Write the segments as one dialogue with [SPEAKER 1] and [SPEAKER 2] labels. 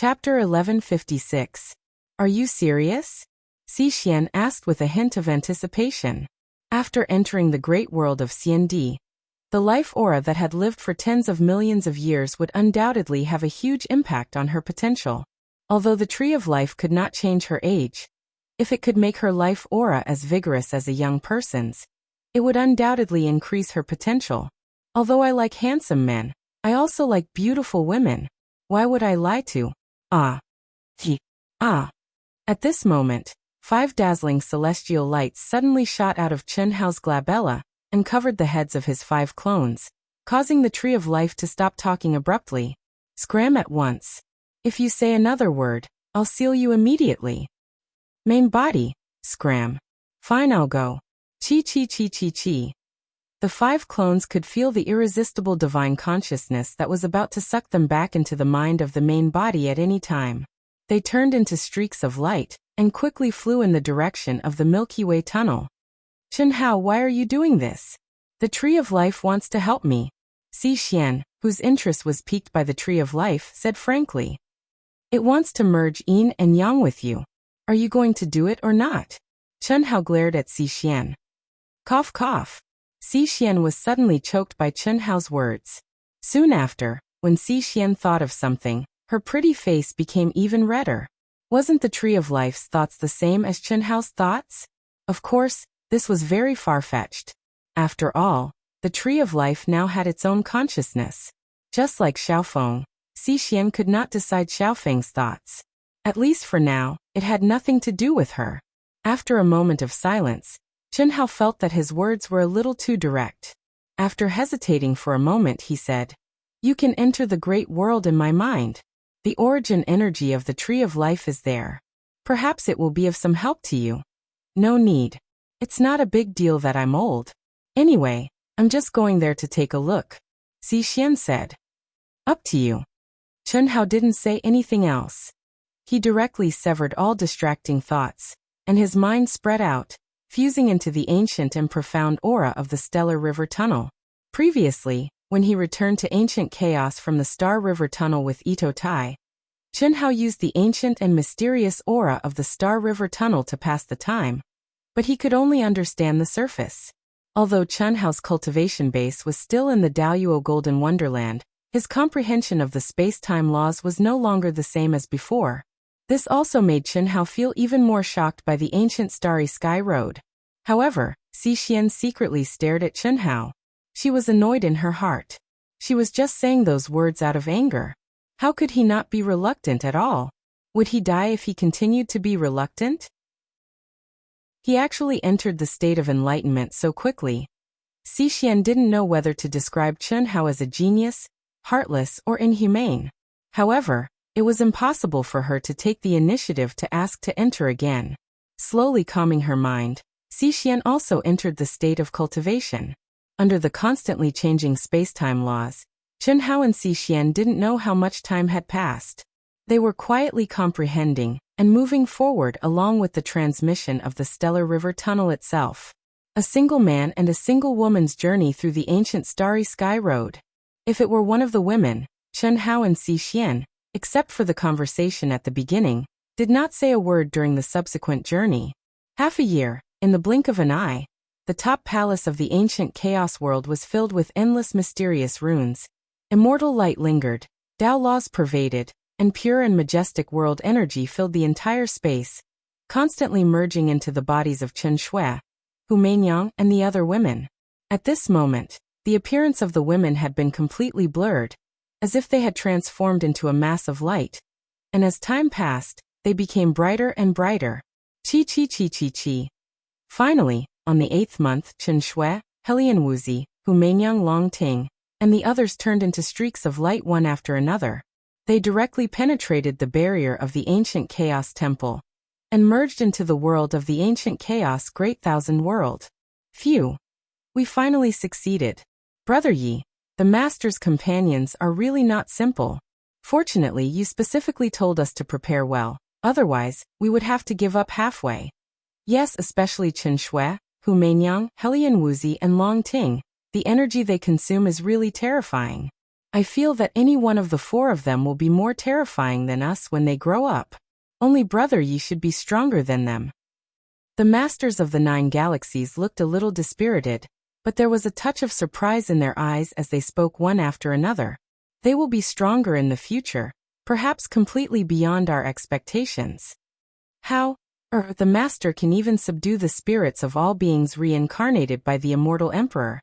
[SPEAKER 1] Chapter 1156. Are you serious? Xian asked with a hint of anticipation. After entering the great world of Xiandi, the life aura that had lived for tens of millions of years would undoubtedly have a huge impact on her potential. Although the tree of life could not change her age, if it could make her life aura as vigorous as a young person's, it would undoubtedly increase her potential. Although I like handsome men, I also like beautiful women. Why would I lie to? At this moment, 5 dazzling celestial lights suddenly shot out of Chen Hao's glabella and covered the heads of his 5 clones, causing the tree of life to stop talking abruptly. Scram at once. If you say another word, I'll seal you immediately. Main body, scram. Fine, I'll go. Chi. The 5 clones could feel the irresistible divine consciousness that was about to suck them back into the mind of the main body at any time. They turned into streaks of light and quickly flew in the direction of the Milky Way tunnel. Chen Hao, why are you doing this? The Tree of Life wants to help me. Xian, whose interest was piqued by the Tree of Life, said frankly. It wants to merge yin and yang with you. Are you going to do it or not? Chen Hao glared at Xian. Cough cough. Xian was suddenly choked by Chen Hao's words. Soon after, when Xian thought of something, her pretty face became even redder. Wasn't the Tree of Life's thoughts the same as Chen Hao's thoughts? Of course, this was very far-fetched. After all, the Tree of Life now had its own consciousness. Just like Xiaofeng, Xian could not decide Xiaofeng's thoughts. At least for now, it had nothing to do with her. After a moment of silence, Chen Hao felt that his words were a little too direct. After hesitating for a moment, he said, You can enter the great world in my mind. The origin energy of the Tree of Life is there. Perhaps it will be of some help to you. No need. It's not a big deal that I'm old. Anyway, I'm just going there to take a look. Xian said. Up to you. Chen Hao didn't say anything else. He directly severed all distracting thoughts, and his mind spread out, fusing into the ancient and profound aura of the Stellar River Tunnel. Previously, when he returned to ancient chaos from the Star River Tunnel with Ito Tai, Chen Hao used the ancient and mysterious aura of the Star River Tunnel to pass the time, but he could only understand the surface. Although Chen Hao's cultivation base was still in the Daoyuo Golden Wonderland, his comprehension of the space-time laws was no longer the same as before. This also made Chen Hao feel even more shocked by the ancient Starry Sky Road. However, Xian secretly stared at Chen Hao. She was annoyed in her heart. She was just saying those words out of anger. How could he not be reluctant at all? Would he die if he continued to be reluctant? He actually entered the state of enlightenment so quickly. Xian didn't know whether to describe Chen Hao as a genius, heartless, or inhumane. However, it was impossible for her to take the initiative to ask to enter again. Slowly calming her mind, Xian also entered the state of cultivation. Under the constantly changing space-time laws, Chen Hao and Xian didn't know how much time had passed. They were quietly comprehending and moving forward along with the transmission of the Stellar River Tunnel itself. A single man and a single woman's journey through the ancient Starry Sky Road. If it were one of the women, Chen Hao and Xian, except for the conversation at the beginning, did not say a word during the subsequent journey. Half a year, in the blink of an eye, the top palace of the ancient chaos world was filled with endless mysterious runes. Immortal light lingered, Tao laws pervaded, and pure and majestic world energy filled the entire space, constantly merging into the bodies of Chen Shui, Hu Meinyang, and the other women. At this moment, the appearance of the women had been completely blurred, as if they had transformed into a mass of light, and as time passed, they became brighter and brighter. Chi. Finally, on the 8th month, Chen Shui, Helian Wuxia, Hu Meinyang Long Ting, and the others turned into streaks of light one after another. They directly penetrated the barrier of the ancient Chaos Temple and merged into the world of the ancient Chaos Great Thousand World. Phew! We finally succeeded. Brother Yi, the Master's companions are really not simple. Fortunately, you specifically told us to prepare well, otherwise, we would have to give up halfway. Yes, especially Chen Shui, Hu Meinyang, Helian Wuxia, and Long Ting. The energy they consume is really terrifying. I feel that any one of the four of them will be more terrifying than us when they grow up. Only Brother Yi should be stronger than them. The masters of the 9 galaxies looked a little dispirited, but there was a touch of surprise in their eyes as they spoke one after another. They will be stronger in the future, perhaps completely beyond our expectations. How? The master can even subdue the spirits of all beings reincarnated by the immortal emperor.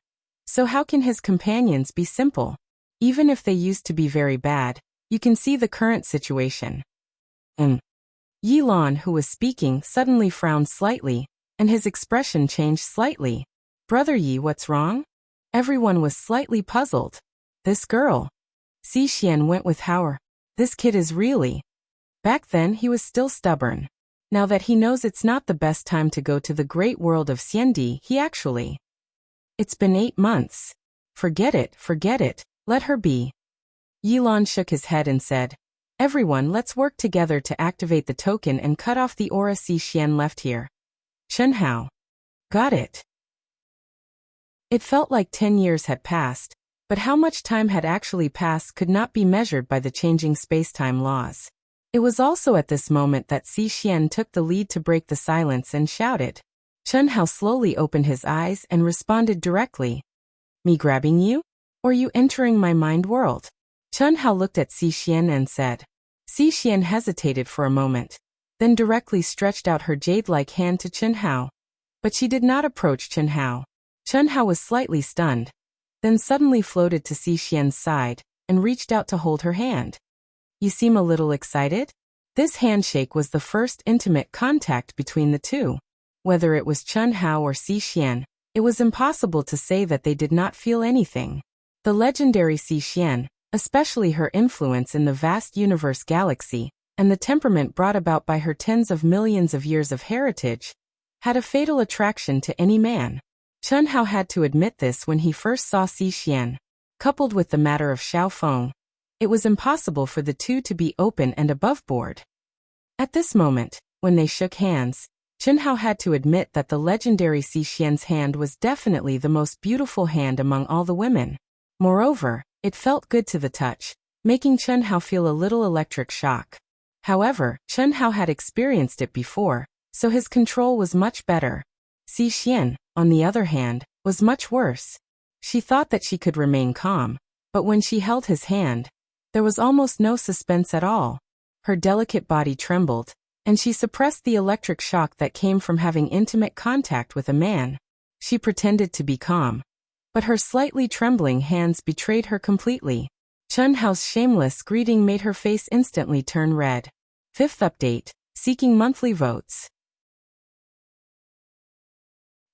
[SPEAKER 1] So how can his companions be simple? Even if they used to be very bad, you can see the current situation. Yi Lan, who was speaking, suddenly frowned slightly, and his expression changed slightly. Brother Yi, what's wrong? Everyone was slightly puzzled. This girl. Xi Xian went with Howard. This kid is really. Back then he was still stubborn. Now that he knows it's not the best time to go to the great world of Xiandi, he actually. It's been 8 months. Forget it, let her be. Yi Lan shook his head and said, Everyone, let's work together to activate the token and cut off the aura Xi Xian left here. Chen Hao. Got it. It felt like 10 years had passed, but how much time had actually passed could not be measured by the changing space-time laws. It was also at this moment that Xi Xian took the lead to break the silence and shouted. Chen Hao slowly opened his eyes and responded directly. Me grabbing you? Or you entering my mind world? Chen Hao looked at Xi Xian and said. Xi Xian hesitated for a moment, then directly stretched out her jade-like hand to Chen Hao. But she did not approach Chen Hao. Chen Hao was slightly stunned, then suddenly floated to Xi Xian's side and reached out to hold her hand. You seem a little excited? This handshake was the first intimate contact between the two. Whether it was Chen Hao or Xi Xian, it was impossible to say that they did not feel anything. The legendary Xi Xian, especially her influence in the vast universe galaxy, and the temperament brought about by her tens of millions of years of heritage, had a fatal attraction to any man. Chen Hao had to admit this when he first saw Xi Xian. Coupled with the matter of Xiao Feng, it was impossible for the two to be open and above board. At this moment, when they shook hands, Chen Hao had to admit that the legendary Xi Xian's hand was definitely the most beautiful hand among all the women. Moreover, it felt good to the touch, making Chen Hao feel a little electric shock. However, Chen Hao had experienced it before, so his control was much better. Xi Xian, on the other hand, was much worse. She thought that she could remain calm, but when she held his hand, there was almost no suspense at all. Her delicate body trembled, and she suppressed the electric shock that came from having intimate contact with a man. She pretended to be calm, but her slightly trembling hands betrayed her completely. Chen Hao's shameless greeting made her face instantly turn red. 5th update, seeking monthly votes.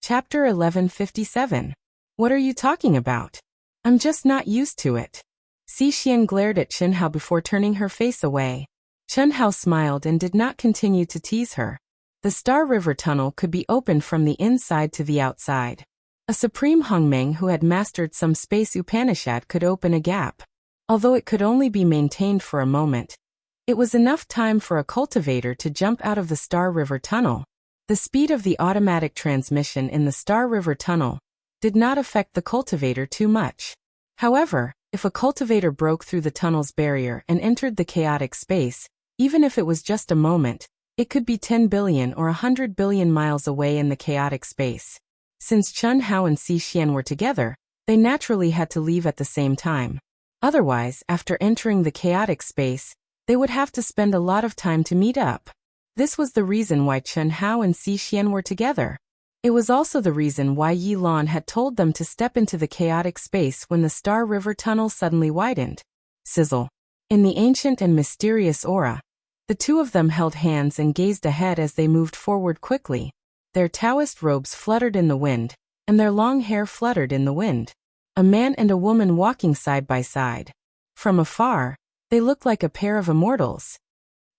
[SPEAKER 1] Chapter 1157. What are you talking about? I'm just not used to it. Xi Xian glared at Chen Hao before turning her face away. Chen Hao smiled and did not continue to tease her. The Star River Tunnel could be opened from the inside to the outside. A supreme Hongmeng who had mastered some space Upanishad could open a gap. Although it could only be maintained for a moment, it was enough time for a cultivator to jump out of the Star River Tunnel. The speed of the automatic transmission in the Star River Tunnel did not affect the cultivator too much. However, if a cultivator broke through the tunnel's barrier and entered the chaotic space, even if it was just a moment, it could be 10 billion or 100 billion miles away in the chaotic space. Since Chen Hao and Xi Xian were together, they naturally had to leave at the same time. Otherwise, after entering the chaotic space, they would have to spend a lot of time to meet up. This was the reason why Chen Hao and Xi Xian were together. It was also the reason why Yi Lan had told them to step into the chaotic space when the Star River Tunnel suddenly widened. Sizzle. In the ancient and mysterious aura, the two of them held hands and gazed ahead as they moved forward quickly. Their Taoist robes fluttered in the wind, and their long hair fluttered in the wind. A man and a woman walking side by side. From afar, they looked like a pair of immortals.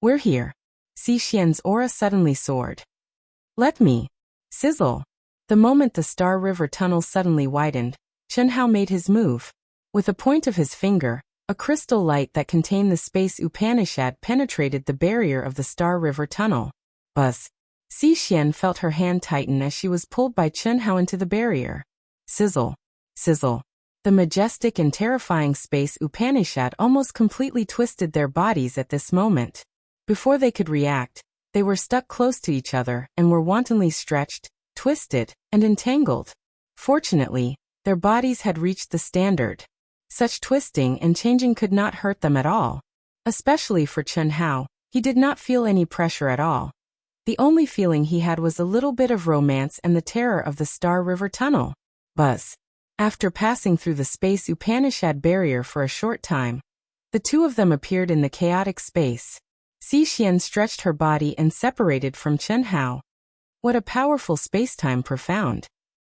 [SPEAKER 1] We're here. Xi Xian's aura suddenly soared. Let me. Sizzle. The moment the Star River Tunnel suddenly widened, Chen Hao made his move. With a point of his finger, a crystal light that contained the space Upanishad penetrated the barrier of the Star River Tunnel. Buzz. Xi Xian felt her hand tighten as she was pulled by Chen Hao into the barrier. Sizzle. Sizzle. The majestic and terrifying space Upanishad almost completely twisted their bodies at this moment. Before they could react, they were stuck close to each other and were wantonly stretched, twisted, and entangled. Fortunately, their bodies had reached the standard. Such twisting and changing could not hurt them at all. Especially for Chen Hao, he did not feel any pressure at all. The only feeling he had was a little bit of romance and the terror of the Star River Tunnel. Buzz. After passing through the space Upanishad barrier for a short time, the two of them appeared in the chaotic space. Xixian stretched her body and separated from Chen Hao. What a powerful space-time profound.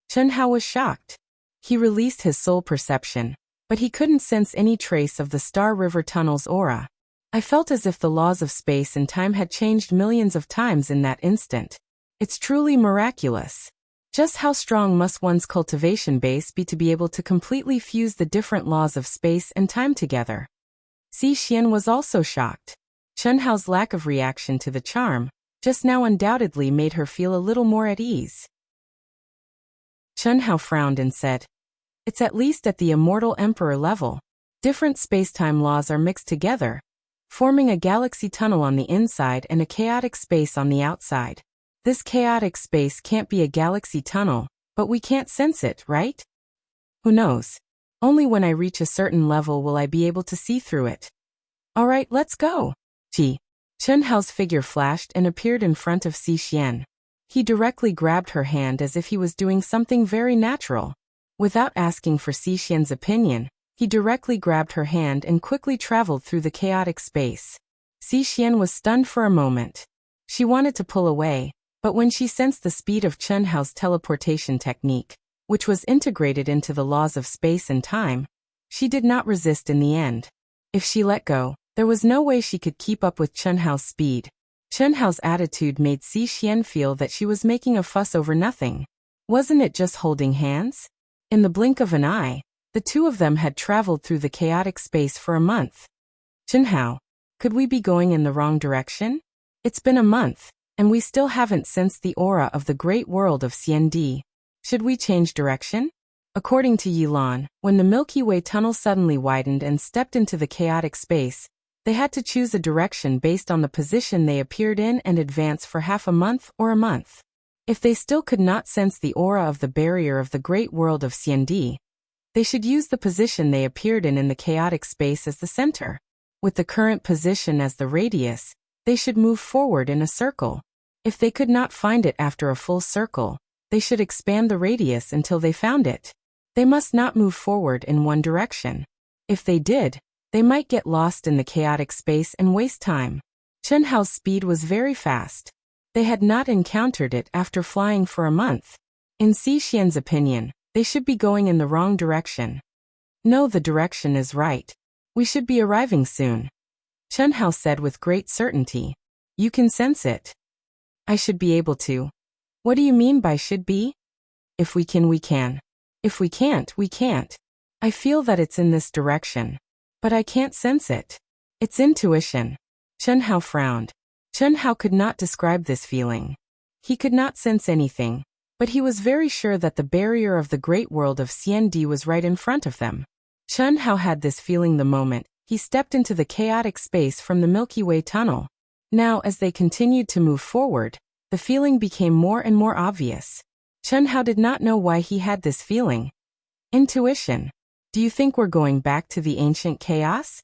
[SPEAKER 1] Chen Hao was shocked. He released his soul perception, but he couldn't sense any trace of the Star River Tunnel's aura. I felt as if the laws of space and time had changed millions of times in that instant. It's truly miraculous. Just how strong must one's cultivation base be to be able to completely fuse the different laws of space and time together? Xixian was also shocked. Chen Hao's lack of reaction to the charm just now undoubtedly made her feel a little more at ease. Chen Hao frowned and said, "It's at least at the immortal emperor level. Different space-time laws are mixed together, forming a galaxy tunnel on the inside and a chaotic space on the outside. This chaotic space can't be a galaxy tunnel, but we can't sense it, right? Who knows? Only when I reach a certain level will I be able to see through it. Alright, let's go." Chen Hao's figure flashed and appeared in front of Xixian. He directly grabbed her hand as if he was doing something very natural. Without asking for Xixian's opinion, he directly grabbed her hand and quickly traveled through the chaotic space. Xixian was stunned for a moment. She wanted to pull away, but when she sensed the speed of Chen Hao's teleportation technique, which was integrated into the laws of space and time, she did not resist in the end. If she let go, there was no way she could keep up with Chen Hao's speed. Chen Hao's attitude made Xixian feel that she was making a fuss over nothing. Wasn't it just holding hands? In the blink of an eye, the two of them had traveled through the chaotic space for a month. Chen Hao, could we be going in the wrong direction? It's been a month, and we still haven't sensed the aura of the great world of CND. Should we change direction? According to Yilan, when the Milky Way tunnel suddenly widened and stepped into the chaotic space, they had to choose a direction based on the position they appeared in and advance for half a month or a month. If they still could not sense the aura of the barrier of the great world of CND, they should use the position they appeared in the chaotic space as the center. With the current position as the radius, they should move forward in a circle. If they could not find it after a full circle, they should expand the radius until they found it. They must not move forward in one direction. If they did, they might get lost in the chaotic space and waste time. Chen Hao's speed was very fast. They had not encountered it after flying for a month. In Xixian's opinion, they should be going in the wrong direction. No, the direction is right. We should be arriving soon. Chen Hao said with great certainty. You can sense it. I should be able to. What do you mean by should be? If we can, we can. If we can't, we can't. I feel that it's in this direction. But I can't sense it. It's intuition. Chen Hao frowned. Chen Hao could not describe this feeling. He could not sense anything, but he was very sure that the barrier of the great world of CND was right in front of them. Chen Hao had this feeling the moment he stepped into the chaotic space from the Milky Way tunnel. Now, as they continued to move forward, the feeling became more and more obvious. Chen Hao did not know why he had this feeling. Intuition. Do you think we're going back to the ancient chaos?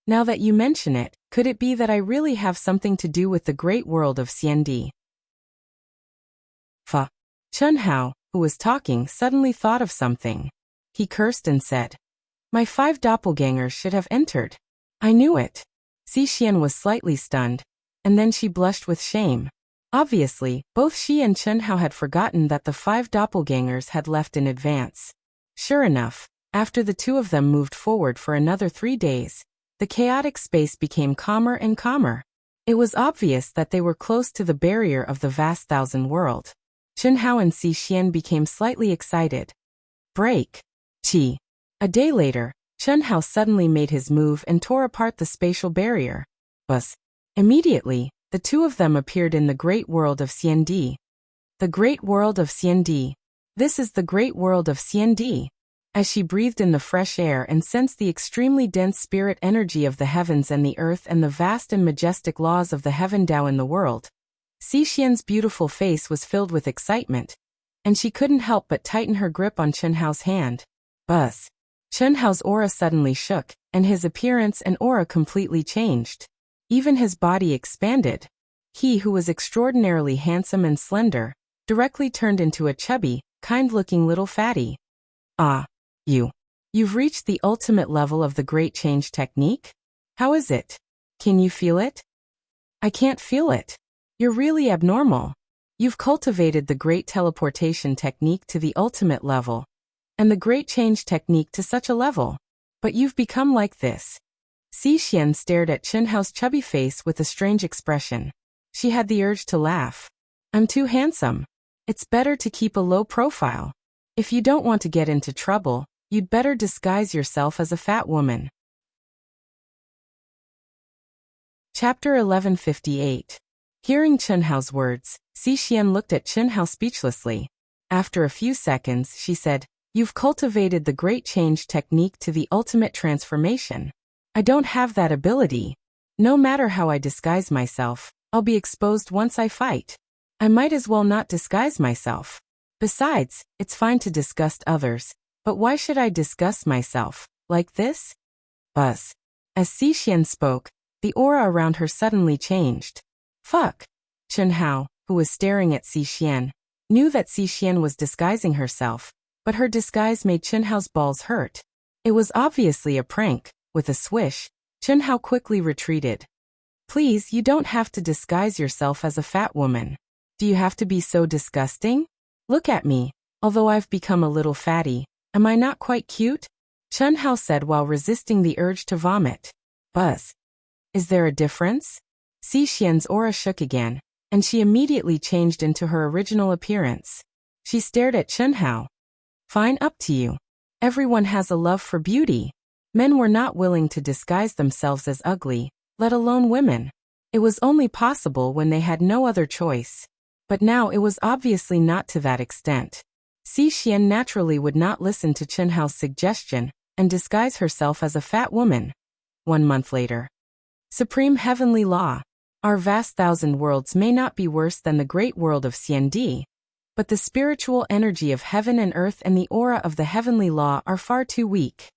[SPEAKER 1] Now that you mention it, could it be that I really have something to do with the great world of CND? Chen Hao, who was talking, suddenly thought of something. He cursed and said, "My 5 doppelgangers should have entered. I knew it." Xixian was slightly stunned, and then she blushed with shame. Obviously, both she and Chen Hao had forgotten that the 5 doppelgangers had left in advance. Sure enough, after the two of them moved forward for another 3 days, the chaotic space became calmer and calmer. It was obvious that they were close to the barrier of the vast thousand world. Chen Hao and Xixian became slightly excited. Break. A day later, Chen Hao suddenly made his move and tore apart the spatial barrier. Immediately, the two of them appeared in the great world of CND. The great world of CND. This is the great world of CND. As she breathed in the fresh air and sensed the extremely dense spirit energy of the heavens and the earth and the vast and majestic laws of the heaven Tao in the world, Xixian's beautiful face was filled with excitement, and she couldn't help but tighten her grip on Chen Hao's hand. Buzz! Chen Hao's aura suddenly shook, and his appearance and aura completely changed. Even his body expanded. He, who was extraordinarily handsome and slender, directly turned into a chubby, kind-looking little fatty. Ah, you've reached the ultimate level of the Great Change technique? How is it? Can you feel it? I can't feel it. You're really abnormal. You've cultivated the Great Teleportation technique to the ultimate level, and the Great Change technique to such a level. But you've become like this. Xixian stared at Chen Hao's chubby face with a strange expression. She had the urge to laugh. I'm too handsome. It's better to keep a low profile. If you don't want to get into trouble, you'd better disguise yourself as a fat woman. Chapter 1158. Hearing Chen Hao's words, Xixian looked at Chen Hao speechlessly. After a few seconds, she said, You've cultivated the Great Change technique to the ultimate transformation. I don't have that ability. No matter how I disguise myself, I'll be exposed once I fight. I might as well not disguise myself. Besides, it's fine to disgust others, but why should I disgust myself, like this? Buzz. As Xixian spoke, the aura around her suddenly changed. Fuck! Chen Hao, who was staring at Xixian, knew that Xixian was disguising herself, but her disguise made Chen Hao's balls hurt. It was obviously a prank. With a swish, Chen Hao quickly retreated. Please, you don't have to disguise yourself as a fat woman. Do you have to be so disgusting? Look at me. Although I've become a little fatty, am I not quite cute? Chen Hao said while resisting the urge to vomit. Buzz. Is there a difference? Xixian's aura shook again, and she immediately changed into her original appearance. She stared at Chen Hao. Fine, up to you. Everyone has a love for beauty. Men were not willing to disguise themselves as ugly, let alone women. It was only possible when they had no other choice. But now it was obviously not to that extent. Xixian naturally would not listen to Chen Hao's suggestion and disguise herself as a fat woman. 1 month later. Supreme Heavenly Law. Our vast thousand worlds may not be worse than the great world of Xiandi, but the spiritual energy of heaven and earth and the aura of the heavenly law are far too weak.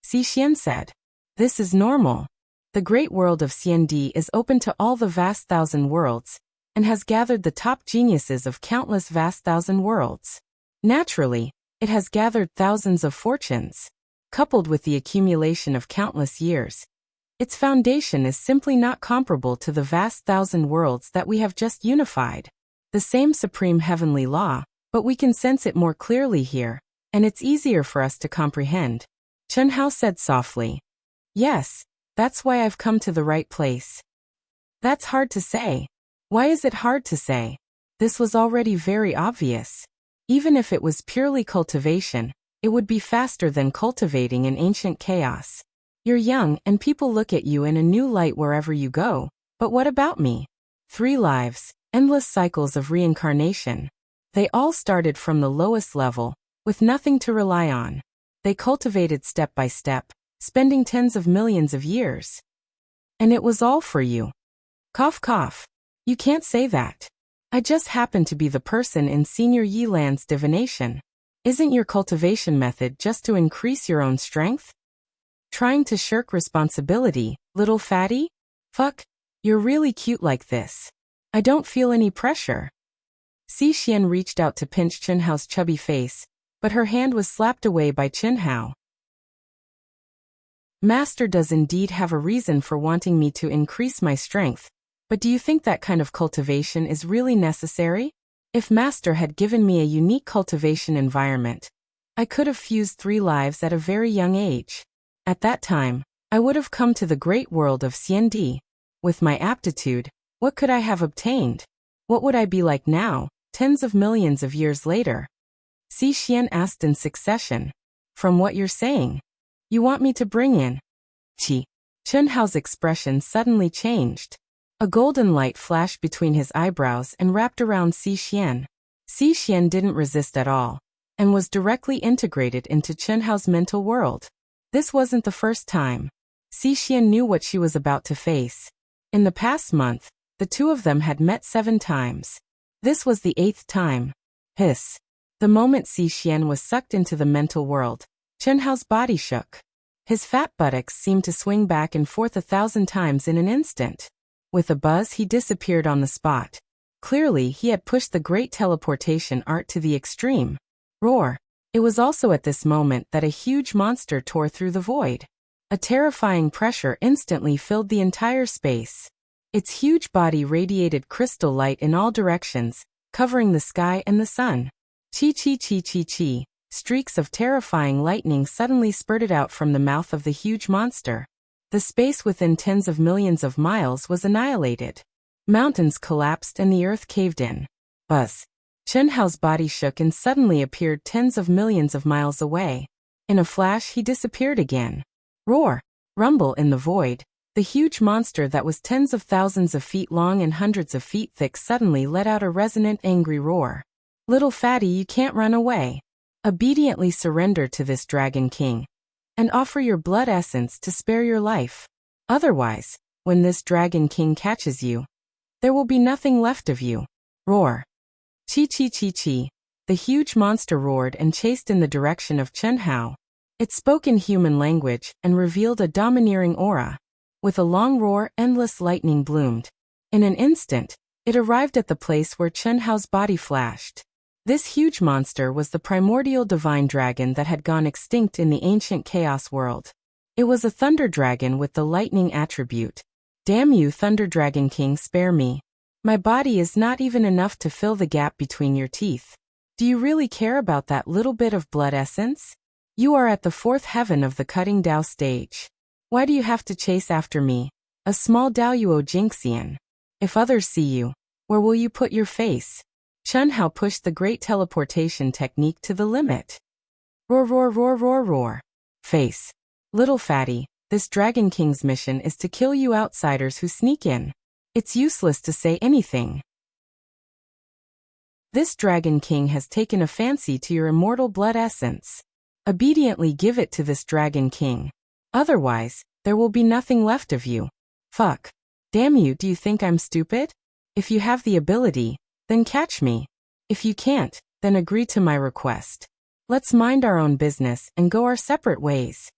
[SPEAKER 1] Xixian said. This is normal. The great world of Xiandi is open to all the vast thousand worlds, and has gathered the top geniuses of countless vast thousand worlds. Naturally, it has gathered thousands of fortunes. Coupled with the accumulation of countless years, its foundation is simply not comparable to the vast thousand worlds that we have just unified. The same supreme heavenly law, but we can sense it more clearly here, and it's easier for us to comprehend. Chen Hao said softly. Yes, that's why I've come to the right place. That's hard to say. Why is it hard to say? This was already very obvious. Even if it was purely cultivation, it would be faster than cultivating an ancient chaos. You're young and people look at you in a new light wherever you go. But what about me? 3 lives, endless cycles of reincarnation. They all started from the lowest level, with nothing to rely on. They cultivated step by step, spending tens of millions of years. And it was all for you. Cough cough. You can't say that. I just happen to be the person in Senior Yiland's divination. Isn't your cultivation method just to increase your own strength? Trying to shirk responsibility, little fatty? Fuck, you're really cute like this. I don't feel any pressure. Xixian reached out to pinch Chen Hao's chubby face, but her hand was slapped away by Chen Hao. Master does indeed have a reason for wanting me to increase my strength, but do you think that kind of cultivation is really necessary? If Master had given me a unique cultivation environment, I could have fused 3 lives at a very young age. At that time, I would have come to the great world of Xiandi. With my aptitude, what could I have obtained? What would I be like now, tens of millions of years later? Xixian asked in succession. From what you're saying, you want me to bring in? Qi. Chen Hao's expression suddenly changed. A golden light flashed between his eyebrows and wrapped around Xixian. Xixian didn't resist at all. and was directly integrated into Chen Hao's mental world. This wasn't the first time. Xixian knew what she was about to face. In the past month, the two of them had met 7 times. This was the 8th time. Hiss. The moment Xixian was sucked into the mental world, Chen Hao's body shook. His fat buttocks seemed to swing back and forth 1,000 times in an instant. With a buzz, he disappeared on the spot. Clearly, he had pushed the great teleportation art to the extreme. Roar. It was also at this moment that a huge monster tore through the void. A terrifying pressure instantly filled the entire space. Its huge body radiated crystal light in all directions, covering the sky and the sun. Chi. Streaks of terrifying lightning suddenly spurted out from the mouth of the huge monster. The space within tens of millions of miles was annihilated. Mountains collapsed and the earth caved in. Buzz. Chen Hao's body shook and suddenly appeared tens of millions of miles away. In a flash, he disappeared again. Roar. Rumble in the void. The huge monster that was tens of thousands of feet long and hundreds of feet thick suddenly let out a resonant angry roar. Little fatty, you can't run away. Obediently surrender to this Dragon King, and offer your blood essence to spare your life. Otherwise, when this Dragon King catches you, there will be nothing left of you. Roar. Chi. The huge monster roared and chased in the direction of Chen Hao. It spoke in human language and revealed a domineering aura. With a long roar, endless lightning bloomed. In an instant, it arrived at the place where Chen Hao's body flashed. This huge monster was the primordial divine dragon that had gone extinct in the ancient chaos world. It was a thunder dragon with the lightning attribute. Damn you, Thunder Dragon King, spare me. My body is not even enough to fill the gap between your teeth. Do you really care about that little bit of blood essence? You are at the 4th heaven of the cutting Dao stage. Why do you have to chase after me, a small Daoyuo Jinxian? If others see you, where will you put your face? Chen Hao pushed the great teleportation technique to the limit. Roar. Face. Little fatty, this Dragon King's mission is to kill you outsiders who sneak in. It's useless to say anything. This Dragon King has taken a fancy to your immortal blood essence. Obediently give it to this Dragon King. Otherwise, there will be nothing left of you. Fuck. Damn you, do you think I'm stupid? If you have the ability, then catch me. If you can't, then agree to my request. Let's mind our own business and go our separate ways.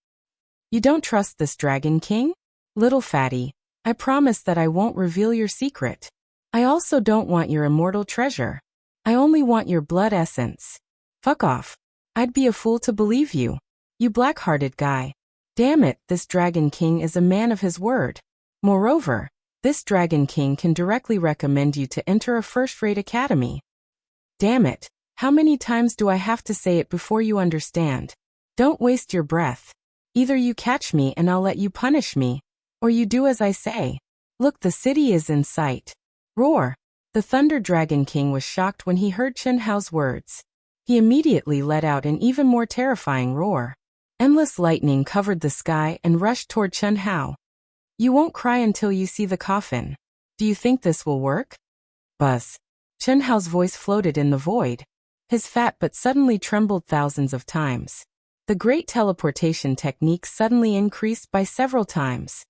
[SPEAKER 1] You don't trust this Dragon King? Little fatty, I promise that I won't reveal your secret. I also don't want your immortal treasure. I only want your blood essence. Fuck off. I'd be a fool to believe you. You black-hearted guy. Damn it, this Dragon King is a man of his word. Moreover, this Dragon King can directly recommend you to enter a first-rate academy. Damn it, how many times do I have to say it before you understand? Don't waste your breath. Either you catch me and I'll let you punish me, or you do as I say. Look, the city is in sight. Roar. The Thunder Dragon King was shocked when he heard Chen Hao's words. He immediately let out an even more terrifying roar. Endless lightning covered the sky and rushed toward Chen Hao. You won't cry until you see the coffin. Do you think this will work? Buzz. Chen Hao's voice floated in the void. His fat butt suddenly trembled thousands of times. The great teleportation technique suddenly increased by several times.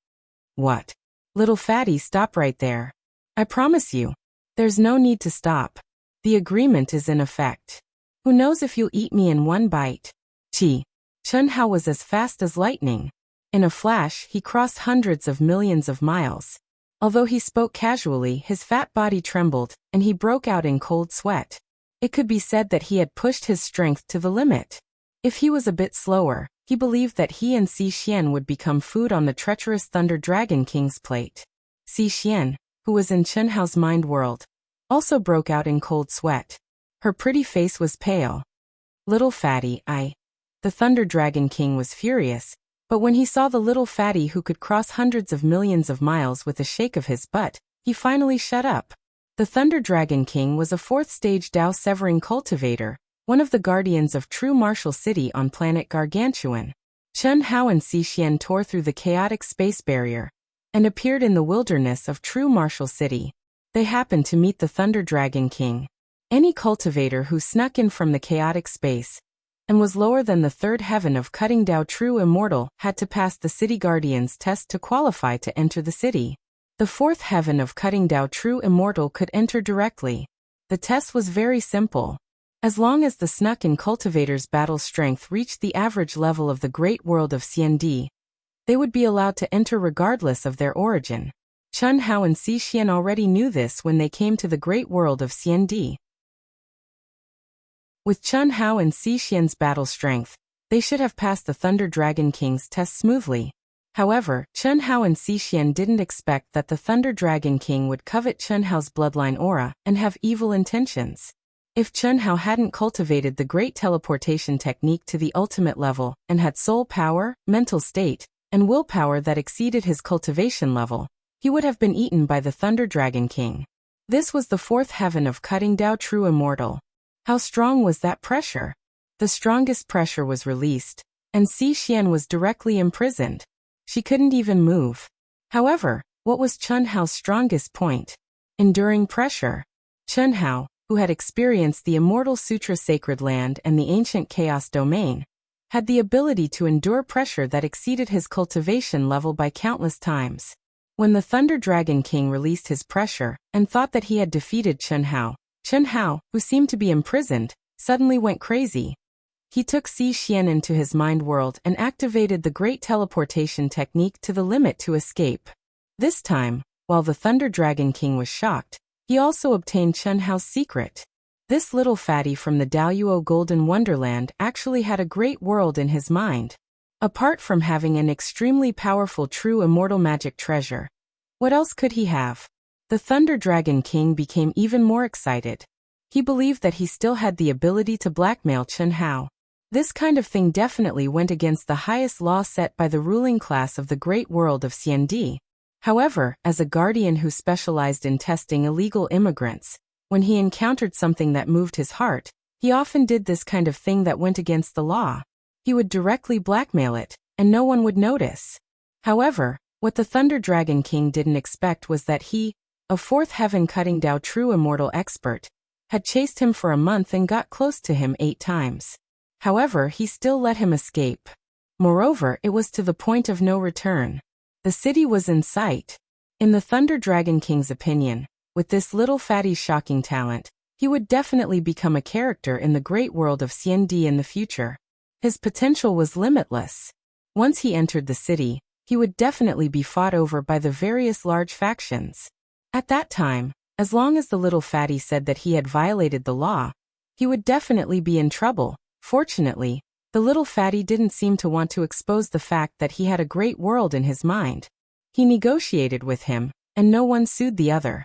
[SPEAKER 1] What? Little fatty, stop right there. I promise you. There's no need to stop. The agreement is in effect. Who knows if you'll eat me in one bite? Chi. Chen Hao was as fast as lightning. In a flash, he crossed hundreds of millions of miles. Although he spoke casually, his fat body trembled, and he broke out in cold sweat. It could be said that he had pushed his strength to the limit. If he was a bit slower, he believed that he and Xixian would become food on the treacherous Thunder Dragon King's plate. Xixian, who was in Chen Hao's mind world, also broke out in cold sweat. Her pretty face was pale. Little fatty, The Thunder Dragon King was furious, but when he saw the little fatty who could cross hundreds of millions of miles with a shake of his butt, he finally shut up. The Thunder Dragon King was a 4th-stage Dao Severing cultivator, one of the guardians of true martial city on planet Gargantuan. Chen Hao and Xixian tore through the chaotic space barrier and appeared in the wilderness of true martial city. They happened to meet the Thunder Dragon King. Any cultivator who snuck in from the chaotic space and was lower than the third heaven of cutting Dao True Immortal had to pass the City Guardian's test to qualify to enter the city. The fourth heaven of cutting Dao True Immortal could enter directly. The test was very simple. As long as the snuck-in cultivator's battle strength reached the average level of the great world of CND, they would be allowed to enter regardless of their origin. Chen Hao and Xi Xian already knew this when they came to the great world of CND. With Chen Hao and Xi Xian's battle strength, they should have passed the Thunder Dragon King's test smoothly. However, Chen Hao and Xi Xian didn't expect that the Thunder Dragon King would covet Chen Hao's bloodline aura and have evil intentions. If Chen Hao hadn't cultivated the great teleportation technique to the ultimate level and had soul power, mental state, and willpower that exceeded his cultivation level, he would have been eaten by the Thunder Dragon King. This was the fourth heaven of cutting Dao True Immortal. How strong was that pressure? The strongest pressure was released, and Xi Xian was directly imprisoned. She couldn't even move. However, what was Chen Hao's strongest point? Enduring pressure. Chen Hao, who had experienced the Immortal Sutra Sacred Land and the Ancient Chaos Domain, had the ability to endure pressure that exceeded his cultivation level by countless times. When the Thunder Dragon King released his pressure and thought that he had defeated Chen Hao, who seemed to be imprisoned, suddenly went crazy. He took Xi Xian into his mind world and activated the great teleportation technique to the limit to escape. This time, while the Thunder Dragon King was shocked, he also obtained Chen Hao's secret. This little fatty from the Daoyuo Golden Wonderland actually had a great world in his mind. Apart from having an extremely powerful true immortal magic treasure, what else could he have? The Thunder Dragon King became even more excited. He believed that he still had the ability to blackmail Chen Hao. This kind of thing definitely went against the highest law set by the ruling class of the great world of CND. However, as a guardian who specialized in testing illegal immigrants, when he encountered something that moved his heart, he often did this kind of thing that went against the law. He would directly blackmail it, and no one would notice. However, what the Thunder Dragon King didn't expect was that he, a fourth heaven cutting Dao True Immortal expert, had chased him for a month and got close to him 8 times. However, he still let him escape. Moreover, it was to the point of no return. The city was in sight. In the Thunder Dragon King's opinion, with this little fatty's shocking talent, he would definitely become a character in the great world of CND in the future. His potential was limitless. Once he entered the city, he would definitely be fought over by the various large factions. At that time, as long as the little fatty said that he had violated the law, he would definitely be in trouble. Fortunately, the little fatty didn't seem to want to expose the fact that he had a great world in his mind. He negotiated with him, and no one sued the other.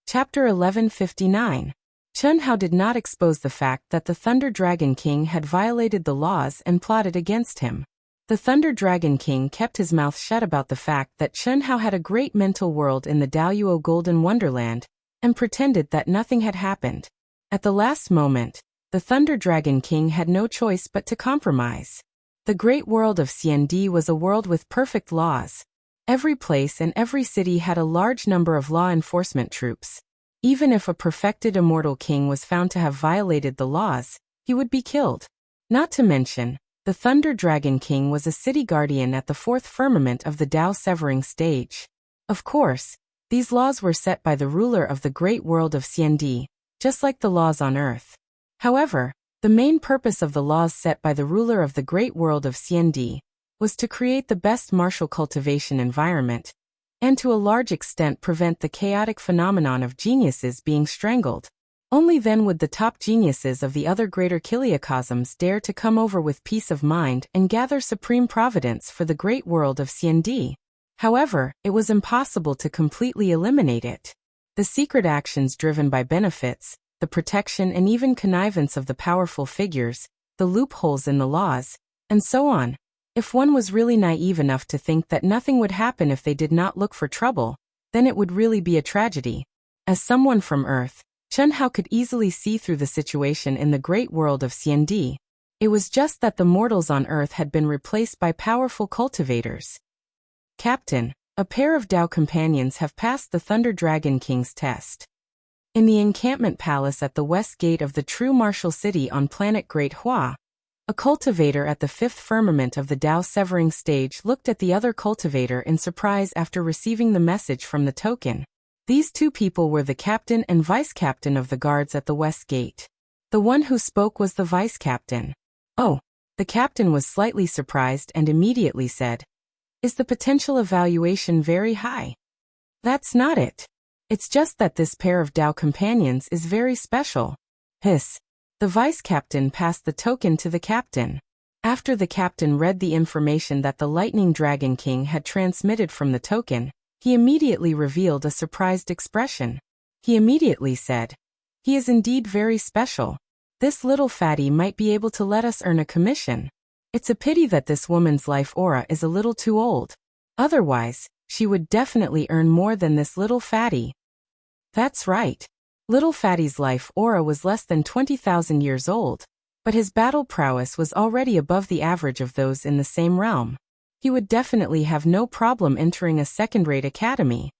[SPEAKER 1] Chapter 1159. Chen Hao did not expose the fact that the Thunder Dragon King had violated the laws and plotted against him. The Thunder Dragon King kept his mouth shut about the fact that Chen Hao had a great mental world in the Daoyuo Golden Wonderland, and pretended that nothing had happened. At the last moment, the Thunder Dragon King had no choice but to compromise. The great world of CND was a world with perfect laws. Every place and every city had a large number of law enforcement troops. Even if a perfected immortal king was found to have violated the laws, he would be killed. Not to mention, the Thunder Dragon King was a city guardian at the fourth firmament of the Dao Severing stage. Of course, these laws were set by the ruler of the great world of CND, just like the laws on Earth. However, the main purpose of the laws set by the ruler of the great world of CND was to create the best martial cultivation environment, and to a large extent prevent the chaotic phenomenon of geniuses being strangled. Only then would the top geniuses of the other greater kiliacosms dare to come over with peace of mind and gather supreme providence for the great world of CND. However, it was impossible to completely eliminate it. The secret actions driven by benefits, the protection and even connivance of the powerful figures, the loopholes in the laws, and so on. If one was really naive enough to think that nothing would happen if they did not look for trouble, then it would really be a tragedy. As someone from Earth, Chen Hao could easily see through the situation in the great world of CND. It was just that the mortals on Earth had been replaced by powerful cultivators. Captain, A pair of Dao companions have passed the Thunder Dragon King's test. In the encampment palace at the west gate of the true martial city on planet Great Hua, a cultivator at the fifth firmament of the Dao severing stage looked at the other cultivator in surprise after receiving the message from the token. These two people were the captain and vice captain of the guards at the west gate. The one who spoke was the vice captain. Oh, the captain was slightly surprised and immediately said, "Is the potential evaluation very high?" "That's not it. It's just that this pair of Dao companions is very special." Hiss. The vice captain passed the token to the captain. After the captain read the information that the Lightning Dragon King had transmitted from the token, he immediately revealed a surprised expression. He immediately said, "He is indeed very special. This little fatty might be able to let us earn a commission. It's a pity that this woman's life aura is a little too old. Otherwise, she would definitely earn more than this little fatty." That's right. Little Fatty's life aura was less than 20,000 years old, but his battle prowess was already above the average of those in the same realm. He would definitely have no problem entering a second-rate academy.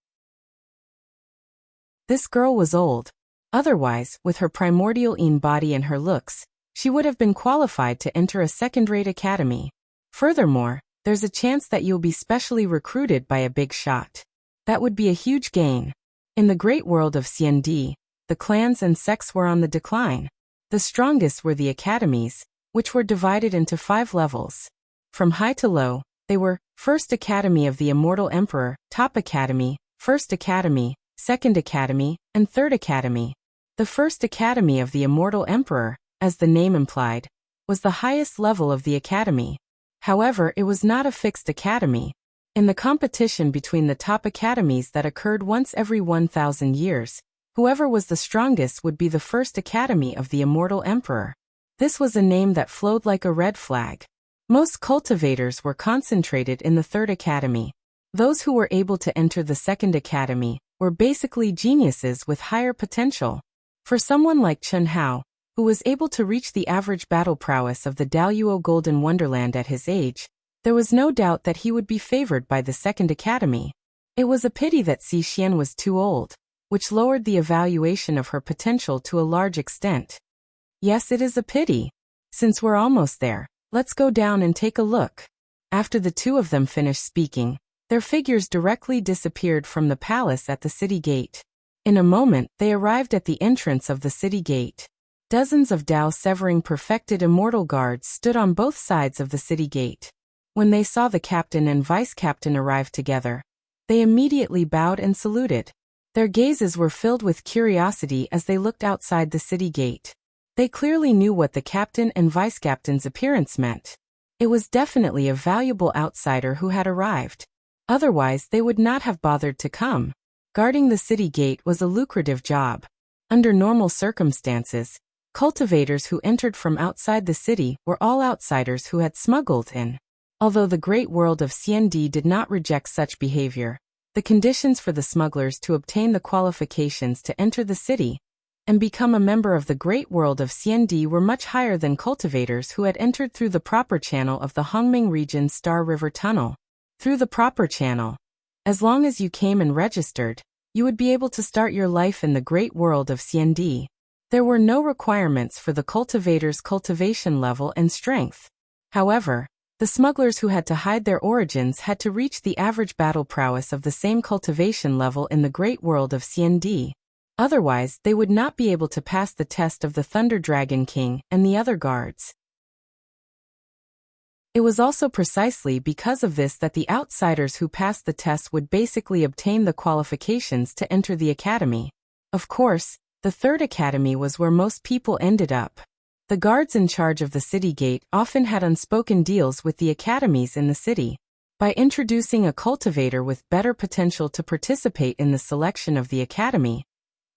[SPEAKER 1] This girl was old. Otherwise, with her primordial body and her looks, she would have been qualified to enter a second-rate academy. Furthermore, there's a chance that you'll be specially recruited by a big shot. That would be a huge gain. In the great world of CND, the clans and sects were on the decline. The strongest were the academies, which were divided into 5 levels. From high to low, they were First Academy of the Immortal Emperor, Top Academy, First Academy, Second Academy, and Third Academy. The First Academy of the Immortal Emperor, as the name implied, was the highest level of the academy. However, it was not a fixed academy. In the competition between the top academies that occurred once every 1,000 years, whoever was the strongest would be the First Academy of the Immortal Emperor. This was a name that flowed like a red flag. Most cultivators were concentrated in the Third Academy. Those who were able to enter the Second Academy were basically geniuses with higher potential. For someone like Chen Hao, who was able to reach the average battle prowess of the Daoyuo Golden Wonderland at his age, there was no doubt that he would be favored by the Second Academy. It was a pity that Xi Xian was too old, which lowered the evaluation of her potential to a large extent. Yes, it is a pity. Since we're almost there, let's go down and take a look. After the two of them finished speaking, their figures directly disappeared from the palace at the city gate. In a moment, they arrived at the entrance of the city gate. Dozens of Dao severing perfected immortal guards stood on both sides of the city gate. When they saw the captain and vice captain arrive together, they immediately bowed and saluted. Their gazes were filled with curiosity as they looked outside the city gate. They clearly knew what the captain and vice captain's appearance meant. It was definitely a valuable outsider who had arrived. Otherwise, they would not have bothered to come. Guarding the city gate was a lucrative job. Under normal circumstances, cultivators who entered from outside the city were all outsiders who had smuggled in. Although the great world of CND did not reject such behavior, the conditions for the smugglers to obtain the qualifications to enter the city and become a member of the great world of CND were much higher than cultivators who had entered through the proper channel of the Hongming region's Star River Tunnel. Through the proper channel, as long as you came and registered, you would be able to start your life in the great world of CND. There were no requirements for the cultivator's cultivation level and strength. However, the smugglers who had to hide their origins had to reach the average battle prowess of the same cultivation level in the great world of CND. Otherwise, they would not be able to pass the test of the Thunder Dragon King and the other guards. It was also precisely because of this that the outsiders who passed the test would basically obtain the qualifications to enter the academy. Of course, the Third Academy was where most people ended up. The guards in charge of the city gate often had unspoken deals with the academies in the city. By introducing a cultivator with better potential to participate in the selection of the academy,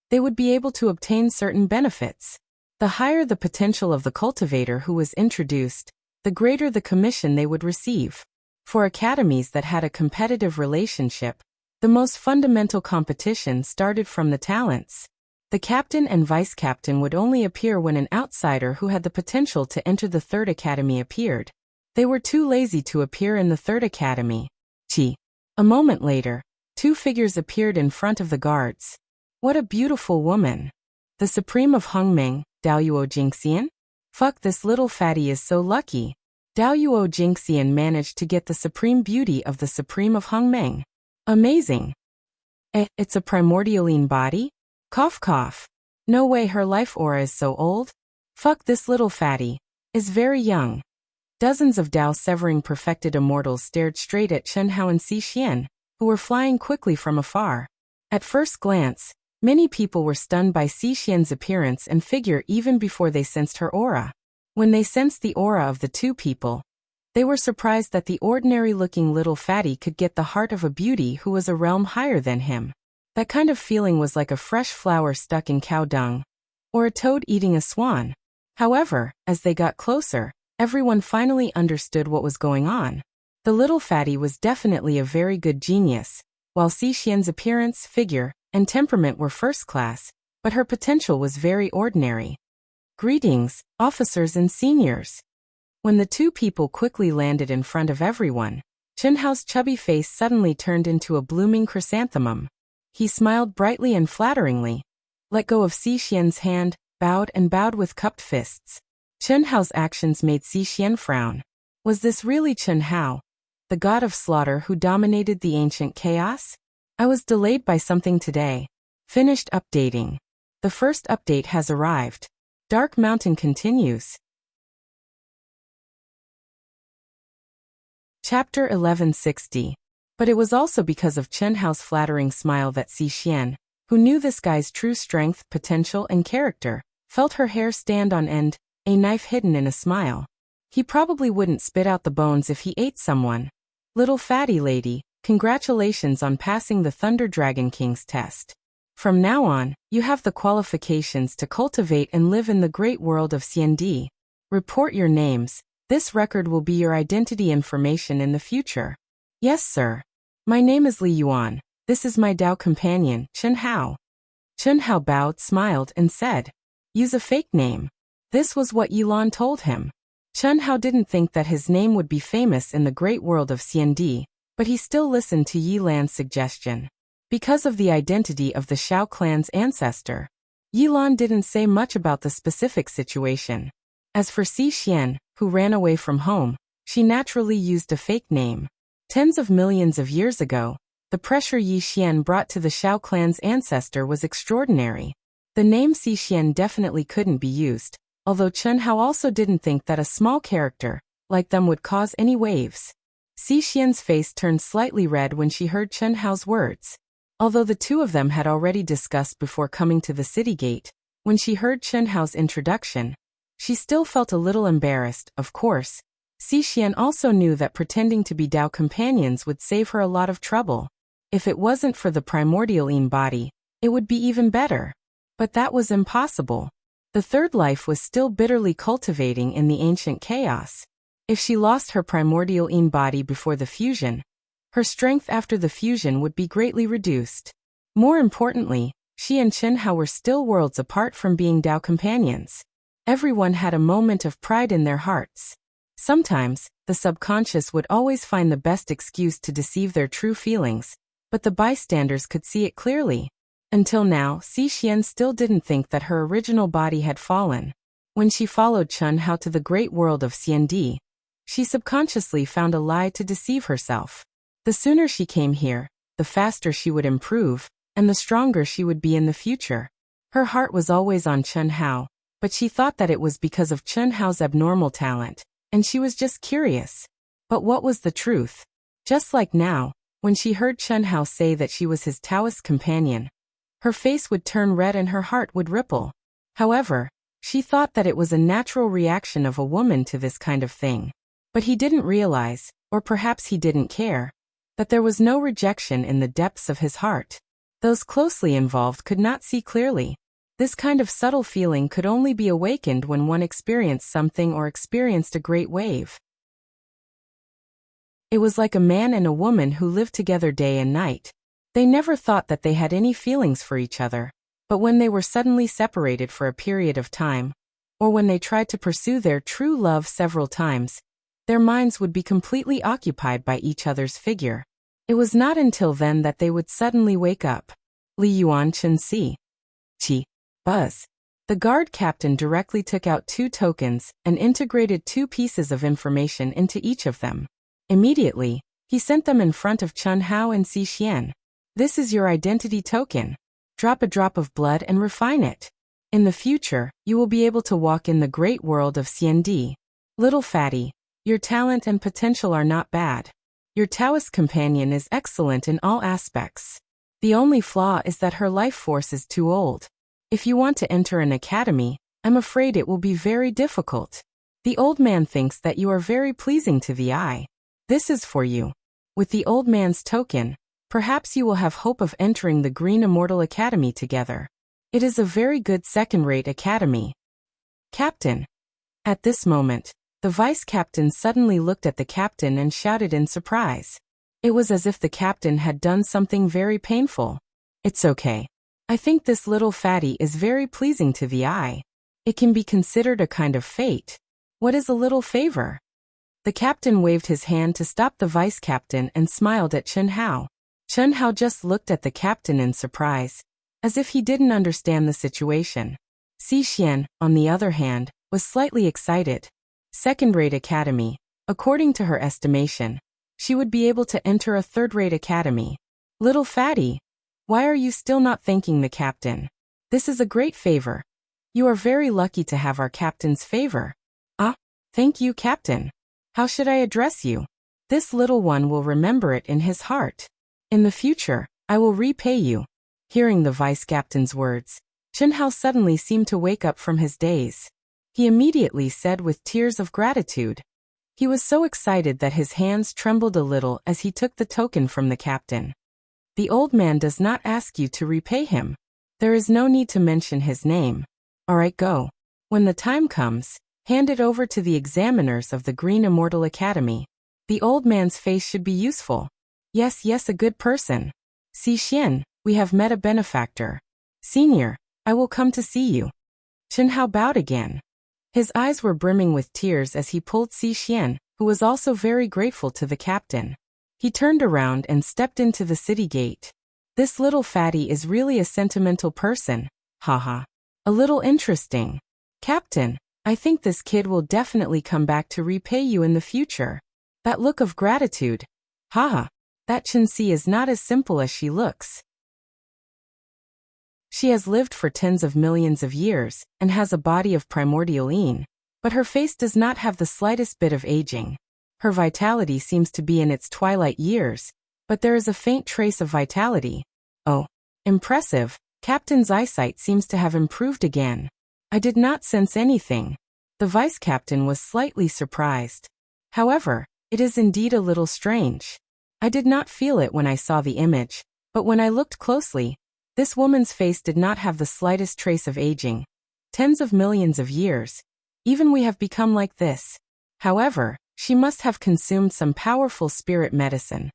[SPEAKER 1] they would be able to obtain certain benefits. The higher the potential of the cultivator who was introduced, the greater the commission they would receive. For academies that had a competitive relationship, the most fundamental competition started from the talents. The captain and vice captain would only appear when an outsider who had the potential to enter the Third Academy appeared. They were too lazy to appear in the Third Academy. A moment later, two figures appeared in front of the guards. What a beautiful woman! The Supreme of Hongming, Daoyuo Jingxian? Fuck, this little fatty is so lucky. Daoyuo Jingxian managed to get the supreme beauty of the Supreme of Hongming. Amazing. It's a primordialine body? Cough cough. No way, her life aura is so old. Fuck, this little fatty is very young. Dozens of Dao-severing perfected immortals stared straight at Chen Hao and Xi, who were flying quickly from afar. At first glance, many people were stunned by Xi's appearance and figure even before they sensed her aura. When they sensed the aura of the two people, they were surprised that the ordinary-looking little fatty could get the heart of a beauty who was a realm higher than him. That kind of feeling was like a fresh flower stuck in cow dung, or a toad eating a swan. However, as they got closer, everyone finally understood what was going on. The little fatty was definitely a very good genius, while Xi's appearance, figure, and temperament were first class, but her potential was very ordinary. Greetings, officers and seniors. When the two people quickly landed in front of everyone, Chen Hao's chubby face suddenly turned into a blooming chrysanthemum. He smiled brightly and flatteringly, let go of Xi's hand, bowed with cupped fists. Chen Hao's actions made Xi frown. Was this really Chen Hao, the god of slaughter who dominated the ancient chaos? I was delayed by something today. Finished updating. The first update has arrived. Dark Mountain continues. Chapter 1160. But it was also because of Chen Hao's flattering smile that Xi, who knew this guy's true strength, potential, and character, felt her hair stand on end, a knife hidden in a smile. He probably wouldn't spit out the bones if he ate someone. Little fatty lady, congratulations on passing the Thunder Dragon King's test. From now on, you have the qualifications to cultivate and live in the great world of CND. Report your names. This record will be your identity information in the future. Yes, sir. My name is Li Yuan. This is my Dao companion, Chen Hao. Chen Hao bowed, smiled, and said, use a fake name. This was what Yilan told him. Chen Hao didn't think that his name would be famous in the great world of CND, but he still listened to Yilan's suggestion. Because of the identity of the Shao clan's ancestor, Yilan didn't say much about the specific situation. As for Xi, who ran away from home, she naturally used a fake name. Tens of millions of years ago, the pressure Yi Xian brought to the Shao clan's ancestor was extraordinary. The name Xi Xian definitely couldn't be used, although Chen Hao also didn't think that a small character like them would cause any waves. Xi Xian's face turned slightly red when she heard Chen Hao's words. Although the two of them had already discussed before coming to the city gate, when she heard Chen Hao's introduction, she still felt a little embarrassed. Of course, Xi Xian also knew that pretending to be Dao companions would save her a lot of trouble. If it wasn't for the primordialine body, it would be even better. But that was impossible. The third life was still bitterly cultivating in the ancient chaos. If she lost her primordialine body before the fusion, her strength after the fusion would be greatly reduced. More importantly, she and Chen Hao were still worlds apart from being Dao companions. Everyone had a moment of pride in their hearts. Sometimes, the subconscious would always find the best excuse to deceive their true feelings, but the bystanders could see it clearly. Until now, Xi Xian still didn't think that her original body had fallen. When she followed Chen Hao to the great world of CND, she subconsciously found a lie to deceive herself. The sooner she came here, the faster she would improve, and the stronger she would be in the future. Her heart was always on Chen Hao, but she thought that it was because of Chen Hao's abnormal talent, and she was just curious. But what was the truth? Just like now, when she heard Chen Hao say that she was his Taoist companion, her face would turn red and her heart would ripple. However, she thought that it was a natural reaction of a woman to this kind of thing. But he didn't realize, or perhaps he didn't care, that there was no rejection in the depths of his heart. Those closely involved could not see clearly. This kind of subtle feeling could only be awakened when one experienced something or experienced a great wave. It was like a man and a woman who lived together day and night. They never thought that they had any feelings for each other, but when they were suddenly separated for a period of time, or when they tried to pursue their true love several times, their minds would be completely occupied by each other's figure. It was not until then that they would suddenly wake up. Li Yuan Chen Si. Chi. Buzz. The guard captain directly took out 2 tokens and integrated 2 pieces of information into each of them. Immediately, he sent them in front of Chen Hao and Si Xian. This is your identity token. Drop a drop of blood and refine it. In the future, you will be able to walk in the great world of CND. Little fatty, your talent and potential are not bad. Your Taoist companion is excellent in all aspects. The only flaw is that her life force is too old. If you want to enter an academy, I'm afraid it will be very difficult. The old man thinks that you are very pleasing to the eye. This is for you. With the old man's token, perhaps you will have hope of entering the Green Immortal Academy together. It is a very good second-rate academy. Captain. At this moment, the vice-captain suddenly looked at the captain and shouted in surprise. It was as if the captain had done something very painful. It's okay. I think this little fatty is very pleasing to the eye. It can be considered a kind of fate. What is a little favor? The captain waved his hand to stop the vice-captain and smiled at Chen Hao. Chen Hao just looked at the captain in surprise, as if he didn't understand the situation. Si Xian, on the other hand, was slightly excited. Second-rate academy. According to her estimation, she would be able to enter a third-rate academy. Little fatty, why are you still not thanking the captain? This is a great favor. You are very lucky to have our captain's favor. Ah, thank you, captain. How should I address you? This little one will remember it in his heart. In the future, I will repay you. Hearing the vice-captain's words, Chen Hao suddenly seemed to wake up from his daze. He immediately said with tears of gratitude. He was so excited that his hands trembled a little as he took the token from the captain. The old man does not ask you to repay him. There is no need to mention his name. Alright, go. When the time comes, hand it over to the examiners of the Green Immortal Academy. The old man's face should be useful. Yes, a good person. Si Xian, we have met a benefactor. Senior, I will come to see you. Chen Hao bowed again. His eyes were brimming with tears as he pulled Si Xian, who was also very grateful to the captain. He turned around and stepped into the city gate. This little fatty is really a sentimental person. Haha. A little interesting. Captain, I think this kid will definitely come back to repay you in the future. That look of gratitude. Haha. That Chen Si is not as simple as she looks. She has lived for tens of millions of years and has a body of primordial yin, but her face does not have the slightest bit of aging. Her vitality seems to be in its twilight years, but there is a faint trace of vitality. Oh, impressive. Captain's eyesight seems to have improved again. I did not sense anything. The vice-captain was slightly surprised. However, it is indeed a little strange. I did not feel it when I saw the image, but when I looked closely, this woman's face did not have the slightest trace of aging. Tens of millions of years. Even we have become like this. However, she must have consumed some powerful spirit medicine.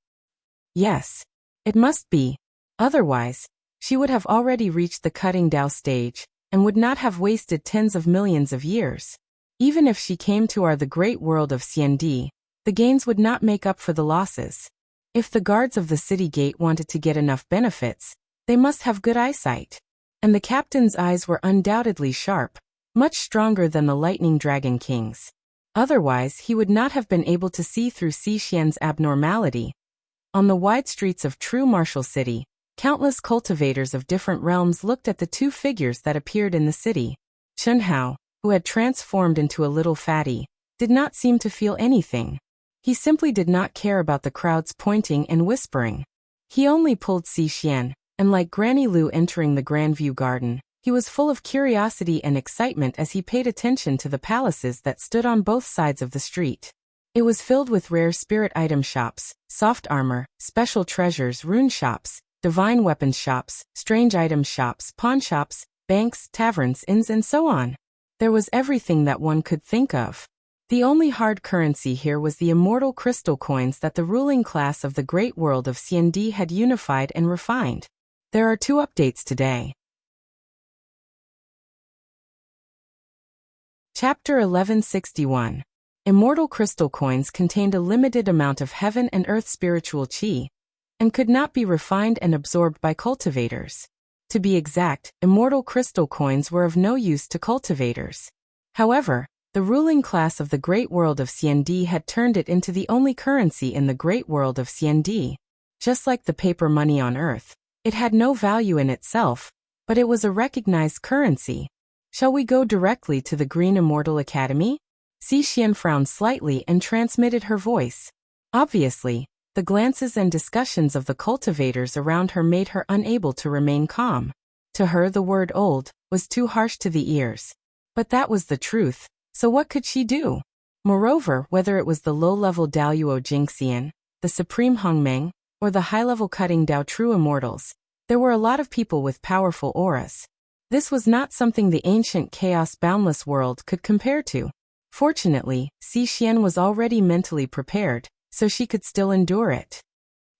[SPEAKER 1] Yes. It must be. Otherwise, she would have already reached the cutting Dao stage, and would not have wasted tens of millions of years. Even if she came to our the great world of CND, the gains would not make up for the losses. If the guards of the city gate wanted to get enough benefits, they must have good eyesight. And the captain's eyes were undoubtedly sharp, much stronger than the Lightning Dragon King's. Otherwise, he would not have been able to see through Si Xian's abnormality. On the wide streets of true martial city, countless cultivators of different realms looked at the 2 figures that appeared in the city. Chen Hao, who had transformed into a little fatty, did not seem to feel anything. He simply did not care about the crowds pointing and whispering. He only pulled Si Xian, and like Granny Lu entering the Grandview Garden, he was full of curiosity and excitement as he paid attention to the palaces that stood on both sides of the street. It was filled with rare spirit item shops, soft armor, special treasures, rune shops, divine weapons shops, strange items shops, pawn shops, banks, taverns, inns, and so on. There was everything that one could think of. The only hard currency here was the immortal crystal coins that the ruling class of the great world of CND had unified and refined. There are 2 updates today. Chapter 1161. Immortal crystal coins contained a limited amount of heaven and earth spiritual qi. and could not be refined and absorbed by cultivators. To be exact, immortal crystal coins were of no use to cultivators. However, the ruling class of the great world of CND had turned it into the only currency in the great world of CND. Just like the paper money on Earth, it had no value in itself, but it was a recognized currency. Shall we go directly to the Green Immortal Academy? Xixian frowned slightly and transmitted her voice. Obviously, the glances and discussions of the cultivators around her made her unable to remain calm. To her the word old was too harsh to the ears. But that was the truth, so what could she do? Moreover, whether it was the low-level Daluo Jingxian, the Supreme Hongmeng, or the high-level cutting Dao True Immortals, there were a lot of people with powerful auras. This was not something the ancient chaos-boundless world could compare to. Fortunately, Xixian was already mentally prepared, so she could still endure it.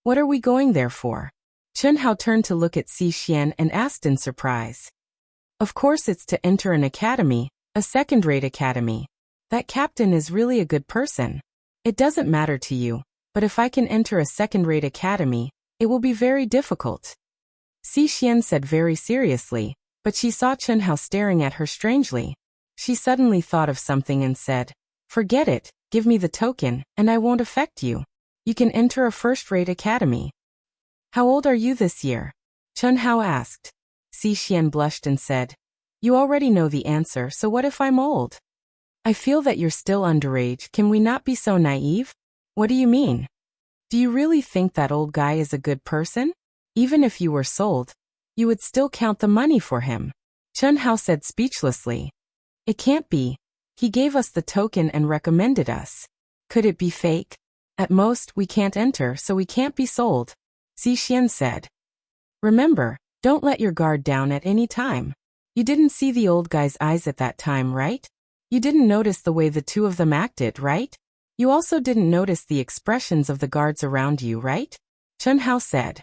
[SPEAKER 1] What are we going there for? Chunhao turned to look at Xixian and asked in surprise. Of course it's to enter an academy, a second-rate academy. That captain is really a good person. It doesn't matter to you, but if I can enter a second-rate academy, it will be very difficult. Xixian said very seriously, but she saw Chunhao staring at her strangely. She suddenly thought of something and said, "Forget it, give me the token, and I won't affect you. You can enter a first-rate academy." "How old are you this year?" Chunhao asked. Xixian blushed and said, "You already know the answer, so what if I'm old?" "I feel that you're still underage, can we not be so naive?" "What do you mean? Do you really think that old guy is a good person? Even if you were sold, you would still count the money for him." Chunhao said speechlessly. "It can't be. He gave us the token and recommended us. Could it be fake? At most, we can't enter, so we can't be sold," Xixian said. "Remember, don't let your guard down at any time. You didn't see the old guy's eyes at that time, right? You didn't notice the way the two of them acted, right? You also didn't notice the expressions of the guards around you, right?" Chunhao said.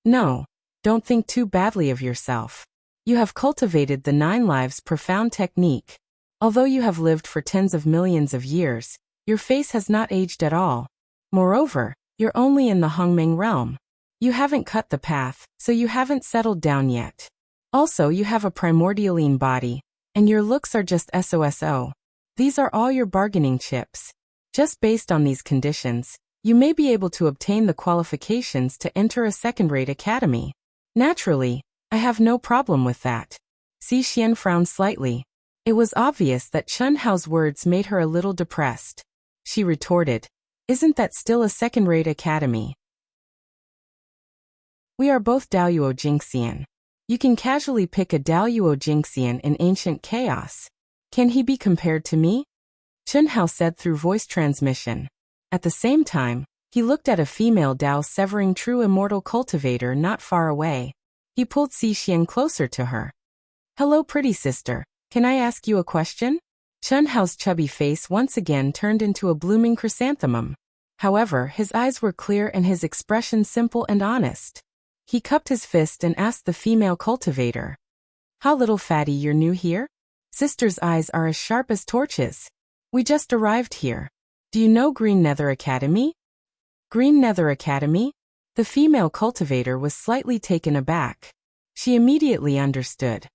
[SPEAKER 1] "No, don't think too badly of yourself. You have cultivated the 9 lives profound technique. Although you have lived for tens of millions of years, your face has not aged at all. Moreover, you're only in the Hongmeng realm. You haven't cut the path, so you haven't settled down yet. Also, you have a primordialine body, and your looks are just SOSO. These are all your bargaining chips. Just based on these conditions, you may be able to obtain the qualifications to enter a second-rate academy. Naturally, I have no problem with that." Xixian frowned slightly. It was obvious that Chunhao's words made her a little depressed. She retorted, "Isn't that still a second-rate academy? We are both Daluo Jingxian. You can casually pick a Daluo Jingxian in ancient chaos. Can he be compared to me?" Chunhao said through voice transmission. At the same time, he looked at a female Dao severing true immortal cultivator not far away. He pulled Xixian closer to her. "Hello, pretty sister. Can I ask you a question?" Chunhao's chubby face once again turned into a blooming chrysanthemum. However, his eyes were clear and his expression simple and honest. He cupped his fist and asked the female cultivator, "How little fatty, you're new here?" Sister's eyes are as sharp as torches. "We just arrived here. Do you know Green Nether Academy?" "Green Nether Academy?" The female cultivator was slightly taken aback. She immediately understood.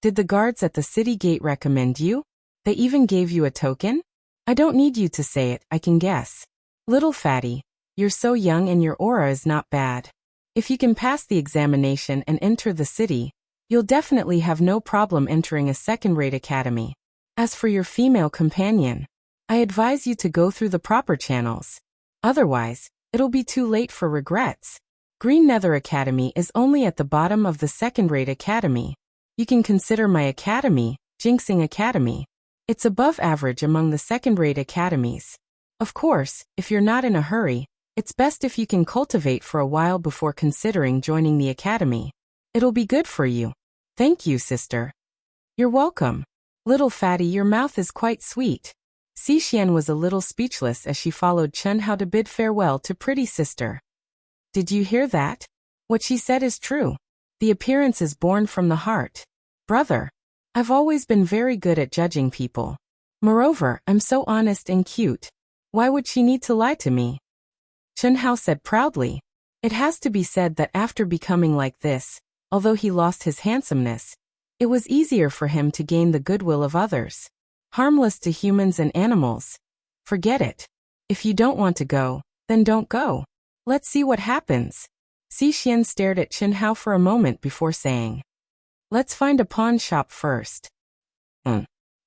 [SPEAKER 1] "Did the guards at the city gate recommend you? They even gave you a token?" "I don't need you to say it, I can guess. Little fatty, you're so young and your aura is not bad. If you can pass the examination and enter the city, you'll definitely have no problem entering a second-rate academy. As for your female companion, I advise you to go through the proper channels. Otherwise, it'll be too late for regrets. Green Nether Academy is only at the bottom of the second-rate academy. You can consider my academy, Jinxing Academy. It's above average among the second-rate academies. Of course, if you're not in a hurry, it's best if you can cultivate for a while before considering joining the academy. It'll be good for you." "Thank you, sister." "You're welcome. Little fatty, your mouth is quite sweet." Xixian was a little speechless as she followed Chunhao to bid farewell to pretty sister. "Did you hear that? What she said is true. The appearance is born from the heart. Brother, I've always been very good at judging people. Moreover, I'm so honest and cute. Why would she need to lie to me?" Chunhao said proudly. It has to be said that after becoming like this, although he lost his handsomeness, it was easier for him to gain the goodwill of others. Harmless to humans and animals. Forget it. If you don't want to go, then don't go. Let's see what happens. Xixian stared at Chen Hao for a moment before saying, "Let's find a pawn shop first."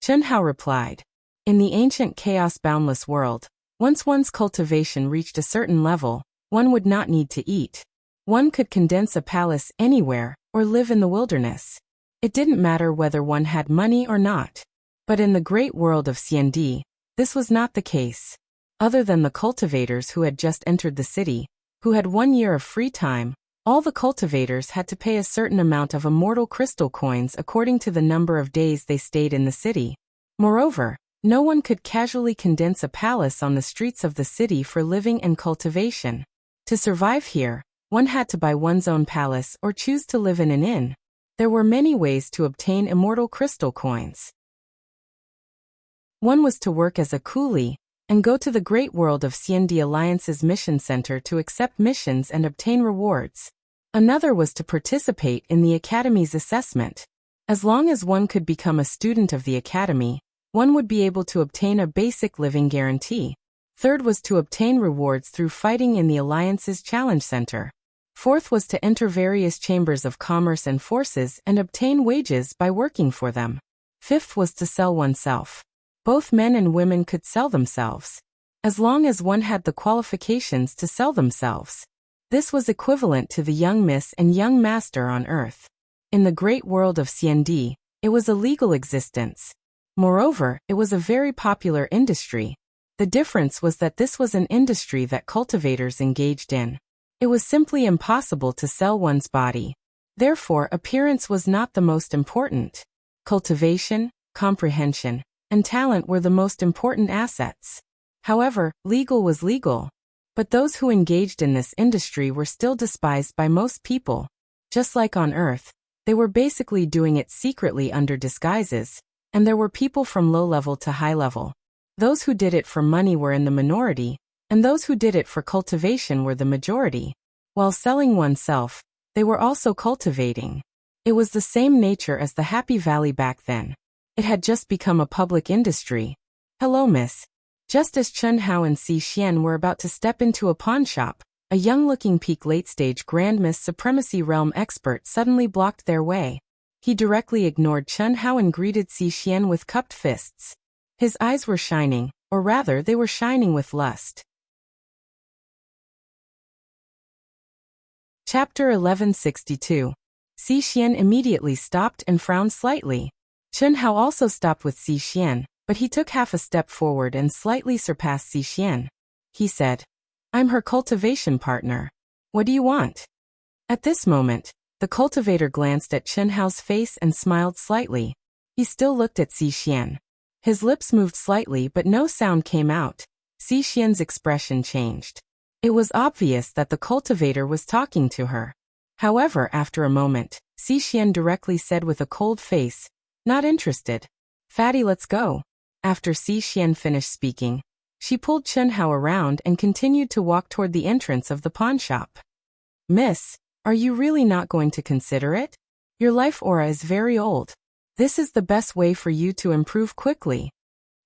[SPEAKER 1] Chen Hao replied. In the ancient chaos-boundless world, once one's cultivation reached a certain level, one would not need to eat. One could condense a palace anywhere, or live in the wilderness. It didn't matter whether one had money or not. But in the great world of Xiandi, this was not the case. Other than the cultivators who had just entered the city, who had 1 year of free time, all the cultivators had to pay a certain amount of immortal crystal coins according to the number of days they stayed in the city. Moreover, no one could casually condense a palace on the streets of the city for living and cultivation. To survive here, one had to buy one's own palace or choose to live in an inn. There were many ways to obtain immortal crystal coins. One was to work as a coolie and go to the great world of Xiandi Alliance's mission center to accept missions and obtain rewards. Another was to participate in the academy's assessment. As long as one could become a student of the academy, one would be able to obtain a basic living guarantee. Third was to obtain rewards through fighting in the Alliance's challenge center. Fourth was to enter various chambers of commerce and forces and obtain wages by working for them. Fifth was to sell oneself. Both men and women could sell themselves, as long as one had the qualifications to sell themselves. This was equivalent to the young miss and young master on Earth. In the great world of Xiandi, it was a legal existence. Moreover, it was a very popular industry. The difference was that this was an industry that cultivators engaged in. It was simply impossible to sell one's body. Therefore, appearance was not the most important. Cultivation, comprehension, and talent were the most important assets. However, legal was legal. But those who engaged in this industry were still despised by most people. Just like on Earth, they were basically doing it secretly under disguises, and there were people from low level to high level. Those who did it for money were in the minority, and those who did it for cultivation were the majority. While selling oneself, they were also cultivating. It was the same nature as the Happy Valley back then. It had just become a public industry. "Hello, miss." Just as Chen Hao and Xixian were about to step into a pawn shop, a young-looking peak late-stage Grand Miss Supremacy Realm expert suddenly blocked their way. He directly ignored Chen Hao and greeted Xixian with cupped fists. His eyes were shining, or rather they were shining with lust. Chapter 1162. Xixian immediately stopped and frowned slightly. Chen Hao also stopped with Xixian, but he took half a step forward and slightly surpassed Xixian. He said, "I'm her cultivation partner. What do you want?" At this moment, the cultivator glanced at Chen Hao's face and smiled slightly. He still looked at Xixian. His lips moved slightly but no sound came out. Xixian's expression changed. It was obvious that the cultivator was talking to her. However, after a moment, Xixian directly said with a cold face, "Not interested. Fatty, let's go." After Xixian finished speaking, she pulled Chen Hao around and continued to walk toward the entrance of the pawn shop. "Miss, are you really not going to consider it? Your life aura is very old. This is the best way for you to improve quickly."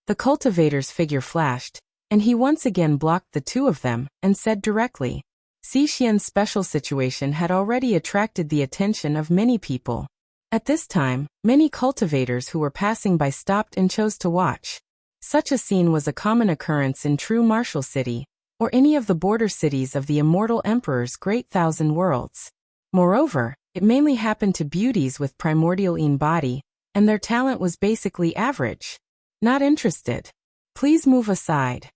[SPEAKER 1] The cultivator's figure flashed, and he once again blocked the two of them and said directly. Xixian's special situation had already attracted the attention of many people. At this time, many cultivators who were passing by stopped and chose to watch. Such a scene was a common occurrence in true martial city, or any of the border cities of the immortal emperor's great thousand worlds. Moreover, it mainly happened to beauties with primordial body, and their talent was basically average. "Not interested. Please move aside,"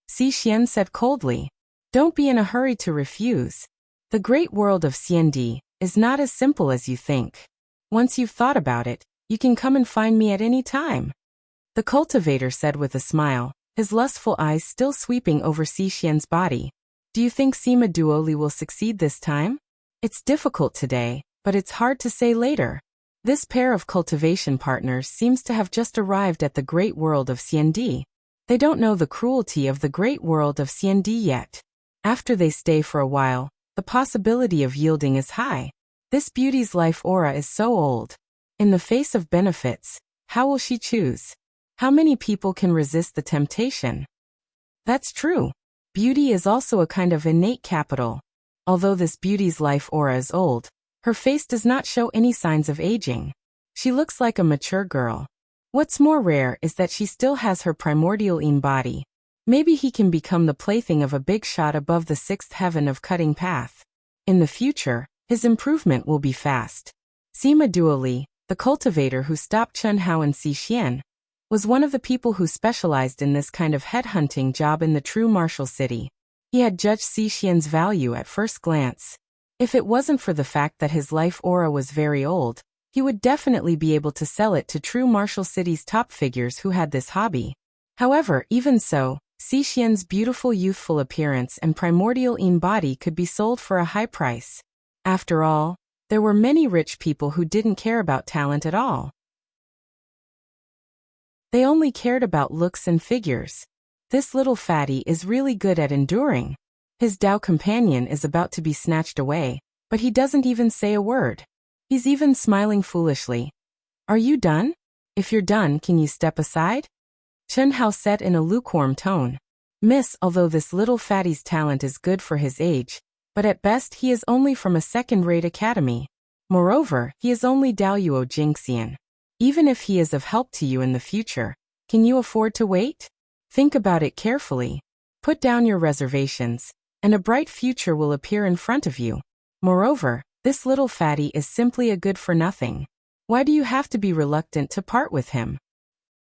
[SPEAKER 1] Xixian said coldly. "Don't be in a hurry to refuse. The great world of Xiandi is not as simple as you think. Once you've thought about it, you can come and find me at any time," the cultivator said with a smile, his lustful eyes still sweeping over Xixian's body. "Do you think Sima Duoli will succeed this time? It's difficult today, but it's hard to say later." This pair of cultivation partners seems to have just arrived at the great world of Xiandi. They don't know the cruelty of the great world of Xiandi yet. After they stay for a while, the possibility of yielding is high. This beauty's life aura is so old. In the face of benefits, how will she choose? How many people can resist the temptation? That's true. Beauty is also a kind of innate capital. Although this beauty's life aura is old, her face does not show any signs of aging. She looks like a mature girl. What's more rare is that she still has her primordial body. Maybe he can become the plaything of a big shot above the sixth heaven of cutting path. In the future, his improvement will be fast. Sima Duoli, the cultivator who stopped Chen Hao and Xi Xian, was one of the people who specialized in this kind of headhunting job in the true martial city. He had judged Xi Xian's value at first glance. If it wasn't for the fact that his life aura was very old, he would definitely be able to sell it to true martial city's top figures who had this hobby. However, even so, Xi Xian's beautiful youthful appearance and primordial body could be sold for a high price. After all, there were many rich people who didn't care about talent at all. They only cared about looks and figures. This little fatty is really good at enduring. His Dao companion is about to be snatched away, but he doesn't even say a word. He's even smiling foolishly. Are you done? If you're done, can you step aside? Chen Hao said in a lukewarm tone. Miss, although this little fatty's talent is good for his age, but at best he is only from a second-rate academy. Moreover, he is only Daoyuo Jingxian. Even if he is of help to you in the future, can you afford to wait? Think about it carefully. Put down your reservations, and a bright future will appear in front of you. Moreover, this little fatty is simply a good-for-nothing. Why do you have to be reluctant to part with him?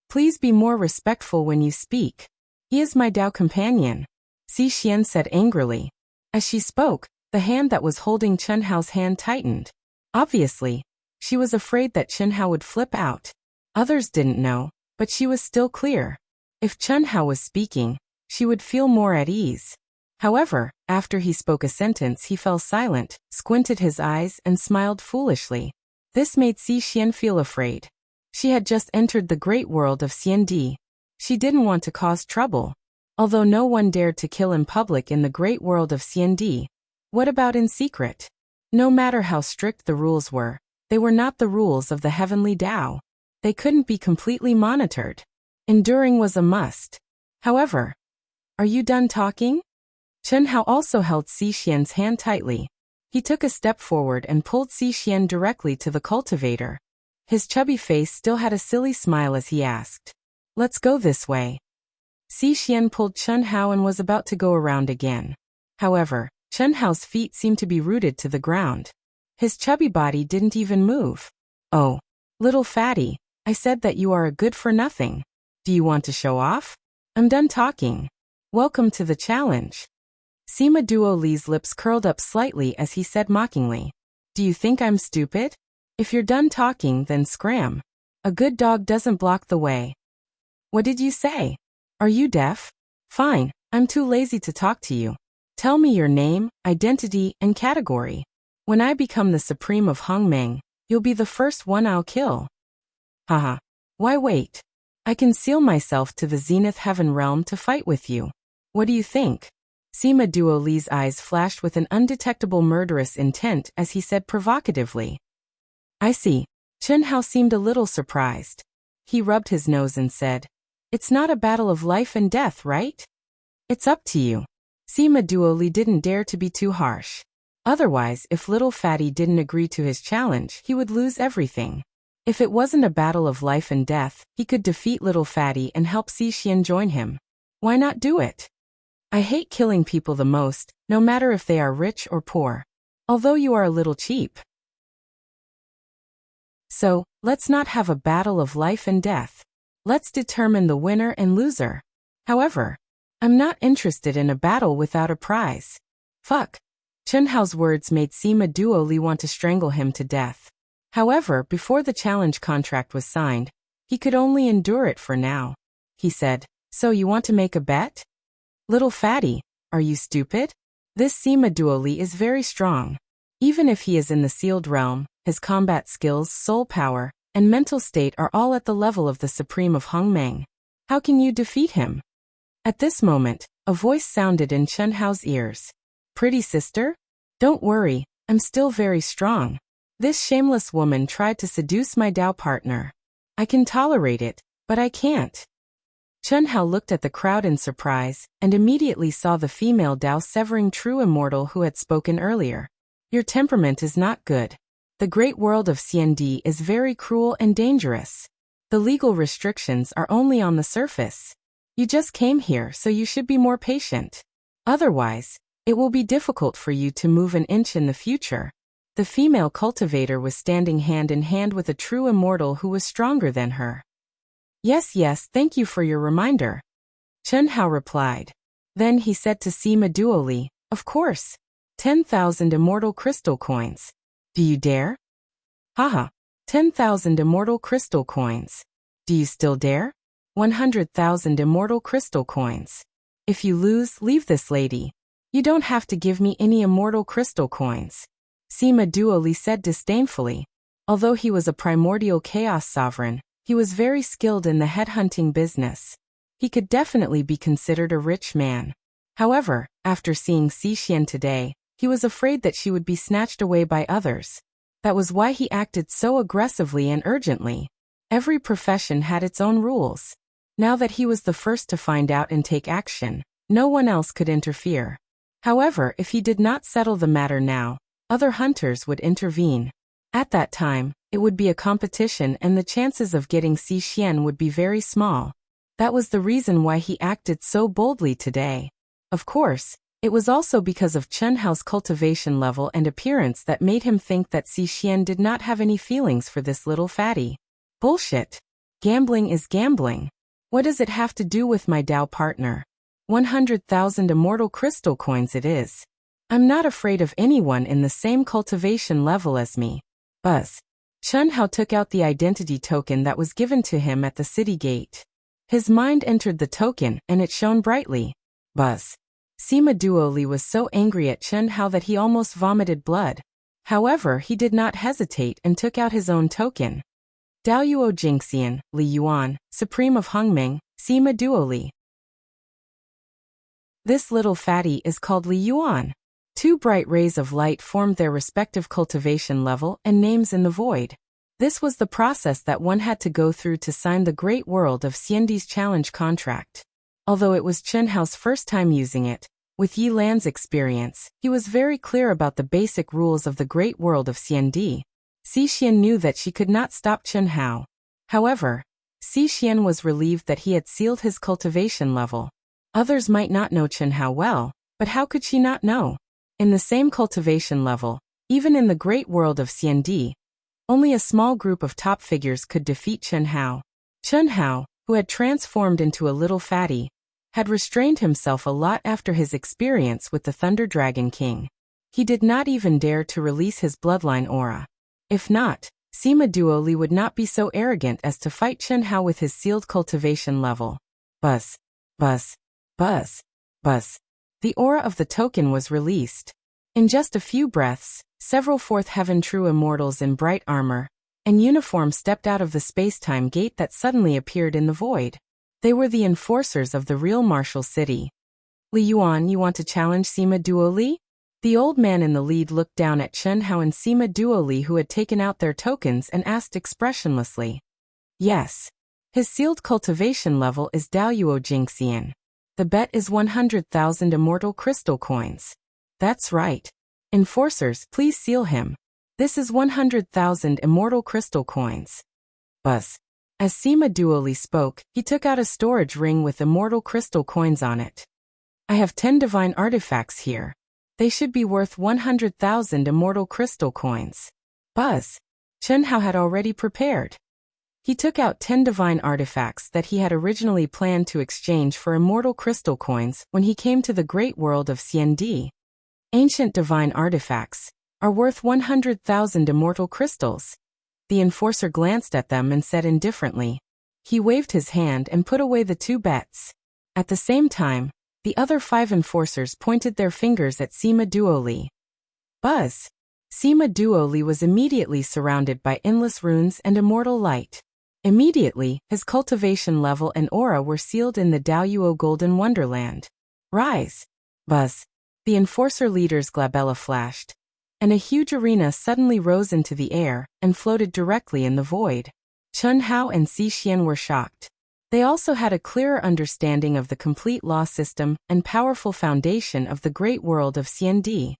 [SPEAKER 1] Please be more respectful when you speak. He is my Dao companion, Xi Xian said angrily. As she spoke, the hand that was holding Chen Hao's hand tightened. Obviously, she was afraid that Chen Hao would flip out. Others didn't know, but she was still clear. If Chen Hao was speaking, she would feel more at ease. However, after he spoke a sentence he fell silent, squinted his eyes and smiled foolishly. This made Xi Xian feel afraid. She had just entered the great world of Xiandi. She didn't want to cause trouble. Although no one dared to kill in public in the great world of Xiandi, what about in secret? No matter how strict the rules were, they were not the rules of the heavenly Dao. They couldn't be completely monitored. Enduring was a must. However, are you done talking? Chen Hao also held Xi Xian's hand tightly. He took a step forward and pulled Xi Xian directly to the cultivator. His chubby face still had a silly smile as he asked, "Let's go this way." Xi Xian pulled Chen Hao and was about to go around again. However, Chen Hao's feet seemed to be rooted to the ground. His chubby body didn't even move. Oh, little fatty, I said that you are a good-for-nothing. Do you want to show off? I'm done talking. Welcome to the challenge. Sima Duoli's lips curled up slightly as he said mockingly, "Do you think I'm stupid? If you're done talking, then scram. A good dog doesn't block the way." What did you say? Are you deaf? Fine, I'm too lazy to talk to you. Tell me your name, identity, and category. When I become the supreme of Hongmeng, you'll be the first one I'll kill. Haha. Why wait? I can seal myself to the Zenith Heaven realm to fight with you. What do you think? Sima Duoli's eyes flashed with an undetectable murderous intent as he said provocatively. I see. Chen Hao seemed a little surprised. He rubbed his nose and said, "It's not a battle of life and death, right? It's up to you." Sima Duoli didn't dare to be too harsh. Otherwise, if little fatty didn't agree to his challenge, he would lose everything. If it wasn't a battle of life and death, he could defeat little fatty and help Xi Xian join him. Why not do it? I hate killing people the most, no matter if they are rich or poor. Although you are a little cheap. So, let's not have a battle of life and death. Let's determine the winner and loser. However, I'm not interested in a battle without a prize. Fuck. Chen Hao's words made Sima Duoli want to strangle him to death. However, before the challenge contract was signed, he could only endure it for now. He said, "So you want to make a bet? Little fatty, are you stupid?" This Sima Duoli is very strong. Even if he is in the sealed realm, his combat skills, soul power, and mental state are all at the level of the Supreme of Hongmeng. How can you defeat him? At this moment, a voice sounded in Chen Hao's ears. Pretty sister? Don't worry, I'm still very strong. This shameless woman tried to seduce my Dao partner. I can tolerate it, but I can't. Chen Hao looked at the crowd in surprise, and immediately saw the female Dao severing true immortal who had spoken earlier. Your temperament is not good. The great world of CND is very cruel and dangerous. The legal restrictions are only on the surface. You just came here, so you should be more patient. Otherwise, it will be difficult for you to move an inch in the future. The female cultivator was standing hand in hand with a true immortal who was stronger than her. Yes, thank you for your reminder. Chen Hao replied. Then he said to Sima Duoli, of course. 10,000 immortal crystal coins. Do you dare? Haha. 10,000 immortal crystal coins. Do you still dare? 100,000 immortal crystal coins. If you lose, leave this lady. You don't have to give me any immortal crystal coins. Sima Duoli said disdainfully. Although he was a primordial chaos sovereign, he was very skilled in the headhunting business. He could definitely be considered a rich man. However, after seeing Xixian today, he was afraid that she would be snatched away by others. That was why he acted so aggressively and urgently. Every profession had its own rules. Now that he was the first to find out and take action, no one else could interfere. However, if he did not settle the matter now, other hunters would intervene. At that time, it would be a competition and the chances of getting Xixian would be very small. That was the reason why he acted so boldly today. Of course, it was also because of Chen Hao's cultivation level and appearance that made him think that Xixian did not have any feelings for this little fatty. Bullshit. Gambling is gambling. What does it have to do with my Dao partner? 100,000 immortal crystal coins it is. I'm not afraid of anyone in the same cultivation level as me. Buzz. Chen Hao took out the identity token that was given to him at the city gate. His mind entered the token and it shone brightly. Buzz. Sima Duoli was so angry at Chen Hao that he almost vomited blood. However, he did not hesitate and took out his own token. Daoyuo Jingxian, Li Yuan, Supreme of Hongming, Sima Duoli. This little fatty is called Li Yuan. Two bright rays of light formed their respective cultivation level and names in the void. This was the process that one had to go through to sign the Great World of Xiandi's challenge contract. Although it was Chen Hao's first time using it, with Yi Lan's experience, he was very clear about the basic rules of the Great World of Xiandi. Xixian knew that she could not stop Chen Hao. However, Xixian was relieved that he had sealed his cultivation level. Others might not know Chen Hao well, but how could she not know? In the same cultivation level, even in the Great World of Xiandi, only a small group of top figures could defeat Chen Hao. Chen Hao, who had transformed into a little fatty, had restrained himself a lot after his experience with the Thunder Dragon King. He did not even dare to release his bloodline aura. If not, Sima Duoli would not be so arrogant as to fight Chen Hao with his sealed cultivation level. Buzz. Buzz. Buzz. Buzz. The aura of the token was released. In just a few breaths, several Fourth Heaven True Immortals in bright armor and uniform stepped out of the space-time gate that suddenly appeared in the void. They were the enforcers of the real martial city. Li Yuan, you want to challenge Sima Duoli? The old man in the lead looked down at Chen Hao and Sima Duoli, who had taken out their tokens, and asked expressionlessly. Yes. His sealed cultivation level is Daoyuo Jingxian. The bet is 100,000 immortal crystal coins. That's right. Enforcers, please seal him. This is 100,000 immortal crystal coins. Buzz. As Sima Duoli spoke, he took out a storage ring with immortal crystal coins on it. I have 10 divine artifacts here. They should be worth 100,000 immortal crystal coins. Buzz. Chen Hao had already prepared. He took out 10 divine artifacts that he had originally planned to exchange for immortal crystal coins when he came to the great world of Xiandi. Ancient divine artifacts are worth 100,000 immortal crystals. The enforcer glanced at them and said indifferently. He waved his hand and put away the 2 bets. At the same time, the other 5 enforcers pointed their fingers at Sima Duoli. Buzz. Sima Duoli was immediately surrounded by endless runes and immortal light. Immediately, his cultivation level and aura were sealed in the Daoyuo Golden Wonderland. Rise. Buzz. The enforcer leader's glabella flashed, and a huge arena suddenly rose into the air and floated directly in the void. Chen Hao and Xi Xian were shocked. They also had a clearer understanding of the complete law system and powerful foundation of the great world of CND.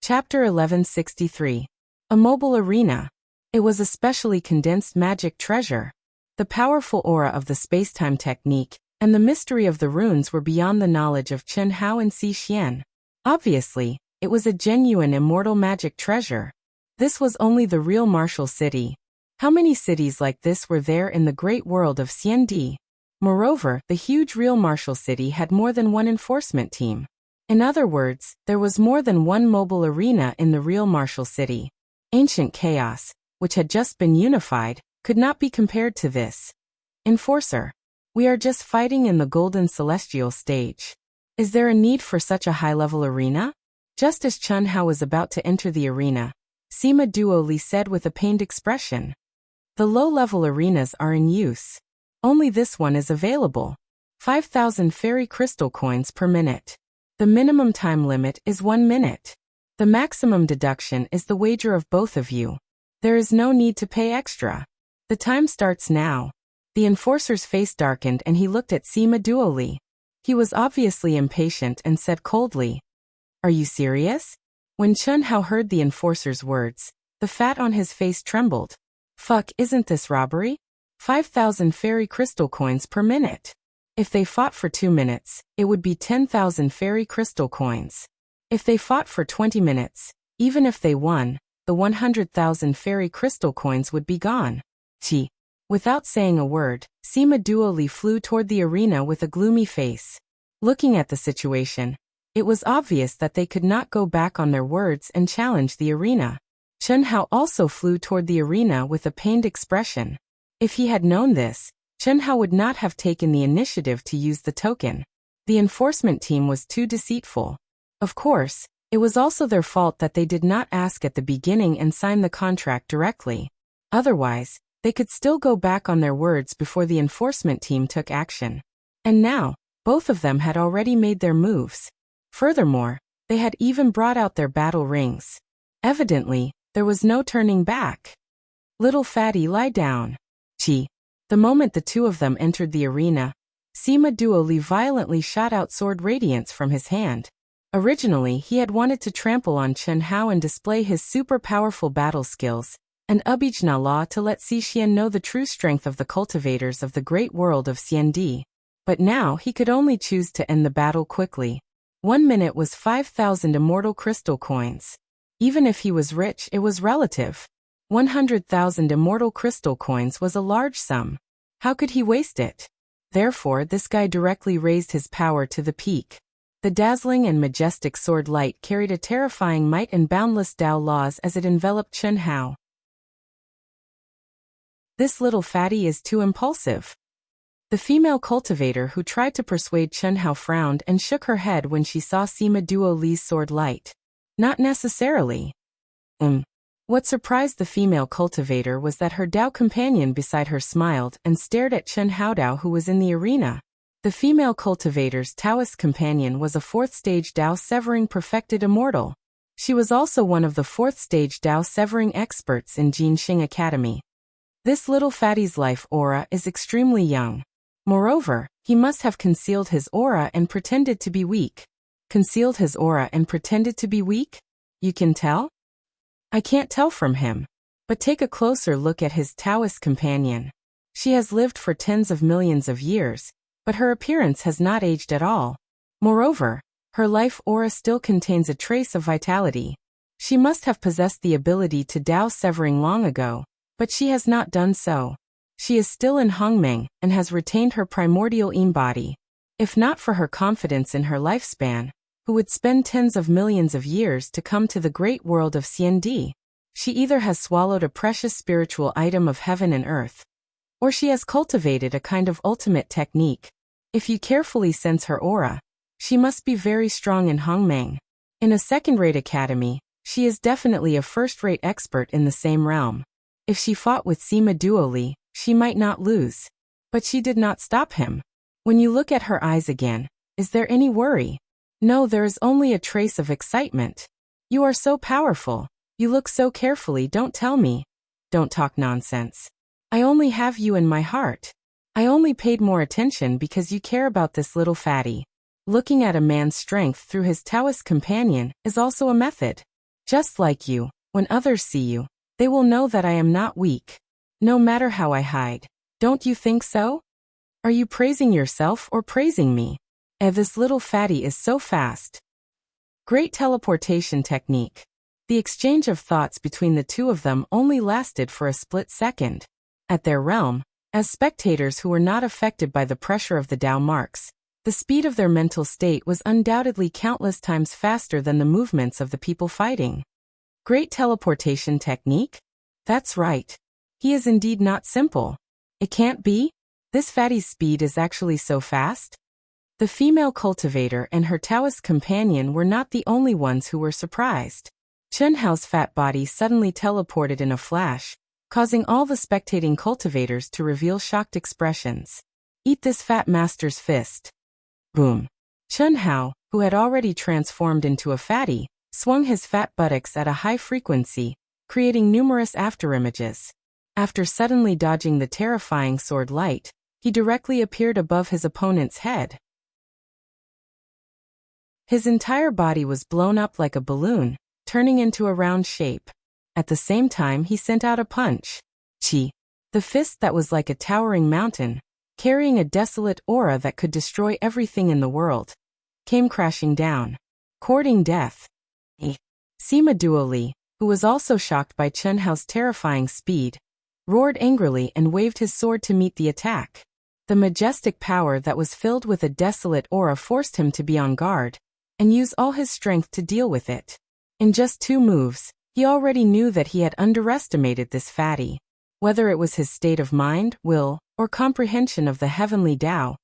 [SPEAKER 1] Chapter 1163. A mobile arena. It was a specially condensed magic treasure. The powerful aura of the spacetime technique and the mystery of the runes were beyond the knowledge of Chen Hao and Xi Xian. Obviously, it was a genuine immortal magic treasure. This was only the real martial city. How many cities like this were there in the great world of CND? Moreover, the huge real martial city had more than one enforcement team. In other words, there was more than one mobile arena in the real martial city. Ancient chaos, which had just been unified, could not be compared to this. Enforcer. We are just fighting in the golden celestial stage. Is there a need for such a high-level arena? Just as Chen Hao was about to enter the arena, Sima Duo Li said with a pained expression. The low-level arenas are in use. Only this one is available. 5,000 fairy crystal coins per minute. The minimum time limit is 1 minute. The maximum deduction is the wager of both of you. There is no need to pay extra. The time starts now. The enforcer's face darkened and he looked at Sima Duo Li. He was obviously impatient and said coldly, "Are you serious?" When Chen Hao heard the enforcer's words, the fat on his face trembled. Fuck, isn't this robbery? 5,000 fairy crystal coins per minute. If they fought for 2 minutes, it would be 10,000 fairy crystal coins. If they fought for 20 minutes, even if they won, the 100,000 fairy crystal coins would be gone. Gee. Without saying a word, Sima Duo Li flew toward the arena with a gloomy face. Looking at the situation, it was obvious that they could not go back on their words and challenge the arena. Chen Hao also flew toward the arena with a pained expression. If he had known this, Chen Hao would not have taken the initiative to use the token. The enforcement team was too deceitful. Of course, it was also their fault that they did not ask at the beginning and sign the contract directly. Otherwise, they could still go back on their words before the enforcement team took action. And now, both of them had already made their moves. Furthermore, they had even brought out their battle rings. Evidently, there was no turning back. Little fatty, lie down. Gee. The moment the two of them entered the arena, Sima Duo Li violently shot out sword radiance from his hand. Originally, he had wanted to trample on Chen Hao and display his super powerful battle skills, and Ubijna Law to let Xi Xian know the true strength of the cultivators of the great world of CND. But now he could only choose to end the battle quickly. 1 minute was 5,000 immortal crystal coins. Even if he was rich, it was relative. 100,000 immortal crystal coins was a large sum. How could he waste it? Therefore, this guy directly raised his power to the peak. The dazzling and majestic sword light carried a terrifying might and boundless Tao laws as it enveloped Chen Hao. This little fatty is too impulsive. The female cultivator who tried to persuade Chen Hao frowned and shook her head when she saw Sima Duo Li's sword light. Not necessarily. What surprised the female cultivator was that her Dao companion beside her smiled and stared at Chen Haodao, who was in the arena. The female cultivator's Taoist companion was a 4th stage Dao Severing perfected immortal. She was also one of the 4th stage Dao Severing experts in Jinxing Academy. This little fatty's life aura is extremely young. Moreover, he must have concealed his aura and pretended to be weak. Concealed his aura and pretended to be weak? You can tell? I can't tell from him. But take a closer look at his Taoist companion. She has lived for tens of millions of years, but her appearance has not aged at all. Moreover, her life aura still contains a trace of vitality. She must have possessed the ability to Dao Severing long ago, but she has not done so. She is still in Hongmeng and has retained her primordial Yin body. If not for her confidence in her lifespan, who would spend tens of millions of years to come to the great world of CND, she either has swallowed a precious spiritual item of heaven and earth, or she has cultivated a kind of ultimate technique. If you carefully sense her aura, she must be very strong in Hongmeng. In a second-rate academy, she is definitely a first-rate expert in the same realm. If she fought with Sima Duo Li, she might not lose. But she did not stop him. When you look at her eyes again, is there any worry? No, there is only a trace of excitement. You are so powerful. You look so carefully, don't tell me. Don't talk nonsense. I only have you in my heart. I only paid more attention because you care about this little fatty. Looking at a man's strength through his Taoist companion is also a method. Just like you, when others see you, they will know that I am not weak. No matter how I hide. Don't you think so? Are you praising yourself or praising me? This little fatty is so fast. Great teleportation technique. The exchange of thoughts between the two of them only lasted for a split second. At their realm, as spectators who were not affected by the pressure of the Tao marks, the speed of their mental state was undoubtedly countless times faster than the movements of the people fighting. Great teleportation technique? That's right. He is indeed not simple. It can't be? This fatty's speed is actually so fast? The female cultivator and her Taoist companion were not the only ones who were surprised. Chen Hao's fat body suddenly teleported in a flash, causing all the spectating cultivators to reveal shocked expressions. Eat this fat master's fist. Boom. Chen Hao, who had already transformed into a fatty, swung his fat buttocks at a high frequency, creating numerous afterimages. After suddenly dodging the terrifying sword light, he directly appeared above his opponent's head. His entire body was blown up like a balloon, turning into a round shape. At the same time, he sent out a punch. Chi. The fist that was like a towering mountain, carrying a desolate aura that could destroy everything in the world, came crashing down, courting death. Sima Duoli, who was also shocked by Chen Hao's terrifying speed, roared angrily and waved his sword to meet the attack. The majestic power that was filled with a desolate aura forced him to be on guard and use all his strength to deal with it. In just 2 moves, he already knew that he had underestimated this fatty. Whether it was his state of mind, will, or comprehension of the heavenly Tao,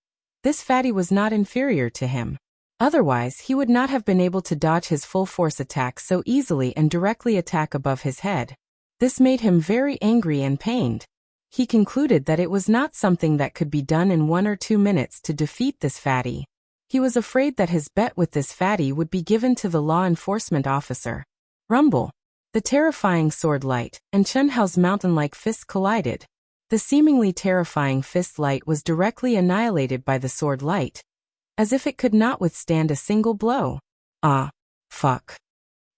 [SPEAKER 1] this fatty was not inferior to him. Otherwise, he would not have been able to dodge his full-force attack so easily and directly attack above his head. This made him very angry and pained. He concluded that it was not something that could be done in 1 or 2 minutes to defeat this fatty. He was afraid that his bet with this fatty would be given to the law enforcement officer. Rumble. The terrifying sword light and Chen Hao's mountain-like fists collided. The seemingly terrifying fist light was directly annihilated by the sword light, as if it could not withstand a single blow. Ah, fuck.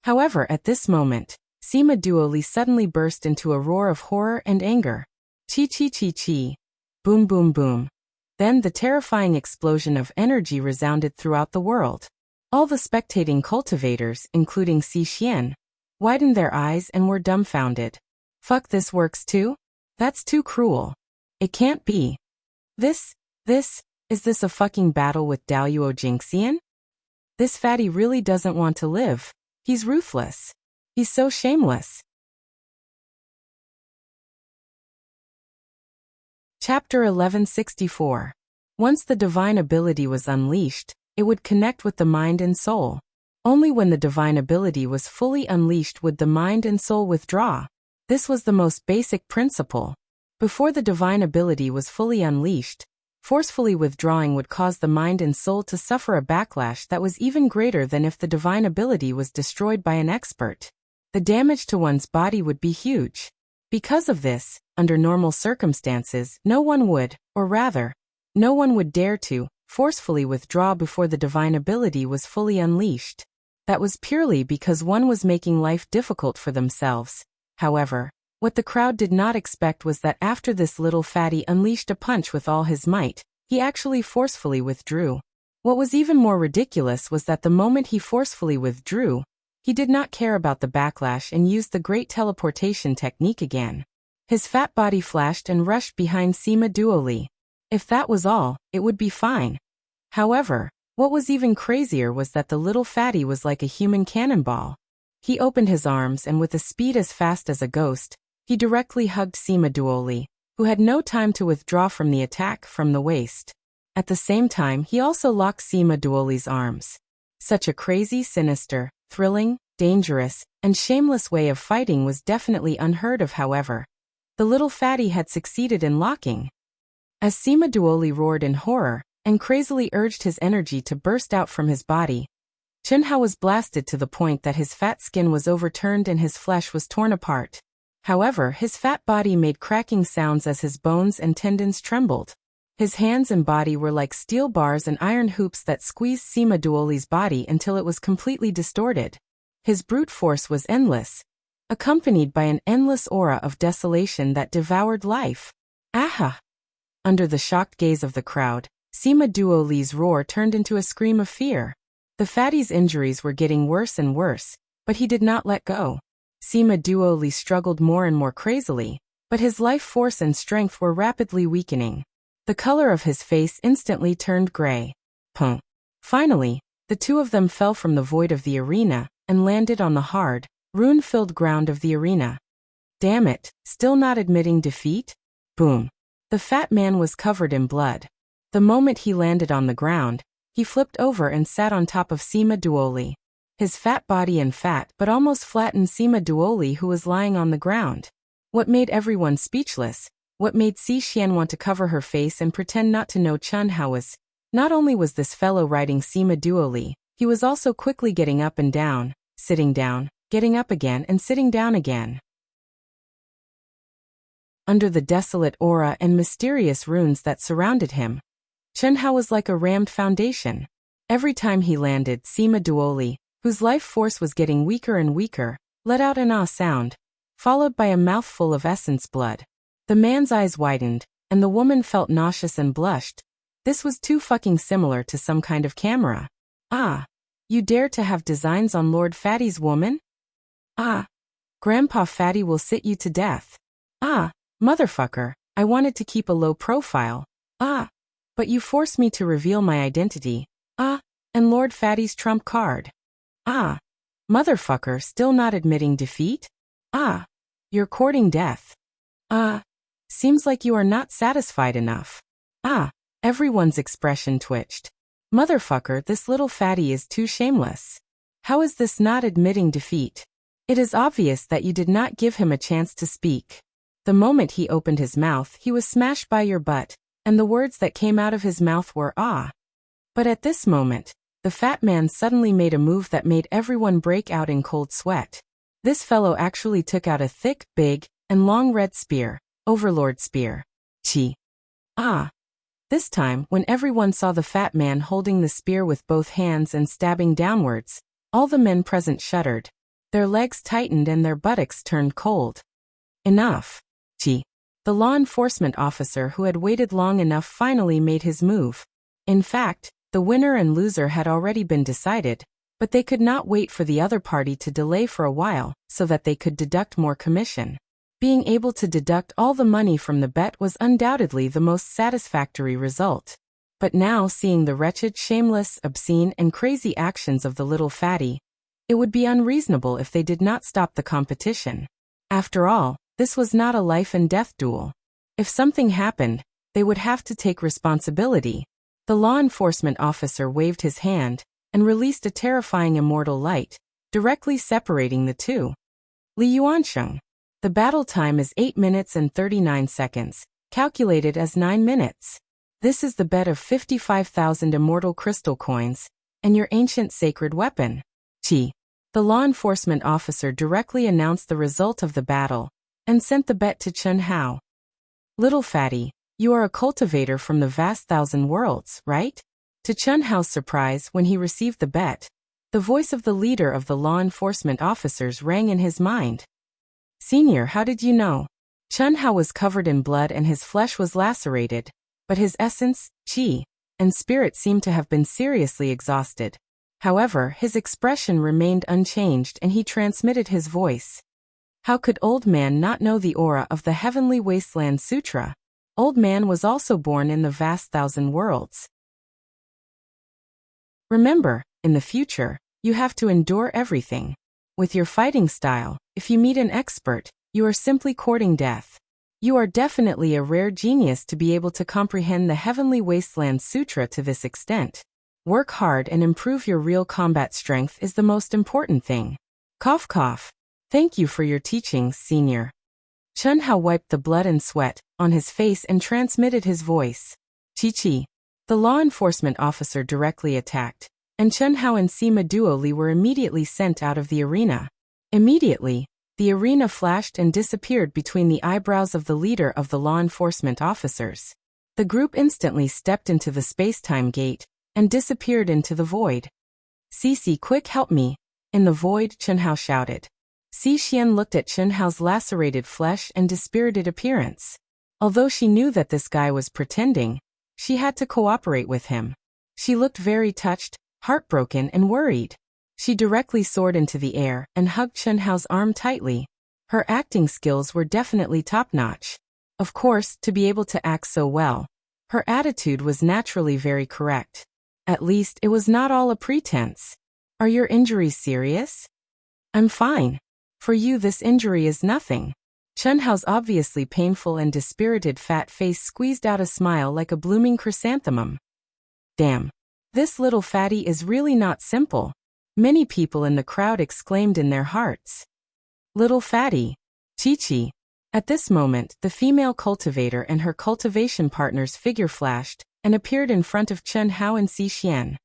[SPEAKER 1] However, at this moment, Sima Duoli suddenly burst into a roar of horror and anger. Chi chi chi chi. Boom boom boom. Then the terrifying explosion of energy resounded throughout the world. All the spectating cultivators, including Si Xian, widened their eyes and were dumbfounded. Fuck, this works too? That's too cruel. It can't be. Is this a fucking battle with Daoyuo Jingxian? This fatty really doesn't want to live. He's ruthless. He's so shameless. Chapter 1164. Once the divine ability was unleashed, it would connect with the mind and soul. Only when the divine ability was fully unleashed would the mind and soul withdraw. This was the most basic principle. Before the divine ability was fully unleashed, forcefully withdrawing would cause the mind and soul to suffer a backlash that was even greater than if the divine ability was destroyed by an expert. The damage to one's body would be huge. Because of this, under normal circumstances, no one would, or rather, no one would dare to, forcefully withdraw before the divine ability was fully unleashed. That was purely because one was making life difficult for themselves. However, what the crowd did not expect was that after this little fatty unleashed a punch with all his might, he actually forcefully withdrew. What was even more ridiculous was that the moment he forcefully withdrew, he did not care about the backlash and used the great teleportation technique again. His fat body flashed and rushed behind Sima Duoli. If that was all, it would be fine. However, what was even crazier was that the little fatty was like a human cannonball. He opened his arms and with a speed as fast as a ghost, he directly hugged Sima Duoli, who had no time to withdraw from the attack from the waist. At the same time, he also locked Sima Duoli's arms. Such a crazy, sinister, thrilling, dangerous, and shameless way of fighting was definitely unheard of. However, the little fatty had succeeded in locking. As Sima Duoli roared in horror, and crazily urged his energy to burst out from his body. Chen Hao was blasted to the point that his fat skin was overturned and his flesh was torn apart. However, his fat body made cracking sounds as his bones and tendons trembled. His hands and body were like steel bars and iron hoops that squeezed Sima Duoli's body until it was completely distorted. His brute force was endless, accompanied by an endless aura of desolation that devoured life. Aha! Under the shocked gaze of the crowd, Sima Duoli's roar turned into a scream of fear. The fatty's injuries were getting worse and worse, but he did not let go. Sima Duoli struggled more and more crazily, but his life force and strength were rapidly weakening. The color of his face instantly turned gray. Finally, the two of them fell from the void of the arena and landed on the hard, rune-filled ground of the arena. Damn it, still not admitting defeat? Boom. The fat man was covered in blood. The moment he landed on the ground, he flipped over and sat on top of Sima Duoli. His fat body and fat but almost flattened Sima Duoli, who was lying on the ground. What made everyone speechless, what made Si Xian want to cover her face and pretend not to know Chen Hao was, not only was this fellow riding Sima Duoli, he was also quickly getting up and down, sitting down, getting up again and sitting down again. Under the desolate aura and mysterious runes that surrounded him, Chen Hao was like a rammed foundation. Every time he landed, Sima Duoli, whose life force was getting weaker and weaker, let out an ah sound, followed by a mouthful of essence blood. The man's eyes widened, and the woman felt nauseous and blushed. This was too fucking similar to some kind of camera. Ah, you dare to have designs on Lord Fatty's woman? Ah, Grandpa Fatty will sit you to death. Ah, motherfucker, I wanted to keep a low profile. Ah, but you forced me to reveal my identity. Ah, and Lord Fatty's trump card. Ah, motherfucker, still not admitting defeat? Ah, you're courting death. Ah, seems like you are not satisfied enough. Ah, everyone's expression twitched. Motherfucker, this little fatty is too shameless. How is this not admitting defeat? It is obvious that you did not give him a chance to speak. The moment he opened his mouth, he was smashed by your butt, and the words that came out of his mouth were ah. But at this moment, the fat man suddenly made a move that made everyone break out in cold sweat. This fellow actually took out a thick, big, and long red spear, Overlord Spear. Chi. Ah. This time, when everyone saw the fat man holding the spear with both hands and stabbing downwards, all the men present shuddered. Their legs tightened and their buttocks turned cold. Enough. Chi. The law enforcement officer who had waited long enough finally made his move. In fact, the winner and loser had already been decided, but they could not wait for the other party to delay for a while so that they could deduct more commission. Being able to deduct all the money from the bet was undoubtedly the most satisfactory result. But now, seeing the wretched, shameless, obscene, and crazy actions of the little fatty, it would be unreasonable if they did not stop the competition. After all, this was not a life and death duel. If something happened, they would have to take responsibility. The law enforcement officer waved his hand and released a terrifying immortal light, directly separating the two. Li Yuansheng. The battle time is 8 minutes and 39 seconds, calculated as 9 minutes. This is the bet of 55,000 immortal crystal coins, and your ancient sacred weapon. Chi. The law enforcement officer directly announced the result of the battle, and sent the bet to Chen Hao. Little fatty, you are a cultivator from the vast thousand worlds, right? To Chen Hao's surprise, when he received the bet, the voice of the leader of the law enforcement officers rang in his mind. Senior, how did you know? Chen Hao was covered in blood and his flesh was lacerated, but his essence, qi, and spirit seemed to have been seriously exhausted. However, his expression remained unchanged and he transmitted his voice. How could Old Man not know the aura of the Heavenly Wasteland Sutra? Old Man was also born in the vast thousand worlds. Remember, in the future, you have to endure everything. With your fighting style, if you meet an expert, you are simply courting death. You are definitely a rare genius to be able to comprehend the Heavenly Wasteland Sutra to this extent. Work hard and improve your real combat strength is the most important thing. Cough cough. Thank you for your teachings, Senior. Chen Hao wiped the blood and sweat on his face and transmitted his voice. Chi chi. The law enforcement officer directly attacked, and Chen Hao and Sima Duoli were immediately sent out of the arena. Immediately, the arena flashed and disappeared between the eyebrows of the leader of the law enforcement officers. The group instantly stepped into the space-time gate and disappeared into the void. Cici, quick, help me! In the void, Chen Hao shouted. Xi Xian looked at Chen Hao's lacerated flesh and dispirited appearance. Although she knew that this guy was pretending, she had to cooperate with him. She looked very touched, heartbroken and worried. She directly soared into the air and hugged Chen Hao's arm tightly. Her acting skills were definitely top-notch. Of course, to be able to act so well, her attitude was naturally very correct. At least, it was not all a pretense. Are your injuries serious? I'm fine. For you, this injury is nothing. Chen Hao's obviously painful and dispirited fat face squeezed out a smile like a blooming chrysanthemum. Damn. This little fatty is really not simple. Many people in the crowd exclaimed in their hearts. Little fatty. Chi-Chi. At this moment, the female cultivator and her cultivation partner's figure flashed and appeared in front of Chen Hao and Xi Xian.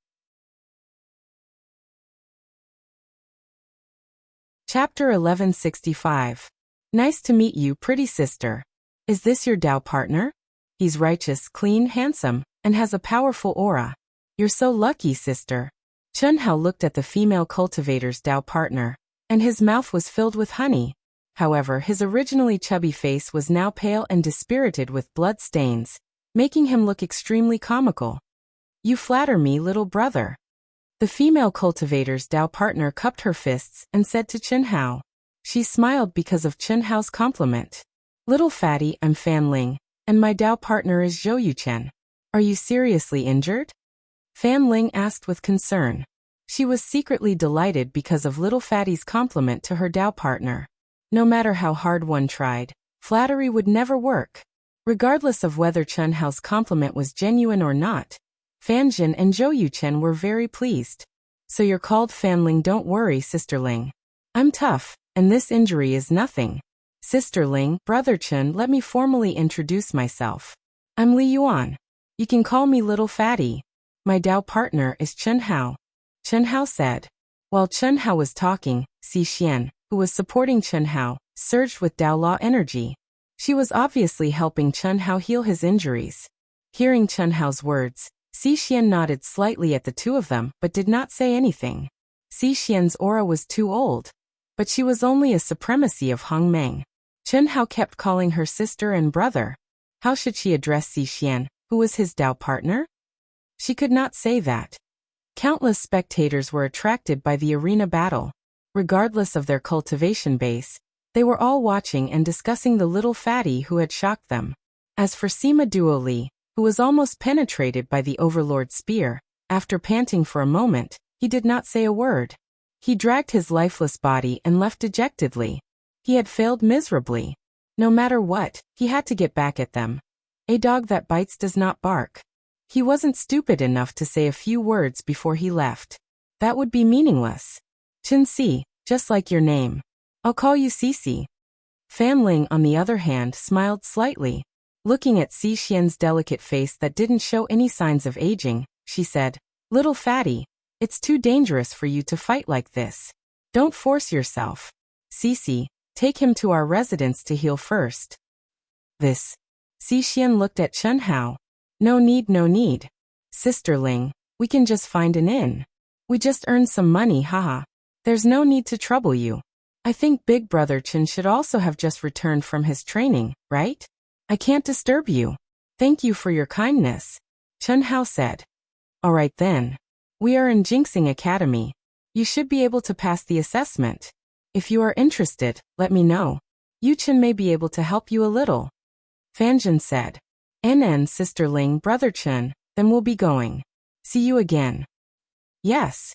[SPEAKER 1] Chapter 1165. Nice to meet you, pretty sister. Is this your Dao partner? He's righteous, clean, handsome, and has a powerful aura. You're so lucky, sister. Chen Hao looked at the female cultivator's Dao partner, and his mouth was filled with honey. However, his originally chubby face was now pale and dispirited with blood stains, making him look extremely comical. You flatter me, little brother. The female cultivator's Dao partner cupped her fists and said to Chen Hao. She smiled because of Chen Hao's compliment. Little fatty, I'm Fan Ling, and my Dao partner is Zhou Yuchen. Are you seriously injured? Fan Ling asked with concern. She was secretly delighted because of little fatty's compliment to her Dao partner. No matter how hard one tried, flattery would never work. Regardless of whether Chen Hao's compliment was genuine or not, Fan Jin and Zhou Yuchen were very pleased. So you're called Fan Ling? Don't worry, Sister Ling. I'm tough, and this injury is nothing. Sister Ling, Brother Chen, let me formally introduce myself. I'm Li Yuan. You can call me Little Fatty. My Dao partner is Chen Hao. Chen Hao said. While Chen Hao was talking, Xi Xian, who was supporting Chen Hao, surged with Dao Law energy. She was obviously helping Chen Hao heal his injuries. Hearing Chen Hao's words, Xi Xian nodded slightly at the two of them but did not say anything. Xi Xian's aura was too old, but she was only a supremacy of Hong Meng. Chen Hao kept calling her sister and brother. How should she address Xi Xian, who was his Dao partner? She could not say that. Countless spectators were attracted by the arena battle. Regardless of their cultivation base, they were all watching and discussing the little fatty who had shocked them. As for Sima Duoli, who was almost penetrated by the Overlord's spear, after panting for a moment, he did not say a word. He dragged his lifeless body and left dejectedly. He had failed miserably. No matter what, he had to get back at them. A dog that bites does not bark. He wasn't stupid enough to say a few words before he left. That would be meaningless. Chen Si, just like your name. I'll call you Cici. Fan Ling, on the other hand, smiled slightly. Looking at Xi Xian's delicate face that didn't show any signs of aging, she said, Little fatty, it's too dangerous for you to fight like this. Don't force yourself. Cici, take him to our residence to heal first. This. Xi Xian looked at Chen Hao. No need, no need. Sister Ling, we can just find an inn. We just earned some money, haha. There's no need to trouble you. I think Big Brother Chen should also have just returned from his training, right? I can't disturb you. Thank you for your kindness. Chen Hao said. All right then. We are in Jinxing Academy. You should be able to pass the assessment. If you are interested, let me know. Yu Chen may be able to help you a little. Fanjin said. NN, Sister Ling, Brother Chen, then we'll be going. See you again. Yes.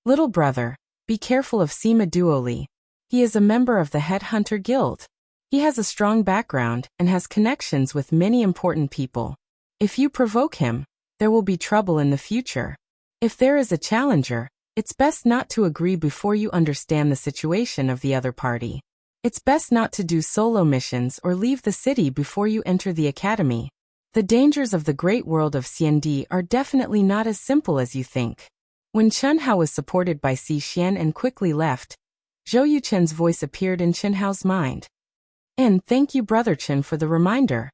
[SPEAKER 1] Little brother, be careful of Sima Duoli. He is a member of the Headhunter Guild. He has a strong background and has connections with many important people. If you provoke him, there will be trouble in the future. If there is a challenger, it's best not to agree before you understand the situation of the other party. It's best not to do solo missions or leave the city before you enter the academy. The dangers of the great world of CND are definitely not as simple as you think. When Chen Hao was supported by Si Xian and quickly left, Zhou Yuchen's voice appeared in Chen Hao's mind. And thank you Brother Chen for the reminder.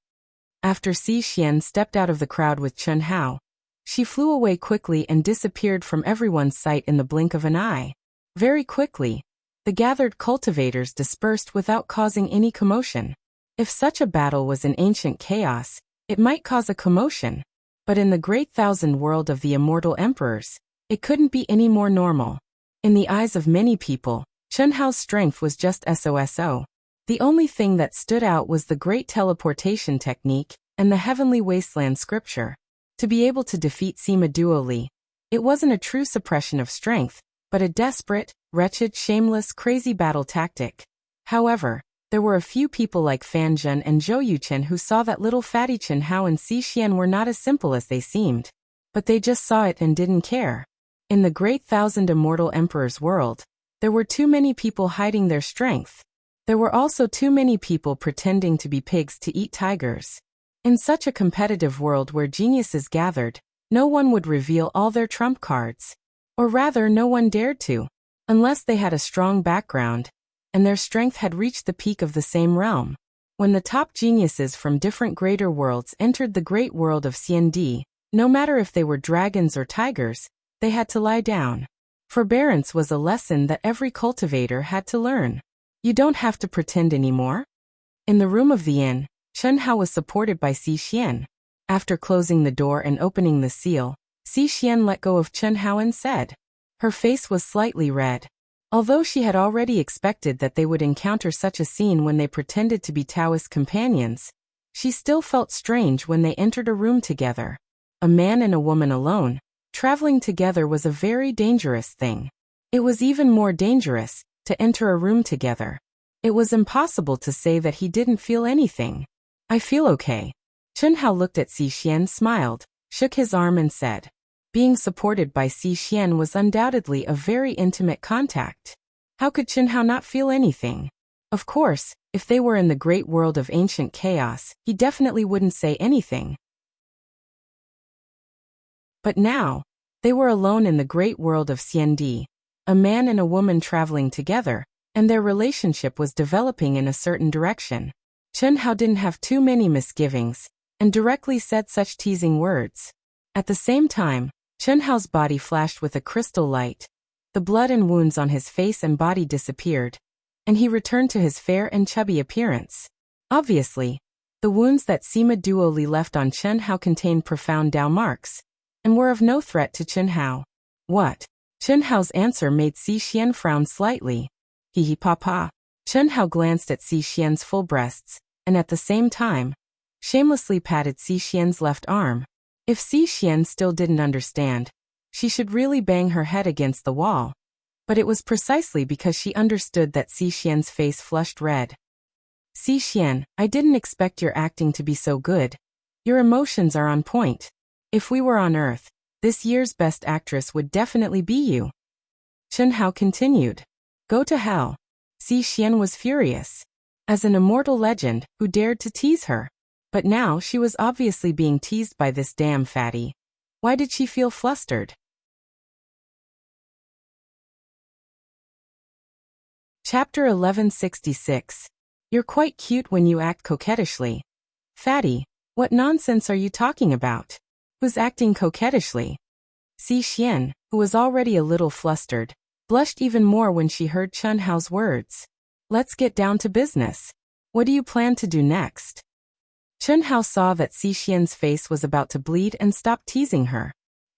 [SPEAKER 1] After Si Xian stepped out of the crowd with Chen Hao, she flew away quickly and disappeared from everyone's sight in the blink of an eye. Very quickly, the gathered cultivators dispersed without causing any commotion. If such a battle was in ancient chaos, it might cause a commotion. But in the great thousand world of the immortal emperors, it couldn't be any more normal. In the eyes of many people, Chen Hao's strength was just SOSO. The only thing that stood out was the great teleportation technique and the heavenly wasteland scripture. To be able to defeat Sima dually, it wasn't a true suppression of strength, but a desperate, wretched, shameless, crazy battle tactic. However, there were a few people like Fan Zhen and Zhou Yuchen who saw that little fatty Chen Hao and Si Xian were not as simple as they seemed. But they just saw it and didn't care. In the great thousand immortal emperors world, there were too many people hiding their strength. There were also too many people pretending to be pigs to eat tigers. In such a competitive world where geniuses gathered, no one would reveal all their trump cards. Or rather, no one dared to, unless they had a strong background, and their strength had reached the peak of the same realm. When the top geniuses from different greater worlds entered the great world of CND, no matter if they were dragons or tigers, they had to lie down. Forbearance was a lesson that every cultivator had to learn. You don't have to pretend anymore. In the room of the inn, Chen Hao was supported by Si Xian. After closing the door and opening the seal, Si Xian let go of Chen Hao and said. Her face was slightly red. Although she had already expected that they would encounter such a scene when they pretended to be Taoist companions, she still felt strange when they entered a room together. A man and a woman alone, traveling together was a very dangerous thing. It was even more dangerous to enter a room together. It was impossible to say that he didn't feel anything. I feel okay. Chen Hao looked at Si Xian, smiled, shook his arm and said. Being supported by Si Xian was undoubtedly a very intimate contact. How could Chen Hao not feel anything? Of course, if they were in the great world of ancient chaos, he definitely wouldn't say anything. But now, they were alone in the great world of CND, a man and a woman traveling together, and their relationship was developing in a certain direction. Chen Hao didn't have too many misgivings, and directly said such teasing words. At the same time, Chen Hao's body flashed with a crystal light. The blood and wounds on his face and body disappeared, and he returned to his fair and chubby appearance. Obviously, the wounds that Sima dually left on Chen Hao contained profound Dao marks, and were of no threat to Chen Hao. What? Chen Hao's answer made Si Xian frown slightly. Hee papa. Chen Hao glanced at Si Xian's full breasts, and at the same time, shamelessly patted Si Xian's left arm. If Si Xian still didn't understand, she should really bang her head against the wall. But it was precisely because she understood that Si Xian's face flushed red. Si Xian, I didn't expect your acting to be so good. Your emotions are on point. If we were on Earth, this year's best actress would definitely be you. Chen Hao continued. Go to hell. Si Xian was furious. As an immortal legend, who dared to tease her? But now she was obviously being teased by this damn fatty. Why did she feel flustered? Chapter 1166. You're quite cute when you act coquettishly. Fatty, what nonsense are you talking about? Who's acting coquettishly? Si Xian, who was already a little flustered, blushed even more when she heard Chen Hao's words. Let's get down to business. What do you plan to do next? Chen Hao saw that Si Xian's face was about to bleed and stopped teasing her.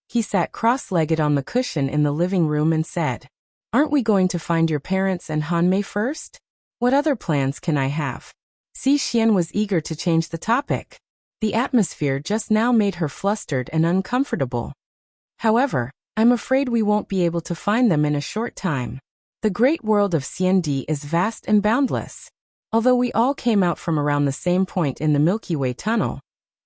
[SPEAKER 1] He sat cross-legged on the cushion in the living room and said, Aren't we going to find your parents and Han Mei first? What other plans can I have? Si Xian was eager to change the topic. The atmosphere just now made her flustered and uncomfortable. However, I'm afraid we won't be able to find them in a short time. The great world of CND is vast and boundless. Although we all came out from around the same point in the Milky Way tunnel,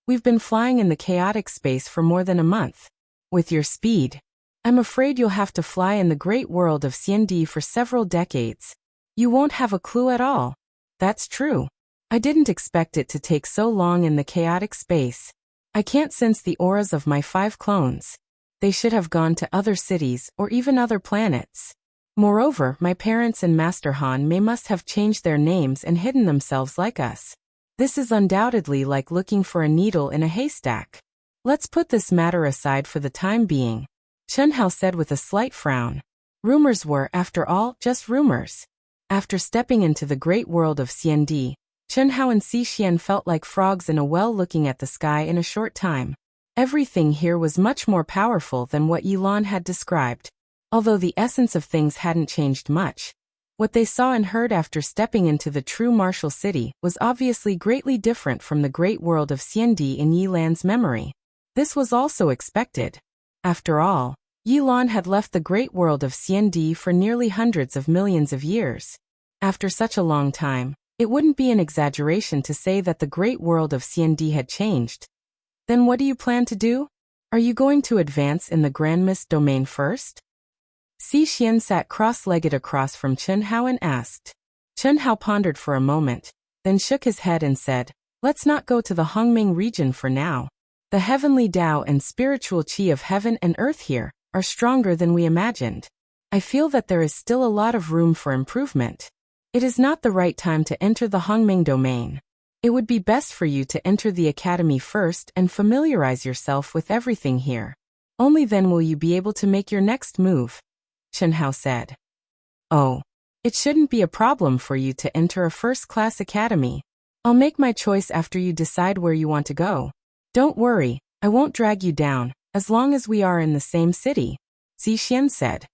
[SPEAKER 1] we've been flying in the chaotic space for more than a month. With your speed, I'm afraid you'll have to fly in the great world of CND for several decades. You won't have a clue at all. That's true. I didn't expect it to take so long in the chaotic space. I can't sense the auras of my 5 clones. They should have gone to other cities or even other planets. Moreover, my parents and Master Han must have changed their names and hidden themselves like us. This is undoubtedly like looking for a needle in a haystack. Let's put this matter aside for the time being, Chen Hao said with a slight frown. Rumors were, after all, just rumors. After stepping into the great world of Xiandi, Chen Hao and Xi Xian felt like frogs in a well looking at the sky in a short time. Everything here was much more powerful than what Yilan had described. Although the essence of things hadn't changed much, what they saw and heard after stepping into the true martial city was obviously greatly different from the great world of Xiandi in Yilan's memory. This was also expected. After all, Yilan had left the great world of Xiandi for nearly hundreds of millions of years. After such a long time, it wouldn't be an exaggeration to say that the great world of Xiandi had changed. Then what do you plan to do? Are you going to advance in the Grand Mist domain first? Xi Xian sat cross-legged across from Chen Hao and asked. Chen Hao pondered for a moment, then shook his head and said, let's not go to the Hongming region for now. The heavenly Tao and spiritual qi of heaven and earth here are stronger than we imagined. I feel that there is still a lot of room for improvement. It is not the right time to enter the Hongming domain. It would be best for you to enter the academy first and familiarize yourself with everything here. Only then will you be able to make your next move, Chen Hao said. Oh, it shouldn't be a problem for you to enter a first-class academy. I'll make my choice after you decide where you want to go. Don't worry, I won't drag you down, as long as we are in the same city, Xi Xian said.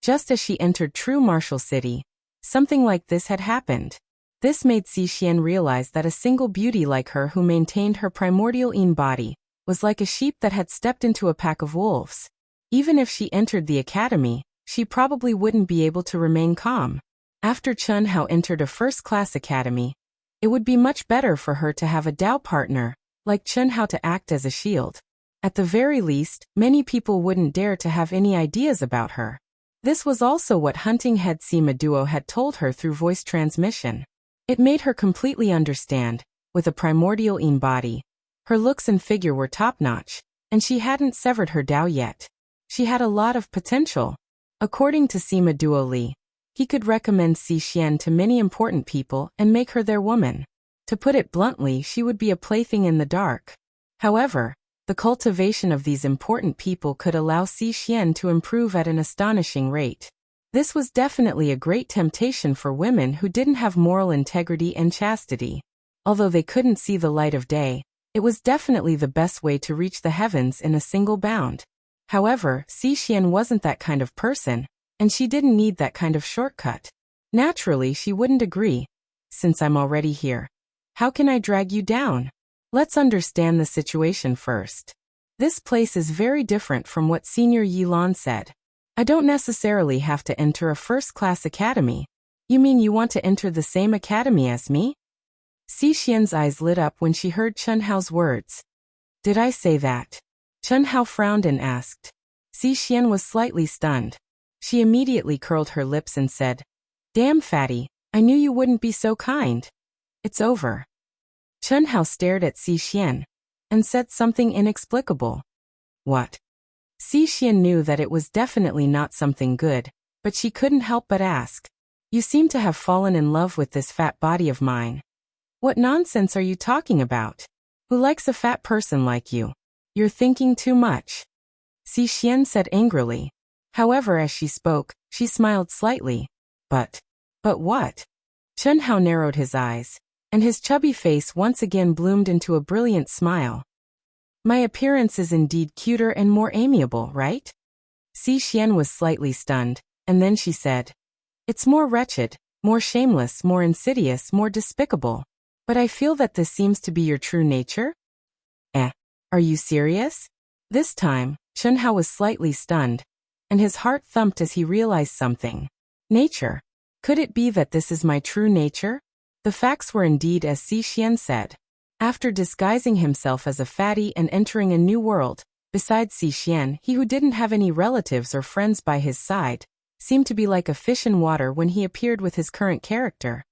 [SPEAKER 1] Just as she entered true martial city, something like this had happened. This made Xi Xian realize that a single beauty like her who maintained her primordial Yin body was like a sheep that had stepped into a pack of wolves. Even if she entered the academy, she probably wouldn't be able to remain calm. After Chen Hao entered a first-class academy, it would be much better for her to have a Dao partner, like Chen Hao, to act as a shield. At the very least, many people wouldn't dare to have any ideas about her. This was also what Hunting Head Sima Duo had told her through voice transmission. It made her completely understand. With a primordial Yin body, her looks and figure were top-notch, and she hadn't severed her Dao yet. She had a lot of potential. According to Sima Duo Li, he could recommend Xi Xian to many important people and make her their woman. To put it bluntly, she would be a plaything in the dark. However, the cultivation of these important people could allow Xi Xian to improve at an astonishing rate. This was definitely a great temptation for women who didn't have moral integrity and chastity. Although they couldn't see the light of day, it was definitely the best way to reach the heavens in a single bound. However, Xi Xian wasn't that kind of person, and she didn't need that kind of shortcut. Naturally, she wouldn't agree. Since I'm already here, how can I drag you down? Let's understand the situation first. This place is very different from what Senior Yilan said. I don't necessarily have to enter a first-class academy. You mean you want to enter the same academy as me? Xi Xian's eyes lit up when she heard Chen Hao's words. Did I say that? Chen Hao frowned and asked. Xi Xian was slightly stunned. She immediately curled her lips and said, Damn fatty, I knew you wouldn't be so kind. It's over. Chen Hao stared at Xi Xian and said something inexplicable. What? Xi Xian knew that it was definitely not something good, but she couldn't help but ask. You seem to have fallen in love with this fat body of mine. What nonsense are you talking about? Who likes a fat person like you? You're thinking too much. Xi Xian said angrily. However, as she spoke, she smiled slightly. But what? Chen Hao narrowed his eyes, and his chubby face once again bloomed into a brilliant smile. My appearance is indeed cuter and more amiable, right? Xi Xian was slightly stunned, and then she said, It's more wretched, more shameless, more insidious, more despicable. But I feel that this seems to be your true nature? Are you serious? This time, Chen Hao was slightly stunned, and his heart thumped as he realized something. Nature. Could it be that this is my true nature? The facts were indeed as Xi Xian said. After disguising himself as a fatty and entering a new world, besides Xi Xian, he who didn't have any relatives or friends by his side, seemed to be like a fish in water when he appeared with his current character.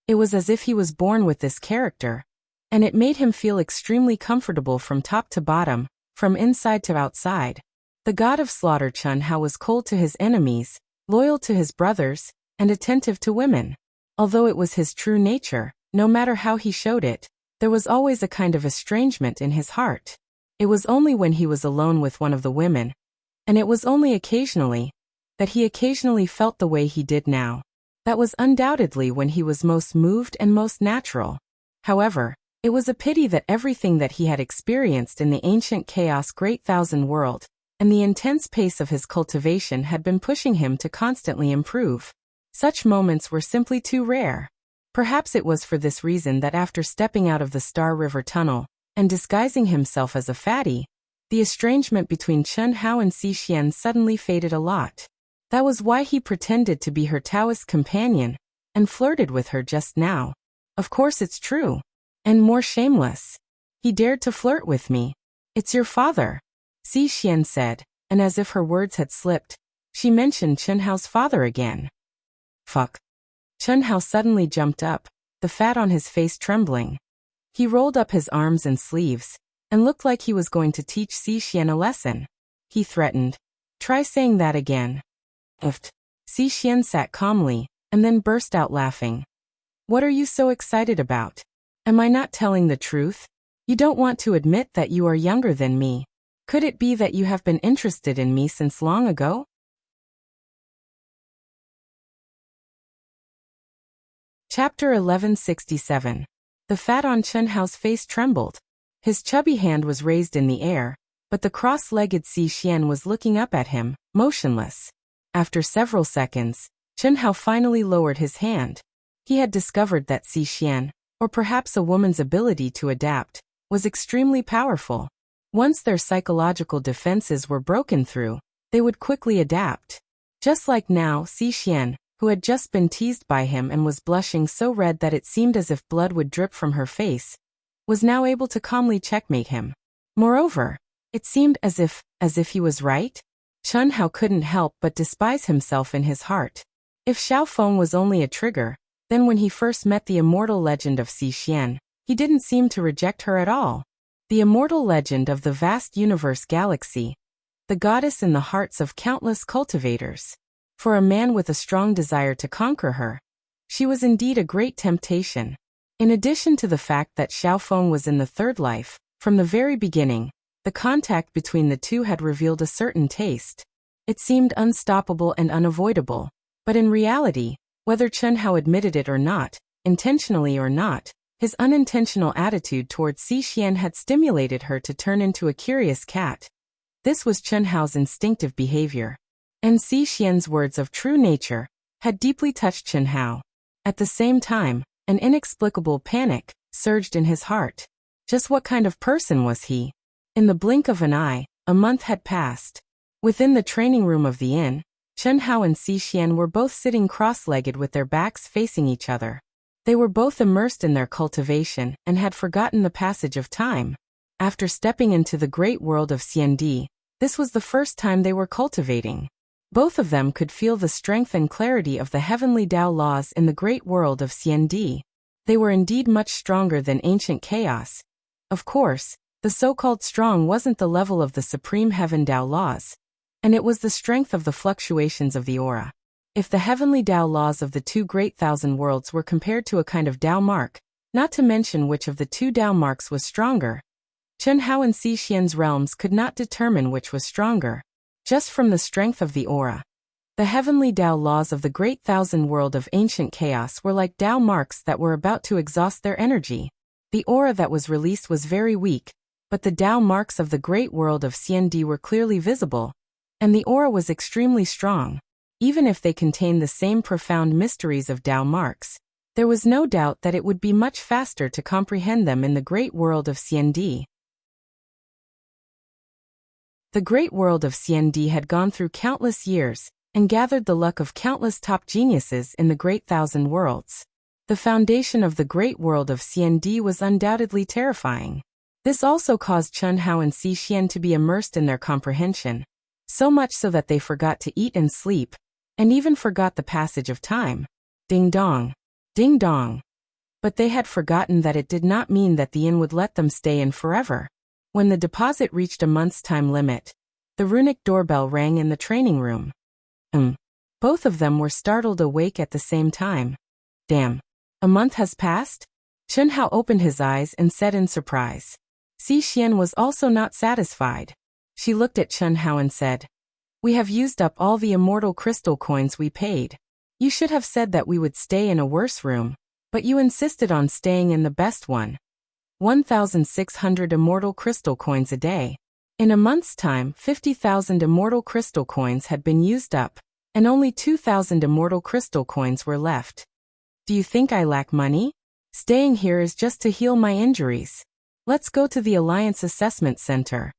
[SPEAKER 1] It was as if he was born with this character, and it made him feel extremely comfortable from top to bottom, from inside to outside. The god of slaughter Chun Hao was cold to his enemies, loyal to his brothers, and attentive to women. Although it was his true nature, no matter how he showed it, there was always a kind of estrangement in his heart. It was only when he was alone with one of the women, and it was only occasionally, that he occasionally felt the way he did now. That was undoubtedly when he was most moved and most natural. However, it was a pity that everything that he had experienced in the ancient chaos great thousand world, and the intense pace of his cultivation had been pushing him to constantly improve. Such moments were simply too rare. Perhaps it was for this reason that after stepping out of the Star River Tunnel, and disguising himself as a fatty, the estrangement between Chun Hao and Xi suddenly faded a lot. That was why he pretended to be her Taoist companion, and flirted with her just now. Of course it's true. And more shameless. He dared to flirt with me. It's your father, Xi Xian said, and as if her words had slipped, she mentioned Chun Hao's father again. Fuck. Chun Hao suddenly jumped up, the fat on his face trembling. He rolled up his arms and sleeves, and looked like he was going to teach Xi Xian a lesson. He threatened. Try saying that again. Uft. Xi Xian sat calmly, and then burst out laughing. What are you so excited about? Am I not telling the truth? You don't want to admit that you are younger than me. Could it be that you have been interested in me since long ago? Chapter 1167. The fat on Chun Hao's face trembled. His chubby hand was raised in the air, but the cross-legged Xi Xian was looking up at him, motionless. After several seconds, Chun Hao finally lowered his hand. He had discovered that Xi Xian, or perhaps a woman's ability to adapt, was extremely powerful. Once their psychological defenses were broken through, they would quickly adapt. Just like now, Xi Xian, who had just been teased by him and was blushing so red that it seemed as if blood would drip from her face, was now able to calmly checkmate him. Moreover, it seemed as if he was right. Chun Hao couldn't help but despise himself in his heart. If Xiao Feng was only a trigger, then when he first met the immortal legend of Xi Xian, he didn't seem to reject her at all. The immortal legend of the vast universe galaxy, the goddess in the hearts of countless cultivators. For a man with a strong desire to conquer her, she was indeed a great temptation. In addition to the fact that Xiao Feng was in the third life, from the very beginning, the contact between the two had revealed a certain taste. It seemed unstoppable and unavoidable, but in reality, whether Chun Hao admitted it or not, intentionally or not, his unintentional attitude towards Xi Xian had stimulated her to turn into a curious cat. This was Chun Hao's instinctive behavior. And Xi Xian's words of true nature had deeply touched Chun Hao. At the same time, an inexplicable panic surged in his heart. Just what kind of person was he? In the blink of an eye, a month had passed. Within the training room of the inn, Chun Hao and Xi Xian were both sitting cross-legged with their backs facing each other. They were both immersed in their cultivation and had forgotten the passage of time. After stepping into the great world of Xiandi, this was the first time they were cultivating. Both of them could feel the strength and clarity of the heavenly Tao laws in the great world of Xiandi. They were indeed much stronger than ancient chaos. Of course, the so-called strong wasn't the level of the supreme heaven Tao laws, and it was the strength of the fluctuations of the aura. If the heavenly Tao laws of the two great thousand worlds were compared to a kind of Tao mark, not to mention which of the two Tao marks was stronger, Chun Hao and Xi Xian's realms could not determine which was stronger. Just from the strength of the aura. The heavenly Tao laws of the great thousand world of ancient chaos were like Tao marks that were about to exhaust their energy. The aura that was released was very weak, but the Tao marks of the great world of Xiandi were clearly visible, and the aura was extremely strong. Even if they contained the same profound mysteries of Tao marks, there was no doubt that it would be much faster to comprehend them in the great world of Xiandi. The great world of Xiandi had gone through countless years, and gathered the luck of countless top geniuses in the great thousand worlds. The foundation of the great world of Xiandi was undoubtedly terrifying. This also caused Chun Hao and Xi Xian to be immersed in their comprehension, so much so that they forgot to eat and sleep, and even forgot the passage of time. Ding dong. Ding dong. But they had forgotten that it did not mean that the inn would let them stay in forever. When the deposit reached a month's time limit, the runic doorbell rang in the training room. Both of them were startled awake at the same time. Damn. A month has passed? Chen Hao opened his eyes and said in surprise. Si Xian was also not satisfied. She looked at Chen Hao and said, "We have used up all the immortal crystal coins we paid. You should have said that we would stay in a worse room, but you insisted on staying in the best one. 1,600 immortal crystal coins a day. In a month's time, 50,000 immortal crystal coins had been used up, and only 2,000 immortal crystal coins were left. Do you think I lack money? Staying here is just to heal my injuries. Let's go to the Alliance Assessment Center."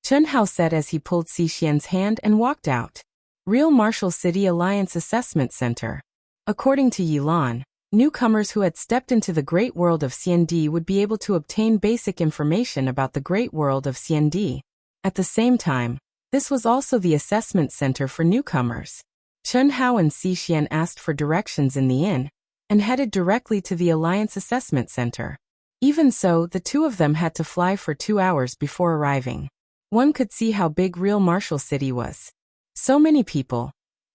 [SPEAKER 1] Chen Hao said as he pulled Si Xian's hand and walked out. Real Martial City Alliance Assessment Center. According to Yilan, newcomers who had stepped into the great world of CND would be able to obtain basic information about the great world of CND. At the same time, this was also the assessment center for newcomers. Chen Hao and Si Xian asked for directions in the inn, and headed directly to the Alliance Assessment Center. Even so, the two of them had to fly for 2 hours before arriving. One could see how big Real Martial City was. So many people.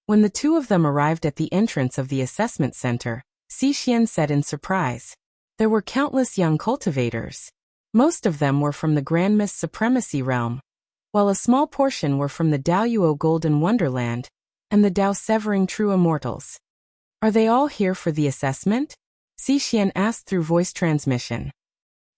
[SPEAKER 1] When the two of them arrived at the entrance of the assessment center, Si Xian said in surprise. There were countless young cultivators. Most of them were from the Grand Mist Supremacy realm, while a small portion were from the Daoyuo Golden Wonderland and the Dao Severing True Immortals. Are they all here for the assessment? Si Xian asked through voice transmission.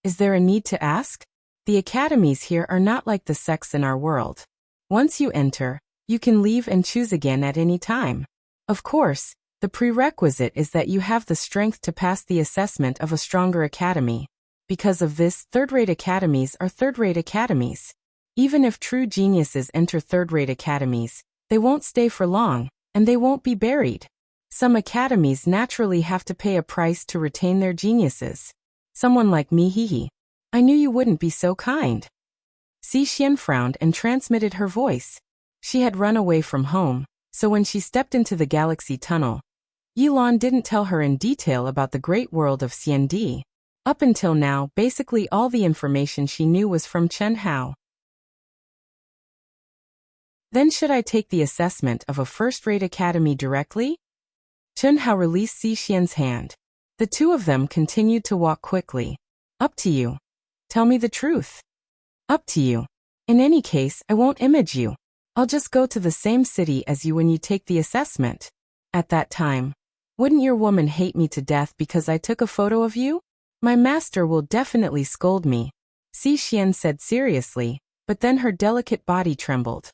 [SPEAKER 1] Is there a need to ask? The academies here are not like the sects in our world. Once you enter, you can leave and choose again at any time. Of course, the prerequisite is that you have the strength to pass the assessment of a stronger academy. Because of this, third-rate academies are third-rate academies. Even if true geniuses enter third-rate academies, they won't stay for long, and they won't be buried. Some academies naturally have to pay a price to retain their geniuses. Someone like me, hehe. I knew you wouldn't be so kind. Si Xian frowned and transmitted her voice. She had run away from home, so when she stepped into the galaxy tunnel, Yilan didn't tell her in detail about the great world of CND. Up until now, basically all the information she knew was from Chen Hao. Then should I take the assessment of a first-rate academy directly? Chen Hao released Si Xian's hand. The two of them continued to walk quickly. Up to you. Tell me the truth. Up to you. In any case, I won't image you. I'll just go to the same city as you when you take the assessment. At that time, wouldn't your woman hate me to death because I took a photo of you? My master will definitely scold me. Si Xian said seriously, but then her delicate body trembled.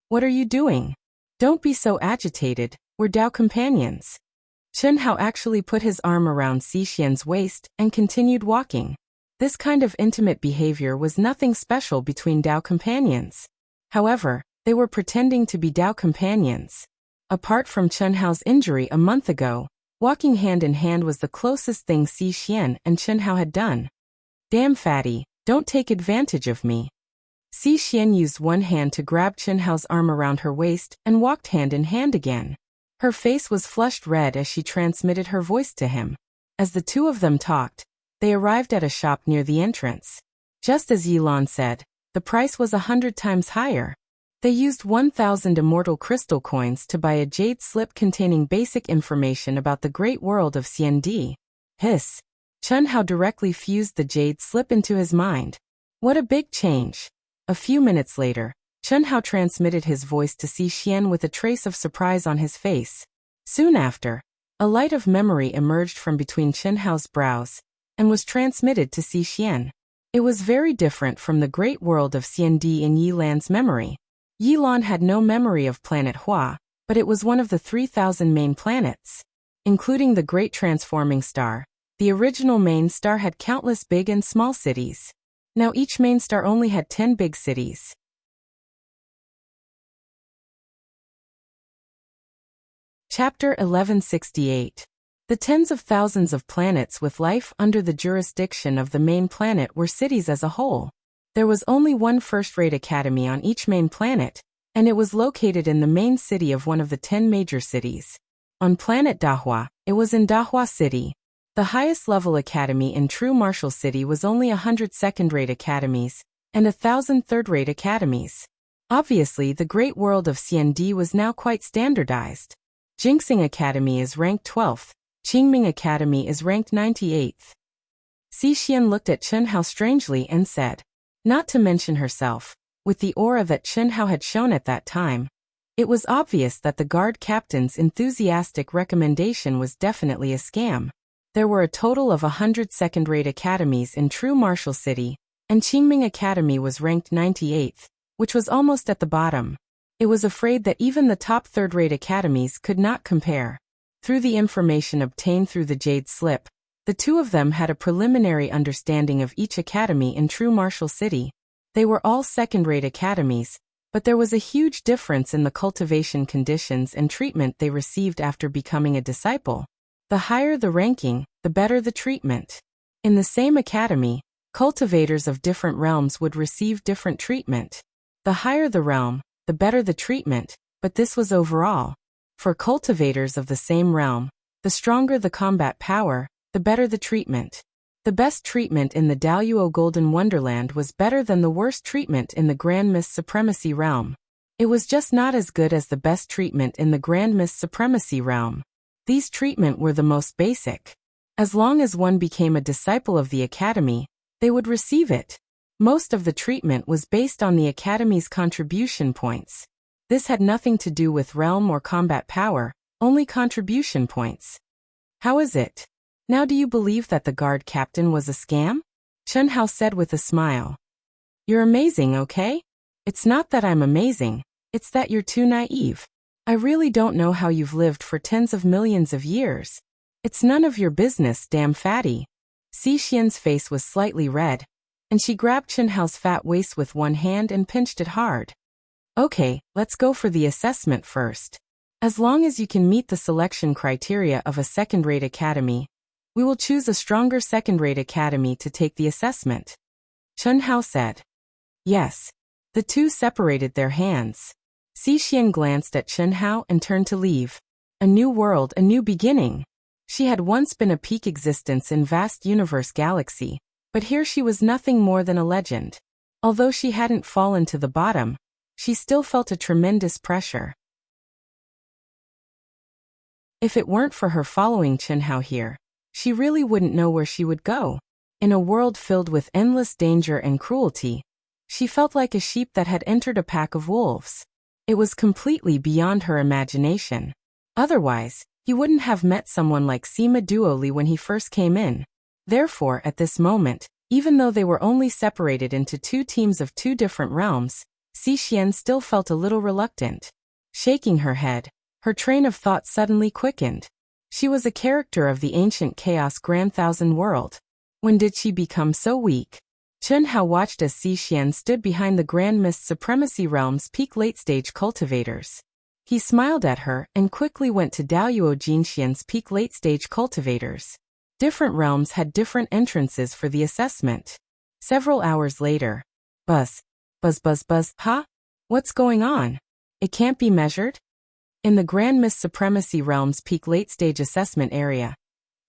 [SPEAKER 1] What are you doing? Don't be so agitated, we're Dao companions. Chen Hao actually put his arm around Si Xian's waist and continued walking. This kind of intimate behavior was nothing special between Dao companions. However, they were pretending to be Dao companions. Apart from Chen Hao's injury a month ago, walking hand in hand was the closest thing Si Xian and Chen Hao had done. Damn fatty, don't take advantage of me. Si Xian used one hand to grab Chen Hao's arm around her waist and walked hand in hand again. Her face was flushed red as she transmitted her voice to him. As the two of them talked, they arrived at a shop near the entrance. Just as Yilan said, the price was 100 times higher. They used 1,000 immortal crystal coins to buy a jade slip containing basic information about the great world of CND. Hiss. Chen Hao directly fused the jade slip into his mind. What a big change. A few minutes later, Chen Hao transmitted his voice to Si Xian with a trace of surprise on his face. Soon after, a light of memory emerged from between Chen Hao's brows and was transmitted to Si Xian. It was very different from the great world of CND in Yilan's memory. Yilan had no memory of planet Hua, but it was one of the 3,000 main planets. Including the Great Transforming Star, the original main star had countless big and small cities. Now each main star only had 10 big cities. Chapter 1168. The tens of thousands of planets with life under the jurisdiction of the main planet were cities as a whole. There was only one first-rate academy on each main planet, and it was located in the main city of one of the 10 major cities. On planet Dahua, it was in Dahua City. The highest level academy in true martial city was only 100 second-rate academies and 1,000 third-rate academies. Obviously, the great world of CND was now quite standardized. Jinxing Academy is ranked 12th. Qingming Academy is ranked 98th. Xixian looked at Chunhao strangely and said, not to mention herself, with the aura that Chunhao had shown at that time, it was obvious that the guard captain's enthusiastic recommendation was definitely a scam. There were a total of 100 second-rate academies in true martial city, and Qingming Academy was ranked 98th, which was almost at the bottom. It was afraid that even the top third-rate academies could not compare. Through the information obtained through the Jade Slip, the two of them had a preliminary understanding of each academy in true martial city. They were all second-rate academies, but there was a huge difference in the cultivation conditions and treatment they received after becoming a disciple. The higher the ranking, the better the treatment. In the same academy, cultivators of different realms would receive different treatment. The higher the realm, the better the treatment, but this was overall. For cultivators of the same realm, the stronger the combat power, the better the treatment. The best treatment in the Daluo Golden Wonderland was better than the worst treatment in the Grand Mist Supremacy realm. It was just not as good as the best treatment in the Grand Mist Supremacy realm. These treatment were the most basic. As long as one became a disciple of the academy, they would receive it. Most of the treatment was based on the academy's contribution points. This had nothing to do with realm or combat power, only contribution points. How is it? Now do you believe that the guard captain was a scam? Chunhao said with a smile. You're amazing, okay? It's not that I'm amazing, it's that you're too naive. I really don't know how you've lived for tens of millions of years. It's none of your business, damn fatty. Xixian's face was slightly red, and she grabbed Chunhao's fat waist with one hand and pinched it hard. Okay, let's go for the assessment first. As long as you can meet the selection criteria of a second-rate academy, we will choose a stronger second-rate academy to take the assessment. Chunhao said. Yes. The two separated their hands. Xixian glanced at Chunhao and turned to leave. A new world, a new beginning. She had once been a peak existence in vast universe galaxy, but here she was nothing more than a legend. Although she hadn't fallen to the bottom, she still felt a tremendous pressure. If it weren't for her following Chunhao here, she really wouldn't know where she would go. In a world filled with endless danger and cruelty, she felt like a sheep that had entered a pack of wolves. It was completely beyond her imagination. Otherwise, he wouldn't have met someone like Sima Duoli when he first came in. Therefore, at this moment, even though they were only separated into two teams of two different realms, Xixian still felt a little reluctant. Shaking her head, her train of thought suddenly quickened. She was a character of the ancient Chaos Grand Thousand World. When did she become so weak? Chunhao watched as Xixian stood behind the Grand Mist Supremacy Realm's peak late-stage cultivators. He smiled at her and quickly went to Daluo Jinxian's peak late-stage cultivators. Different realms had different entrances for the assessment. Several hours later. Buzz. Buzz buzz buzz. Huh? What's going on? It can't be measured? In the Grand Mist Supremacy Realm's peak late-stage assessment area,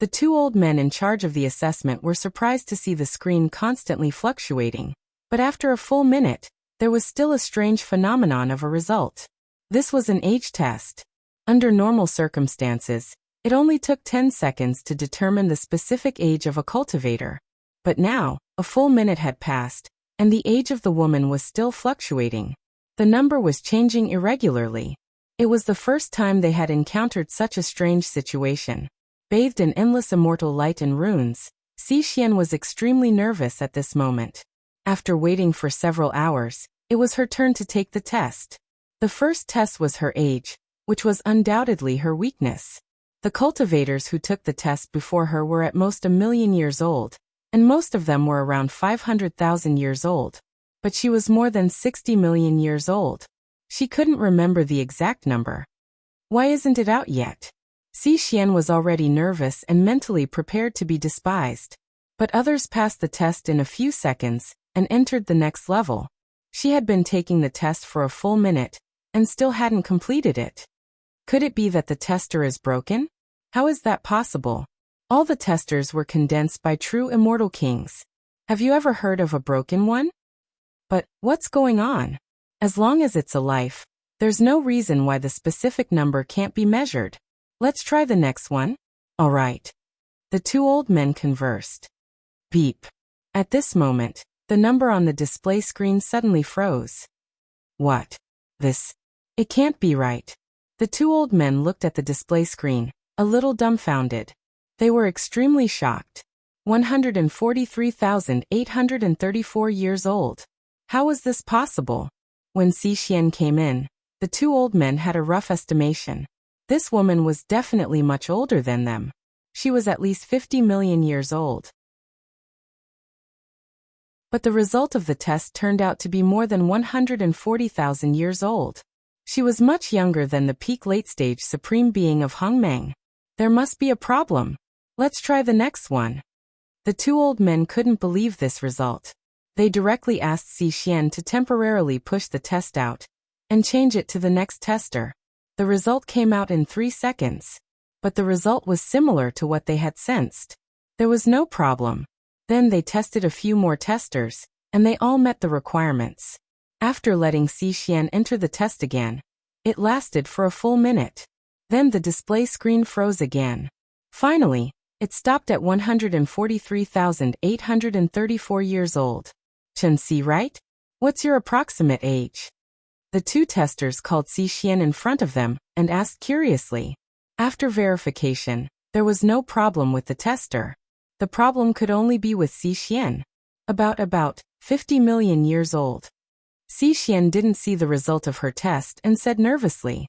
[SPEAKER 1] the two old men in charge of the assessment were surprised to see the screen constantly fluctuating, but after a full minute, there was still a strange phenomenon of a result. This was an age test. Under normal circumstances, it only took 10 seconds to determine the specific age of a cultivator. But now, a full minute had passed, and the age of the woman was still fluctuating. The number was changing irregularly. It was the first time they had encountered such a strange situation. Bathed in endless immortal light and runes, Xixian was extremely nervous at this moment. After waiting for several hours, it was her turn to take the test. The first test was her age, which was undoubtedly her weakness. The cultivators who took the test before her were at most 1,000,000 years old, and most of them were around 500,000 years old. But she was more than 60 million years old. She couldn't remember the exact number. Why isn't it out yet? Xixian was already nervous and mentally prepared to be despised. But others passed the test in a few seconds and entered the next level. She had been taking the test for a full minute and still hadn't completed it. Could it be that the tester is broken? How is that possible? All the testers were condensed by true immortal kings. Have you ever heard of a broken one? But what's going on? As long as it's a life, there's no reason why the specific number can't be measured. Let's try the next one. All right. The two old men conversed. Beep. At this moment, the number on the display screen suddenly froze. What? This? It can't be right. The two old men looked at the display screen, a little dumbfounded. They were extremely shocked. 143,834 years old. How was this possible? When Xixian came in, the two old men had a rough estimation. This woman was definitely much older than them. She was at least 50 million years old. But the result of the test turned out to be more than 140,000 years old. She was much younger than the peak late-stage supreme being of Hongmeng. There must be a problem. Let's try the next one. The two old men couldn't believe this result. They directly asked Xixian to temporarily push the test out and change it to the next tester. The result came out in 3 seconds. But the result was similar to what they had sensed. There was no problem. Then they tested a few more testers, and they all met the requirements. After letting Xixian enter the test again, it lasted for a full minute. Then the display screen froze again. Finally, it stopped at 143,834 years old. Chen Si, right? What's your approximate age? The two testers called Xixian in front of them and asked curiously. After verification, there was no problem with the tester. The problem could only be with Xixian. About 50 million years old. Xixian didn't see the result of her test and said nervously,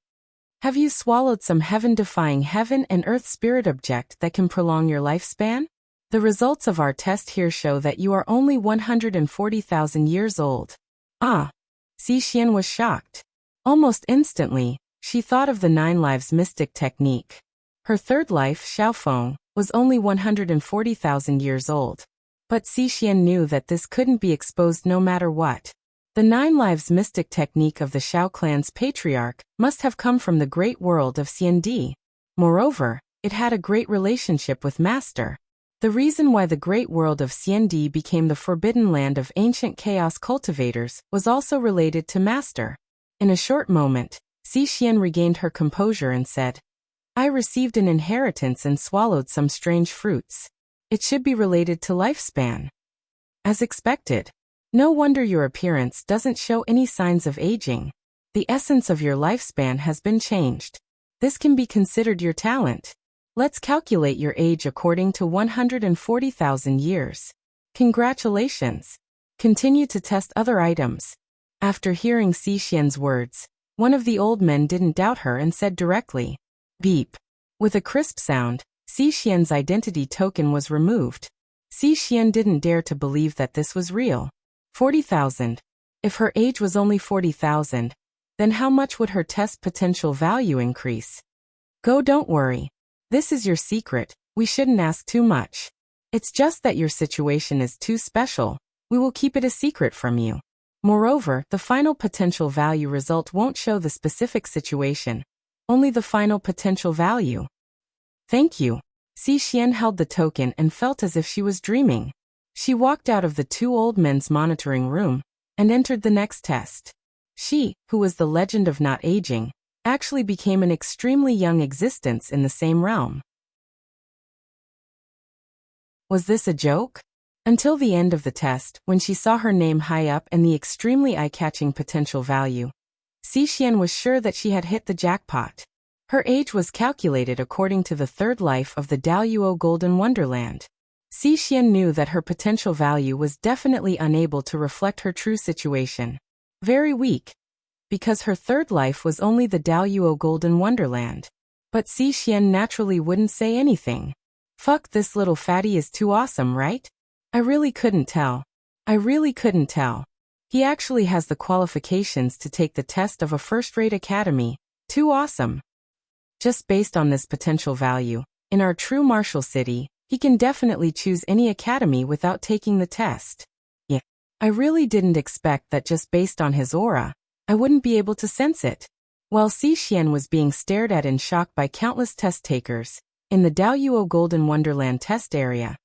[SPEAKER 1] "Have you swallowed some heaven-defying heaven and earth spirit object that can prolong your lifespan? The results of our test here show that you are only 140,000 years old." Ah! Xixian was shocked. Almost instantly, she thought of the 9 lives mystic technique. Her third life, Xiaofeng, was only 140,000 years old. But Xixian knew that this couldn't be exposed no matter what. The 9 lives mystic technique of the Xiao clan's patriarch must have come from the great world of Xiandi. Moreover, it had a great relationship with Master. The reason why the great world of Xiandi became the forbidden land of ancient chaos cultivators was also related to Master. In a short moment, Xixian regained her composure and said, "I received an inheritance and swallowed some strange fruits. It should be related to lifespan." As expected. No wonder your appearance doesn't show any signs of aging. The essence of your lifespan has been changed. This can be considered your talent. Let's calculate your age according to 140,000 years. Congratulations. Continue to test other items. After hearing Xixian's words, one of the old men didn't doubt her and said directly, "Beep." With a crisp sound, Xixian's identity token was removed. Xixian didn't dare to believe that this was real. 40,000. If her age was only 40,000, then how much would her test potential value increase? Don't worry. This is your secret, we shouldn't ask too much. It's just that your situation is too special, we will keep it a secret from you. Moreover, the final potential value result won't show the specific situation, only the final potential value. Thank you. Xixian held the token and felt as if she was dreaming. She walked out of the two old men's monitoring room and entered the next test. She, who was the legend of not aging, actually became an extremely young existence in the same realm. Was this a joke? Until the end of the test, when she saw her name high up and the extremely eye-catching potential value, Xixian was sure that she had hit the jackpot. Her age was calculated according to the third life of the Daoyuo Golden Wonderland. Xixian knew that her potential value was definitely unable to reflect her true situation. Very weak. Because her third life was only the Daoyuo Golden Wonderland. But Xixian naturally wouldn't say anything. Fuck, this little fatty is too awesome, right? I really couldn't tell. He actually has the qualifications to take the test of a first-rate academy. Too awesome. Just based on this potential value, in our true martial city, he can definitely choose any academy without taking the test. Yeah. I really didn't expect that just based on his aura, I wouldn't be able to sense it. While Xixian was being stared at in shock by countless test takers, In the Daoyuo Golden Wonderland test area,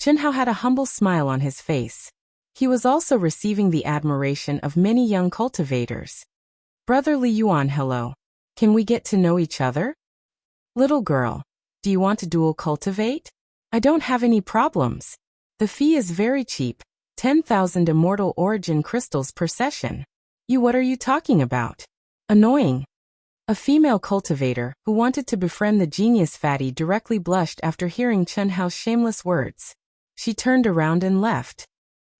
[SPEAKER 1] Chenhao had a humble smile on his face. He was also receiving the admiration of many young cultivators. Brother Li Yuan, hello. Can we get to know each other? Little girl, do you want to dual cultivate? I don't have any problems. The fee is very cheap, 10,000 immortal origin crystals per session. What are you talking about? Annoying. A female cultivator, who wanted to befriend the genius fatty, directly blushed after hearing Chenhao's shameless words. She turned around and left.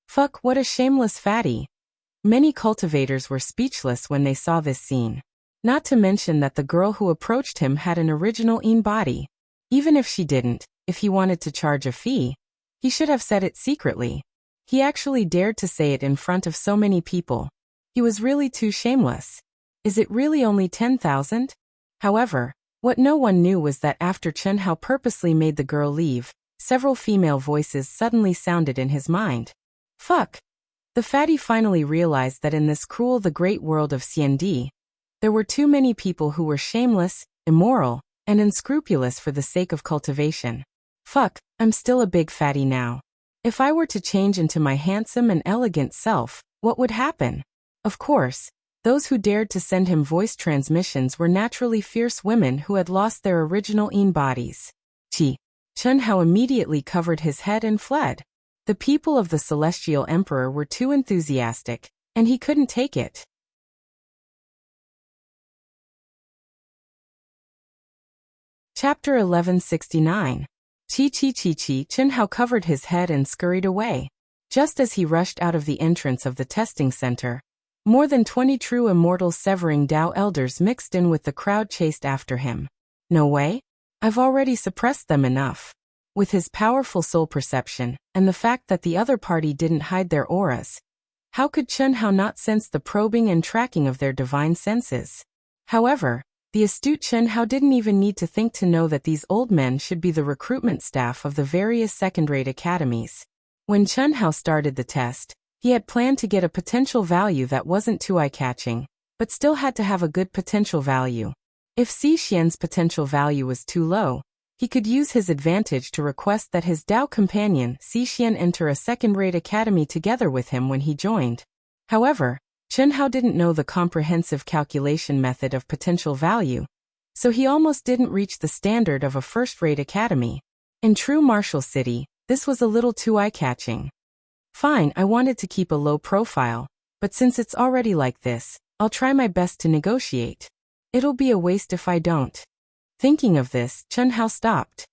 [SPEAKER 1] Fuck, what a shameless fatty. Many cultivators were speechless when they saw this scene. Not to mention that the girl who approached him had an original body. Even if she didn't, if he wanted to charge a fee, he should have said it secretly. He actually dared to say it in front of so many people. He was really too shameless. Is it really only 10,000? However, what no one knew was that after Chenhao purposely made the girl leave, several female voices suddenly sounded in his mind. Fuck. The fatty finally realized that in this cruel the great world of CND, there were too many people who were shameless, immoral, and unscrupulous for the sake of cultivation. Fuck, I'm still a big fatty now. If I were to change into my handsome and elegant self, what would happen? Of course, those who dared to send him voice transmissions were naturally fierce women who had lost their original bodies. Chenhao immediately covered his head and fled. The people of the Celestial Emperor were too enthusiastic, and he couldn't take it. Chapter 1169. Chenhao covered his head and scurried away. Just as he rushed out of the entrance of the testing center, more than 20 true immortal Severing Dao elders mixed in with the crowd chased after him. No way? I've already suppressed them enough. With his powerful soul perception, and the fact that the other party didn't hide their auras, how could Chenhao not sense the probing and tracking of their divine senses? However, the astute Chenhao didn't even need to think to know that these old men should be the recruitment staff of the various second-rate academies. When Chenhao started the test, he had planned to get a potential value that wasn't too eye-catching, but still had to have a good potential value. If Xixian's potential value was too low, he could use his advantage to request that his Dao companion Xixian enter a second-rate academy together with him when he joined. However, Chenhao didn't know the comprehensive calculation method of potential value, so he almost didn't reach the standard of a first-rate academy. In true Martial City, this was a little too eye-catching. Fine, I wanted to keep a low profile, but since it's already like this, I'll try my best to negotiate. It'll be a waste if I don't. Thinking of this, Chenhao stopped.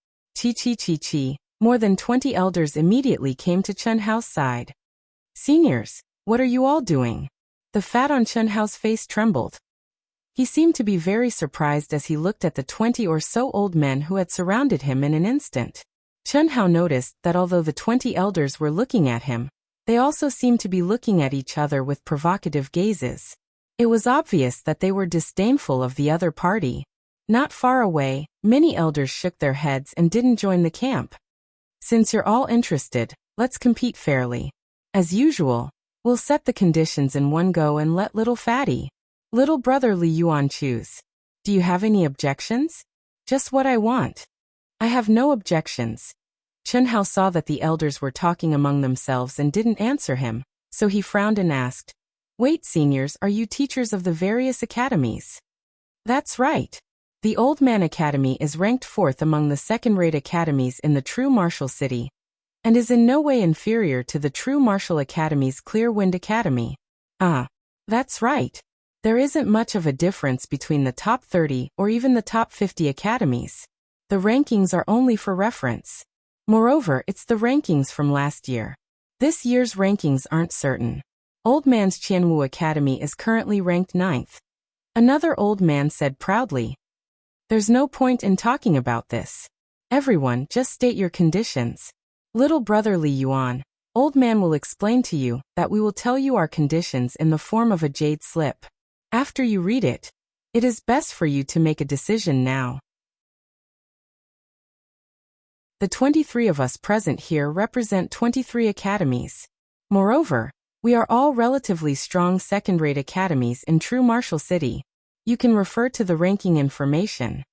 [SPEAKER 1] More than 20 elders immediately came to Chenhao's side. Seniors, what are you all doing? The fat on Chenhao's face trembled. He seemed to be very surprised as he looked at the 20 or so old men who had surrounded him in an instant. Chenhao noticed that although the 20 elders were looking at him, they also seemed to be looking at each other with provocative gazes. It was obvious that they were disdainful of the other party. Not far away, many elders shook their heads and didn't join the camp. Since you're all interested, let's compete fairly. As usual, we'll set the conditions in one go and let little brother Li Yuan choose. Do you have any objections? Just what I want. I have no objections. Chenhao saw that the elders were talking among themselves and didn't answer him, so he frowned and asked, Wait, seniors, are you teachers of the various academies? That's right. The Old Man Academy is ranked 4th among the second-rate academies in the true Martial City, and is in no way inferior to the true Martial Academy's Clear Wind Academy. Ah, that's right. There isn't much of a difference between the top 30 or even the top 50 academies. The rankings are only for reference. Moreover, it's the rankings from last year. This year's rankings aren't certain. Old Man's Qianwu Academy is currently ranked 9th. Another old man said proudly. There's no point in talking about this. Everyone, just state your conditions. Little brother Li Yuan, Old Man will explain to you that we will tell you our conditions in the form of a jade slip. After you read it, it is best for you to make a decision now. The 23 of us present here represent 23 academies. Moreover, we are all relatively strong second-rate academies in true Martial City. You can refer to the ranking information.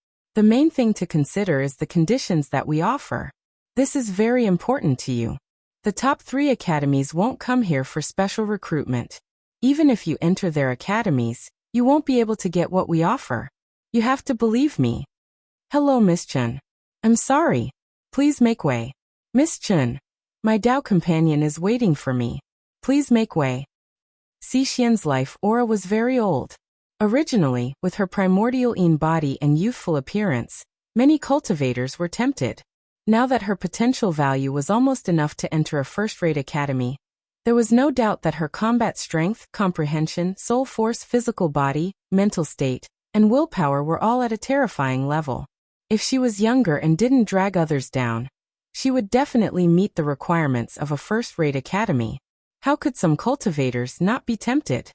[SPEAKER 1] The main thing to consider is the conditions that we offer. This is very important to you. The top 3 academies won't come here for special recruitment. Even if you enter their academies, you won't be able to get what we offer. You have to believe me. Hello, Miss Chen. I'm sorry. Please make way. Miss Chen, my Dao companion is waiting for me. Please make way. Xixian's life aura was very old. Originally, with her primordial Yin body and youthful appearance, many cultivators were tempted. Now that her potential value was almost enough to enter a first-rate academy, there was no doubt that her combat strength, comprehension, soul force, physical body, mental state, and willpower were all at a terrifying level. If she was younger and didn't drag others down, she would definitely meet the requirements of a first-rate academy. How could some cultivators not be tempted?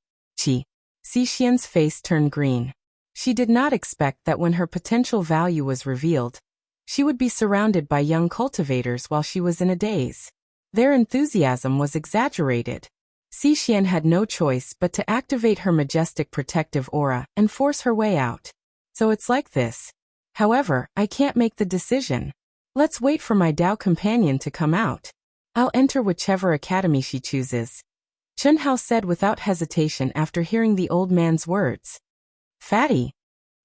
[SPEAKER 1] Xixian's face turned green. She did not expect that when her potential value was revealed, she would be surrounded by young cultivators while she was in a daze. Their enthusiasm was exaggerated. Xixian had no choice but to activate her majestic protective aura and force her way out. So it's like this. However, I can't make the decision. Let's wait for my Dao companion to come out. I'll enter whichever academy she chooses. Chen Hao said without hesitation after hearing the old man's words. Fatty.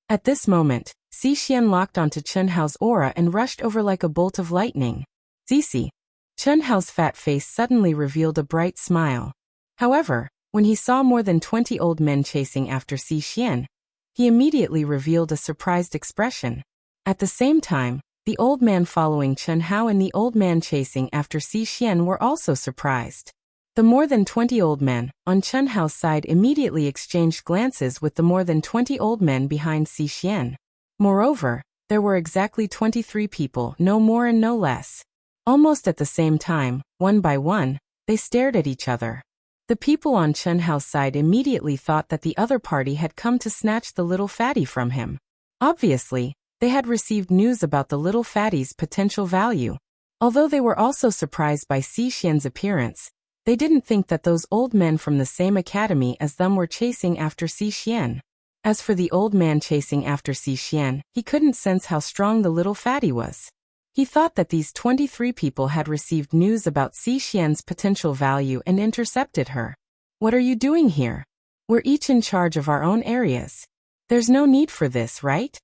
[SPEAKER 1] At this moment, Xixian locked onto Chen Hao's aura and rushed over like a bolt of lightning. Zizi. Chen Hao's fat face suddenly revealed a bright smile. However, when he saw more than 20 old men chasing after Xixian, he immediately revealed a surprised expression. At the same time, the old man following Chen Hao and the old man chasing after Xixian were also surprised. The more than 20 old men on Chen Hao's side immediately exchanged glances with the more than 20 old men behind Xixian. Moreover, there were exactly 23 people, no more and no less. Almost at the same time, one by one, they stared at each other. The people on Chen Hao's side immediately thought that the other party had come to snatch the little fatty from him. Obviously, they had received news about the little fatty's potential value. Although they were also surprised by Xixian's appearance, they didn't think that those old men from the same academy as them were chasing after Xixian. As for the old man chasing after Xixian, he couldn't sense how strong the little fatty was. He thought that these 23 people had received news about Xixian's potential value and intercepted her. What are you doing here? We're each in charge of our own areas. There's no need for this, right?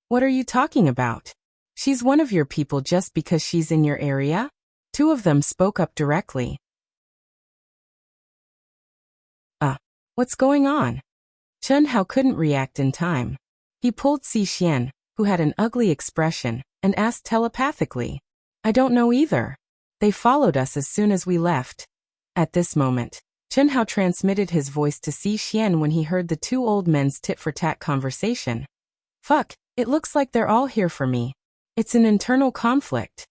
[SPEAKER 1] What are you talking about? She's one of your people just because she's in your area? 2 of them spoke up directly. What's going on? Chen Hao couldn't react in time. He pulled Xixian, who had an ugly expression, and asked telepathically. I don't know either. They followed us as soon as we left. At this moment, Chen Hao transmitted his voice to Xixian when he heard the 2 old men's tit-for-tat conversation. Fuck, it looks like they're all here for me. It's an internal conflict.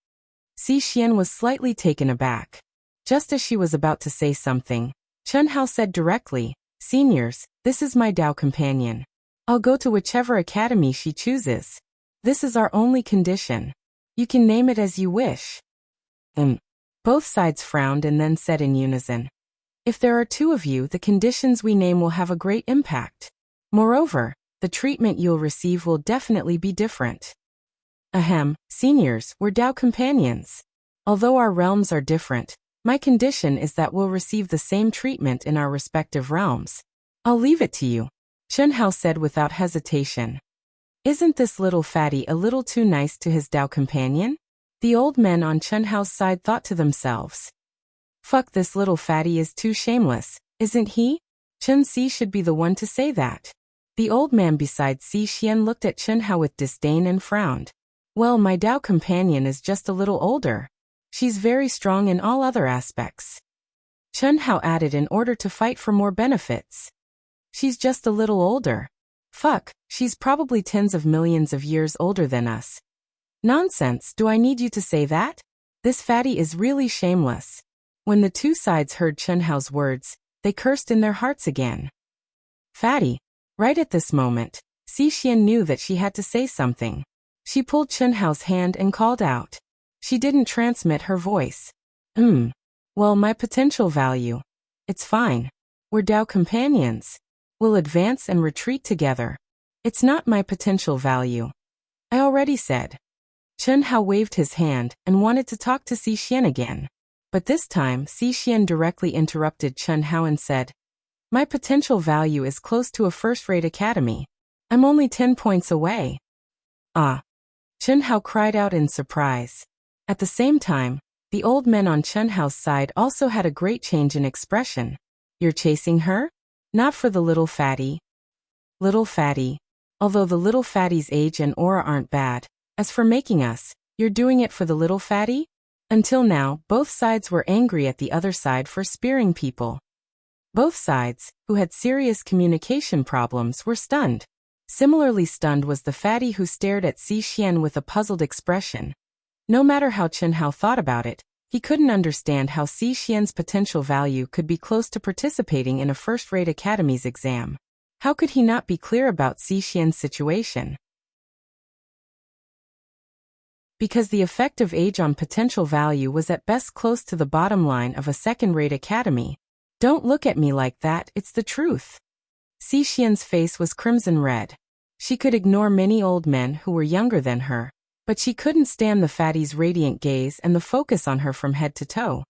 [SPEAKER 1] Xixian was slightly taken aback. Just as she was about to say something, Chen Hao said directly, Seniors, this is my Dao companion. I'll go to whichever academy she chooses. This is our only condition. You can name it as you wish. Both sides frowned and then said in unison. If there are 2 of you, the conditions we name will have a great impact. Moreover, the treatment you'll receive will definitely be different. Seniors, we're Dao companions. Although our realms are different, my condition is that we'll receive the same treatment in our respective realms. I'll leave it to you, Chen Hao said without hesitation. Isn't this little fatty a little too nice to his Dao companion? The old men on Chen Hao's side thought to themselves. Fuck, this little fatty is too shameless, isn't he? Chen Si should be the one to say that. The old man beside Xixian looked at Chen Hao with disdain and frowned. Well, my Dao companion is just a little older. She's very strong in all other aspects. Chen Hao added in order to fight for more benefits. She's just a little older. Fuck, she's probably tens of millions of years older than us. Nonsense, do I need you to say that? This fatty is really shameless. When the 2 sides heard Chen Hao's words, they cursed in their hearts again. Fatty. Right at this moment, Xixian knew that she had to say something. She pulled Chen Hao's hand and called out. She didn't transmit her voice. Well, my potential value. It's fine. We're Dao companions. We'll advance and retreat together. It's not my potential value. I already said. Chen Hao waved his hand and wanted to talk to Xi Xian again. But this time, Xi Xian directly interrupted Chen Hao and said, "My potential value is close to a first-rate academy. I'm only 10 points away." Ah! Chen Hao cried out in surprise. At the same time, the old men on Chen Hao's side also had a great change in expression. "You're chasing her? Not for the little fatty." Little fatty. Although the little fatty's age and aura aren't bad, as for making us, you're doing it for the little fatty? Until now, both sides were angry at the other side for spearing people. Both sides, who had serious communication problems, were stunned. Similarly stunned was the fatty who stared at Xi Xian with a puzzled expression. No matter how Chen Hao thought about it, he couldn't understand how Xi Xian's potential value could be close to participating in a first-rate academy's exam. How could he not be clear about Xi Xian's situation? Because the effect of age on potential value was at best close to the bottom line of a second-rate academy. Don't look at me like that, it's the truth. Xi Xian's face was crimson red. She could ignore many old men who were younger than her, but she couldn't stand the fatty's radiant gaze and the focus on her from head to toe.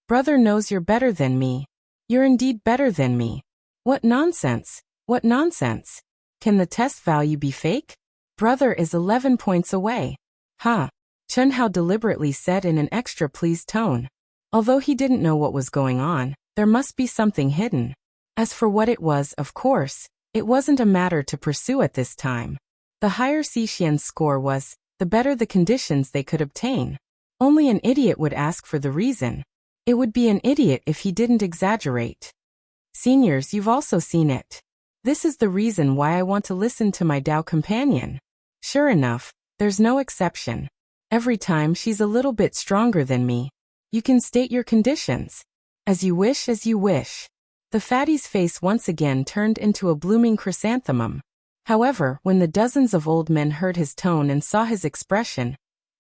[SPEAKER 1] "Brother knows you're better than me. You're indeed better than me. What nonsense, what nonsense. Can the test value be fake? Brother is 11 points away." "Ha!" Chen Hao deliberately said in an extra pleased tone. Although he didn't know what was going on, there must be something hidden. As for what it was, of course, it wasn't a matter to pursue at this time. The higher Xi Xian's score was, the better the conditions they could obtain. Only an idiot would ask for the reason. It would be an idiot if he didn't exaggerate. Seniors, you've also seen it. This is the reason why I want to listen to my Dao companion. Sure enough, there's no exception. Every time she's a little bit stronger than me. You can state your conditions. As you wish, as you wish. The fatty's face once again turned into a blooming chrysanthemum. However, when the dozens of old men heard his tone and saw his expression,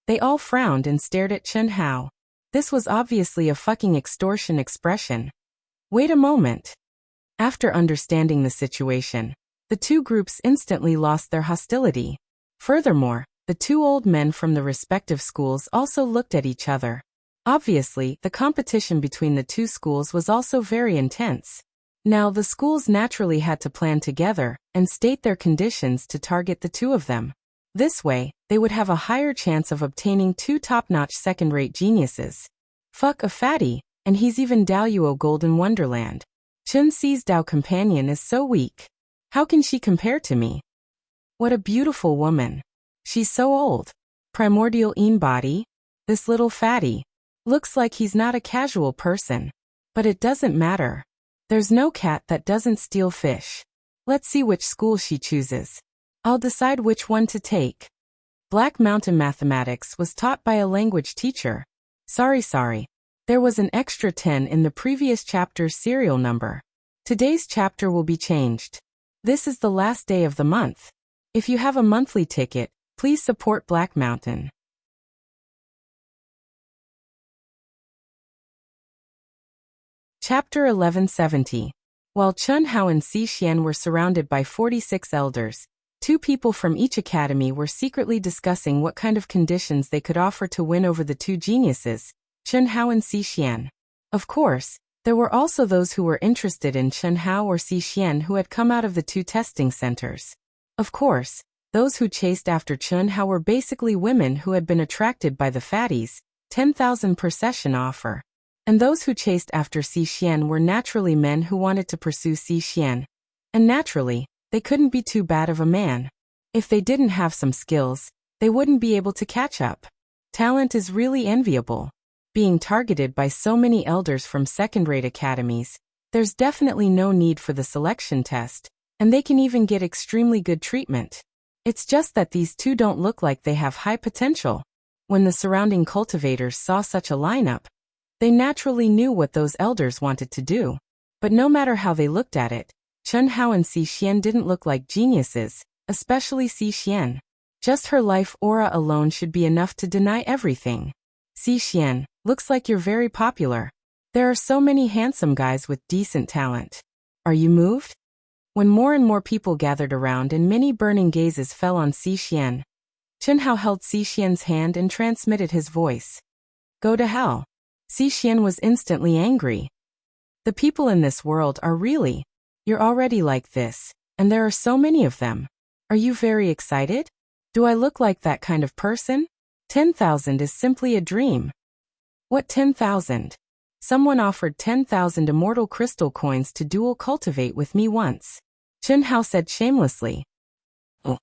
[SPEAKER 1] they all frowned and stared at Chen Hao. This was obviously a fucking extortion expression. Wait a moment. After understanding the situation, the two groups instantly lost their hostility. Furthermore, the two old men from the respective schools also looked at each other. Obviously, the competition between the two schools was also very intense. Now, the schools naturally had to plan together and state their conditions to target the two of them. This way, they would have a higher chance of obtaining two top-notch second-rate geniuses. Fuck a fatty, and he's even Daoyuo Golden Wonderland. Chen Xi's Dao companion is so weak. How can she compare to me? What a beautiful woman. She's so old. Primordial Een body. This little fatty. Looks like he's not a casual person. But it doesn't matter. There's no cat that doesn't steal fish. Let's see which school she chooses. I'll decide which one to take. Black Mountain Mathematics was taught by a language teacher. Sorry. There was an extra 10 in the previous chapter's serial number. Today's chapter will be changed. This is the last day of the month. If you have a monthly ticket, please support Black Mountain. Chapter 1170. While Chen Hao and Xi Xian were surrounded by 46 elders, two people from each academy were secretly discussing what kind of conditions they could offer to win over the two geniuses, Chen Hao and Xi Xian. Of course, there were also those who were interested in Chen Hao or Xi Xian who had come out of the two testing centers. Of course, those who chased after Chen Hao were basically women who had been attracted by the fatties, 10,000 per session offer. And those who chased after Xi Xian were naturally men who wanted to pursue Xi Xian. And naturally, they couldn't be too bad of a man. If they didn't have some skills, they wouldn't be able to catch up. Talent is really enviable. Being targeted by so many elders from second-rate academies, there's definitely no need for the selection test, and they can even get extremely good treatment. It's just that these two don't look like they have high potential. When the surrounding cultivators saw such a lineup, they naturally knew what those elders wanted to do. But no matter how they looked at it, Chen Hao and Xi Xian didn't look like geniuses, especially Xi Xian. Just her life aura alone should be enough to deny everything. Xi Xian, looks like you're very popular. There are so many handsome guys with decent talent. Are you moved? When more and more people gathered around and many burning gazes fell on Xi Xian, Chen Hao held Xixian's hand and transmitted his voice. Go to hell. Xixian was instantly angry. The people in this world are really. You're already like this, and there are so many of them. Are you very excited? Do I look like that kind of person? 10,000 is simply a dream. What 10,000? Someone offered 10,000 immortal crystal coins to dual cultivate with me once. Chen Hao said shamelessly. Oh.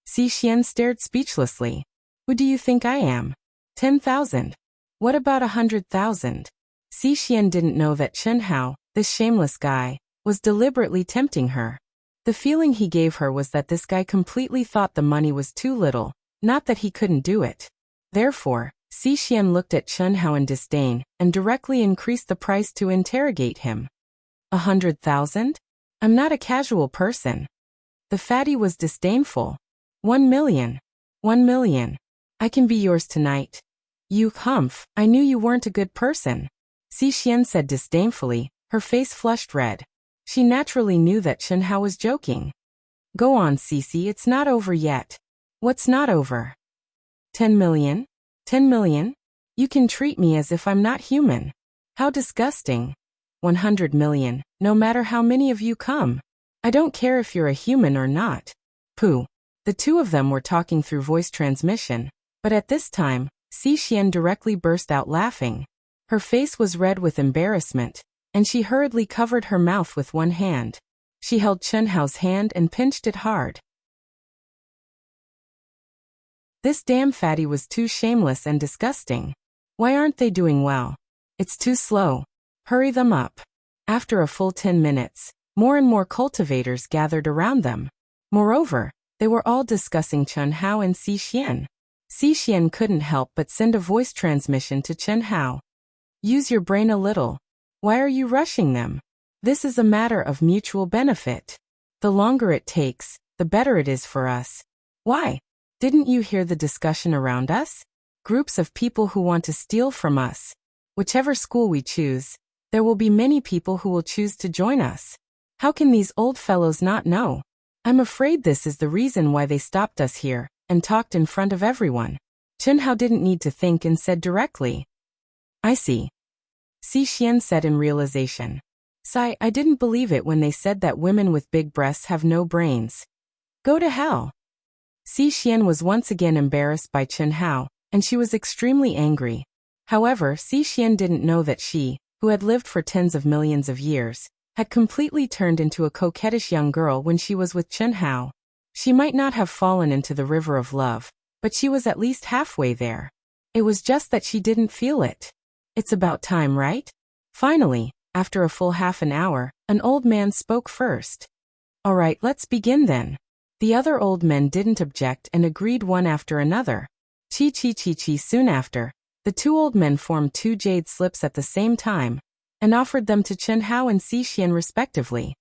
[SPEAKER 1] Xixian stared speechlessly. Who do you think I am? 10,000. What about 100,000? Xixian didn't know that Chen Hao, this shameless guy, was deliberately tempting her. The feeling he gave her was that this guy completely thought the money was too little, not that he couldn't do it. Therefore, Xixian looked at Chen Hao in disdain and directly increased the price to interrogate him. 100,000? I'm not a casual person. The fatty was disdainful. 1 million. 1 million. I can be yours tonight. You humph, I knew you weren't a good person. Xixian said disdainfully, her face flushed red. She naturally knew that Chen Hao was joking. Go on, Cici, it's not over yet. What's not over? 10 million? 10 million? You can treat me as if I'm not human. How disgusting. 100 million, no matter how many of you come. I don't care if you're a human or not. Pooh. The two of them were talking through voice transmission, but at this time, Xixian directly burst out laughing. Her face was red with embarrassment, and she hurriedly covered her mouth with one hand. She held Chen Hao's hand and pinched it hard. This damn fatty was too shameless and disgusting. Why aren't they doing well? It's too slow. Hurry them up. After a full 10 minutes, more and more cultivators gathered around them. Moreover, they were all discussing Chen Hao and Xixian. Xixian couldn't help but send a voice transmission to Chen Hao. Use your brain a little. Why are you rushing them? This is a matter of mutual benefit. The longer it takes, the better it is for us. Why? Didn't you hear the discussion around us? Groups of people who want to steal from us. Whichever school we choose, there will be many people who will choose to join us. How can these old fellows not know? I'm afraid this is the reason why they stopped us here and talked in front of everyone. Chen Hao didn't need to think and said directly. I see. Xixian said in realization. Sigh, I didn't believe it when they said that women with big breasts have no brains. Go to hell. Xixian was once again embarrassed by Chen Hao, and she was extremely angry. However, Xixian didn't know that she, who had lived for tens of millions of years, had completely turned into a coquettish young girl when she was with Chen Hao. She might not have fallen into the river of love, but she was at least halfway there. It was just that she didn't feel it. It's about time, right? Finally, after a full half an hour, an old man spoke first. All right, let's begin then. The other old men didn't object and agreed one after another. Chi. Soon after, the two old men formed 2 jade slips at the same time and offered them to Chen Hao and Xixian respectively.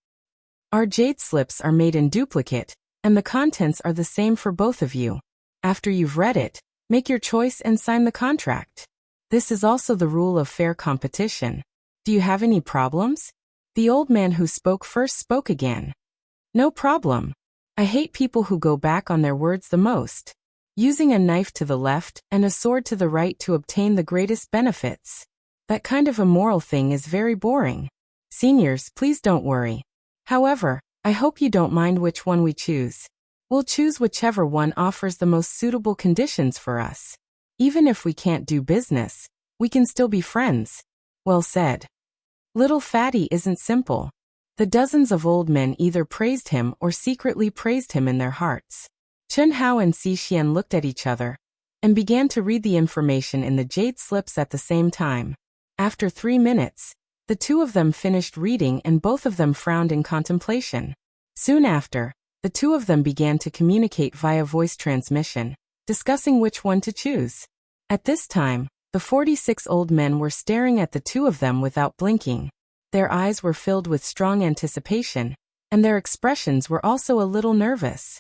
[SPEAKER 1] Our jade slips are made in duplicate, and the contents are the same for both of you. After you've read it, make your choice and sign the contract. This is also the rule of fair competition. Do you have any problems? The old man who spoke first spoke again. No problem. I hate people who go back on their words the most. Using a knife to the left and a sword to the right to obtain the greatest benefits. That kind of immoral thing is very boring. Seniors, please don't worry. However, I hope you don't mind which one we choose. We'll choose whichever one offers the most suitable conditions for us. Even if we can't do business, we can still be friends. Well said. Little fatty isn't simple. The dozens of old men either praised him or secretly praised him in their hearts. Chen Hao and Xixian looked at each other and began to read the information in the jade slips at the same time. After 3 minutes, the two of them finished reading and both of them frowned in contemplation. Soon after, the two of them began to communicate via voice transmission, discussing which one to choose. At this time, the 46 old men were staring at the two of them without blinking. Their eyes were filled with strong anticipation, and their expressions were also a little nervous.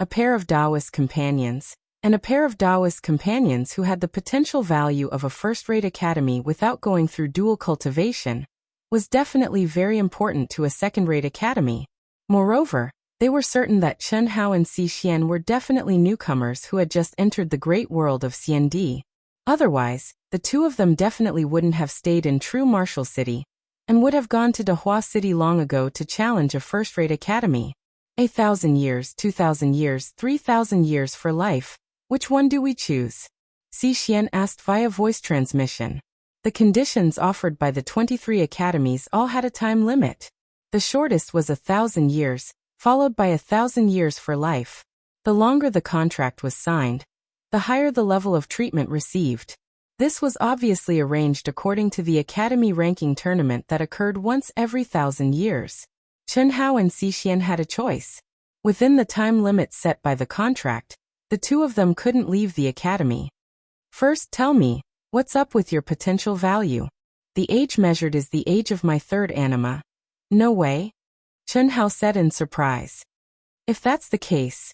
[SPEAKER 1] A pair of Taoist companions, and a pair of Taoist companions who had the potential value of a first-rate academy without going through dual cultivation, was definitely very important to a second-rate academy. Moreover, They were certain that Chen Hao and Xi Xian were definitely newcomers who had just entered the great world of CND. Otherwise, the two of them definitely wouldn't have stayed in true Martial City, and would have gone to Dehua City long ago to challenge a first-rate academy. 1,000 years, 2,000 years, 3,000 years for life. Which one do we choose? Xi Xian asked via voice transmission. The conditions offered by the 23 academies all had a time limit. The shortest was 1,000 years, followed by 1,000 years for life. The longer the contract was signed, the higher the level of treatment received. This was obviously arranged according to the academy ranking tournament that occurred once every 1,000 years. Chen Hao and Xi Xian had a choice. Within the time limit set by the contract, the two of them couldn't leave the academy. First, tell me, what's up with your potential value? The age measured is the age of my third anima. No way? Chen Hao said in surprise. If that's the case,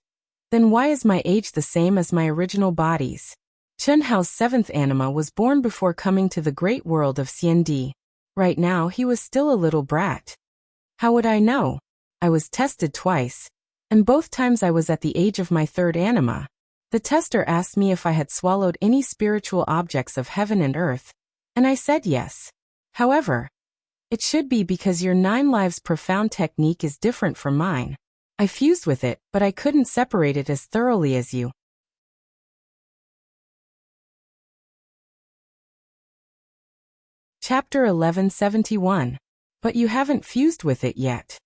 [SPEAKER 1] then why is my age the same as my original body's? Chen Hao's seventh anima was born before coming to the great world of CND. Right now he was still a little brat. How would I know? I was tested twice, and both times I was at the age of my third anima. The tester asked me if I had swallowed any spiritual objects of heaven and earth, and I said yes. However, it should be because your 9 lives profound technique is different from mine. I fused with it, but I couldn't separate it as thoroughly as you. Chapter 1171. But you haven't fused with it yet.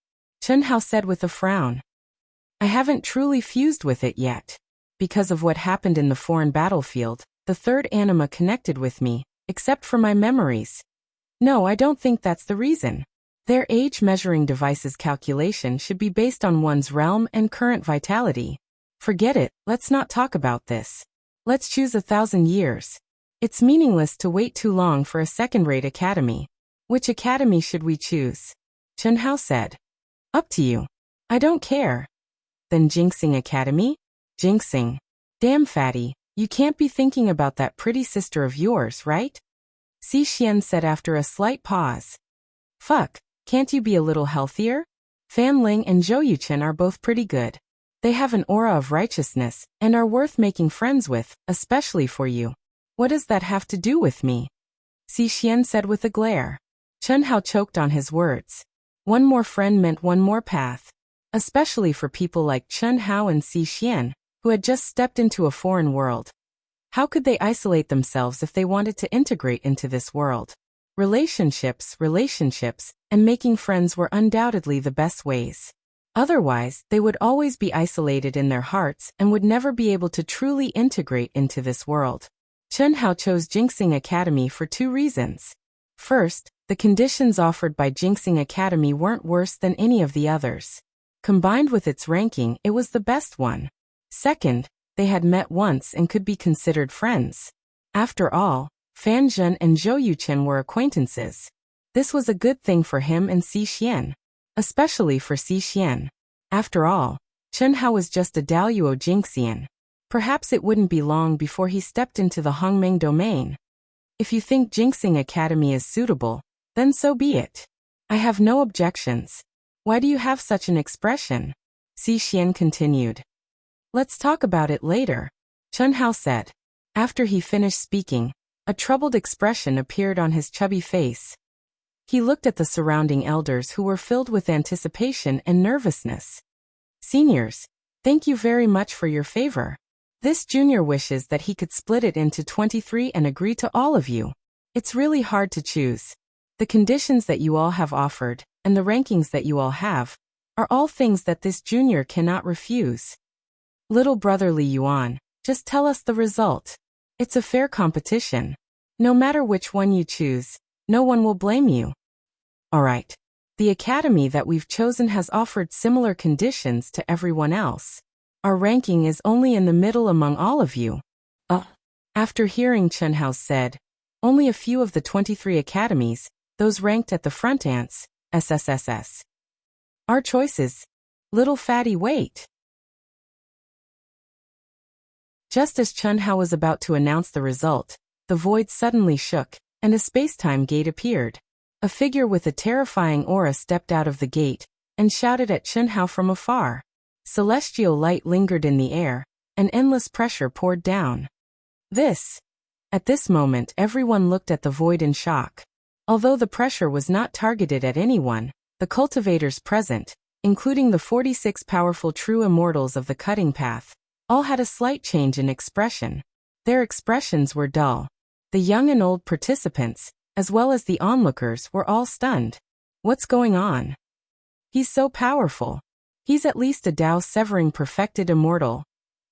[SPEAKER 1] Chen Hao said with a frown. I haven't truly fused with it yet. Because of what happened in the foreign battlefield, the third anima connected with me, except for my memories. No, I don't think that's the reason. Their age-measuring device's calculation should be based on one's realm and current vitality. Forget it, let's not talk about this. Let's choose 1,000 years. It's meaningless to wait too long for a second-rate academy. Which academy should we choose? Chen Hao said. Up to you. I don't care. Then Jinxing Academy? Jinxing. Damn fatty, you can't be thinking about that pretty sister of yours, right? Xi Xian said after a slight pause. Fuck, can't you be a little healthier? Fan Ling and Zhou Yuchen are both pretty good. They have an aura of righteousness and are worth making friends with, especially for you. What does that have to do with me? Xi Xian said with a glare. Chen Hao choked on his words. One more friend meant one more path. Especially for people like Chen Hao and Xi Xian, who had just stepped into a foreign world. How could they isolate themselves if they wanted to integrate into this world? Relationships, and making friends were undoubtedly the best ways. Otherwise, they would always be isolated in their hearts and would never be able to truly integrate into this world. Chen Hao chose Jinxing Academy for 2 reasons. First, the conditions offered by Jinxing Academy weren't worse than any of the others. Combined with its ranking, it was the best one. Second, they had met once and could be considered friends. After all, Fan Zhen and Zhou Yuchen were acquaintances. This was a good thing for him and Xi Xian. Especially for Xi Xian. After all, Chen Hao was just a Daluo Jinxian. Perhaps it wouldn't be long before he stepped into the Hongmeng domain. If you think Jinxing Academy is suitable, then so be it. I have no objections. Why do you have such an expression? Xi Xian continued. Let's talk about it later, Chen Hao said. After he finished speaking, a troubled expression appeared on his chubby face. He looked at the surrounding elders who were filled with anticipation and nervousness. Seniors, thank you very much for your favor. This junior wishes that he could split it into 23 and agree to all of you. It's really hard to choose. The conditions that you all have offered, and the rankings that you all have, are all things that this junior cannot refuse. Little brotherly Yuan, just tell us the result. It's a fair competition. No matter which one you choose, no one will blame you. Alright. The academy that we've chosen has offered similar conditions to everyone else. Our ranking is only in the middle among all of you. After hearing Chen Hao said, only a few of the 23 academies, those ranked at the front ants, SSSS. Our choices. Little fatty wait. Just as Chen Hao was about to announce the result, the void suddenly shook, and a space-time gate appeared. A figure with a terrifying aura stepped out of the gate, and shouted at Chen Hao from afar. Celestial light lingered in the air, and endless pressure poured down. At this moment everyone looked at the void in shock. Although the pressure was not targeted at anyone, the cultivators present, including the 46 powerful true immortals of the cutting path, all had a slight change in expression. Their expressions were dull. The young and old participants, as well as the onlookers, were all stunned. What's going on? He's so powerful. He's at least a Dao-severing perfected immortal.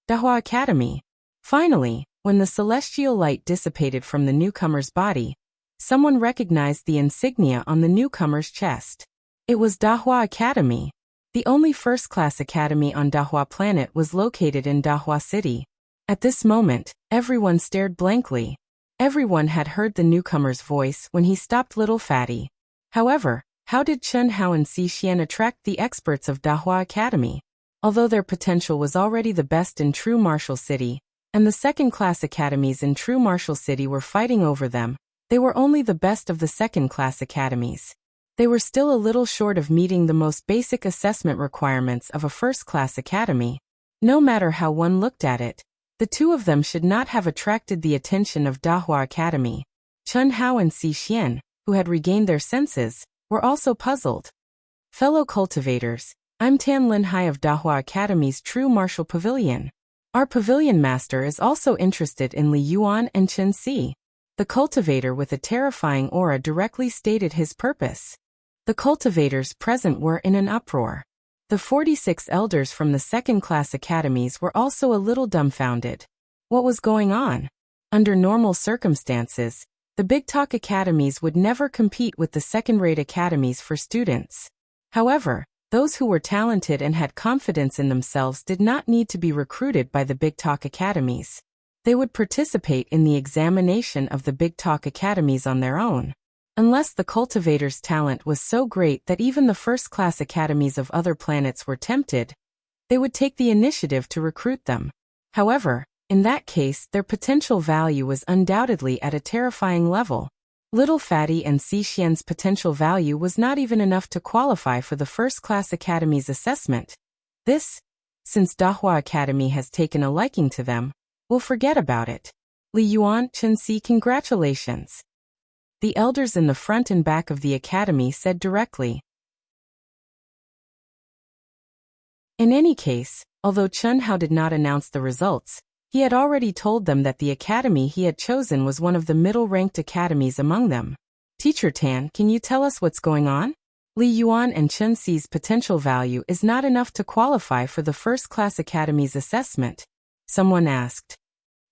[SPEAKER 1] Dahua Academy. Finally, when the celestial light dissipated from the newcomer's body, someone recognized the insignia on the newcomer's chest. It was Dahua Academy. The only first-class academy on Dahua planet was located in Dahua City. At this moment, everyone stared blankly. Everyone had heard the newcomer's voice when he stopped Little Fatty. However, how did Chen Hao and Si Xian attract the experts of Dahua Academy? Although their potential was already the best in True Martial City, and the second-class academies in True Martial City were fighting over them, they were only the best of the second-class academies. They were still a little short of meeting the most basic assessment requirements of a first-class academy. No matter how one looked at it, the two of them should not have attracted the attention of Dahua Academy. Chen Hao and Si Xian, who had regained their senses, were also puzzled. Fellow cultivators, I'm Tan Linhai of Dahua Academy's True Martial Pavilion. Our pavilion master is also interested in Li Yuan and Chen Si. The cultivator with a terrifying aura directly stated his purpose. The cultivators present were in an uproar. The 46 elders from the second-class academies were also a little dumbfounded. What was going on? Under normal circumstances, the Big Talk academies would never compete with the second-rate academies for students. However, those who were talented and had confidence in themselves did not need to be recruited by the Big Talk academies. They would participate in the examination of the Big Talk academies on their own. Unless the cultivators' talent was so great that even the first-class academies of other planets were tempted, they would take the initiative to recruit them. However, in that case, their potential value was undoubtedly at a terrifying level. Little Fatty and Si Xian's potential value was not even enough to qualify for the first-class academy's assessment. Since Dahua Academy has taken a liking to them, we'll forget about it. Li Yuan, Chen Si, congratulations. The elders in the front and back of the academy said directly. In any case, although Chen Hao did not announce the results, he had already told them that the academy he had chosen was one of the middle-ranked academies among them. Teacher Tan, can you tell us what's going on? Li Yuan and Chen Si's potential value is not enough to qualify for the first-class academy's assessment. Someone asked.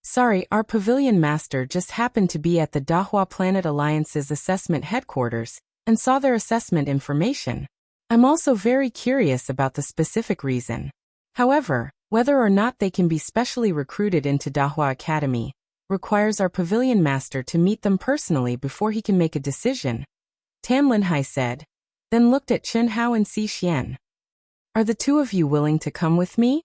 [SPEAKER 1] Sorry, our pavilion master just happened to be at the Dahua Planet Alliance's assessment headquarters and saw their assessment information. I'm also very curious about the specific reason. However, whether or not they can be specially recruited into Dahua Academy requires our pavilion master to meet them personally before he can make a decision, Tan Linhai said, then looked at Chen Hao and Si Xian. Are the two of you willing to come with me?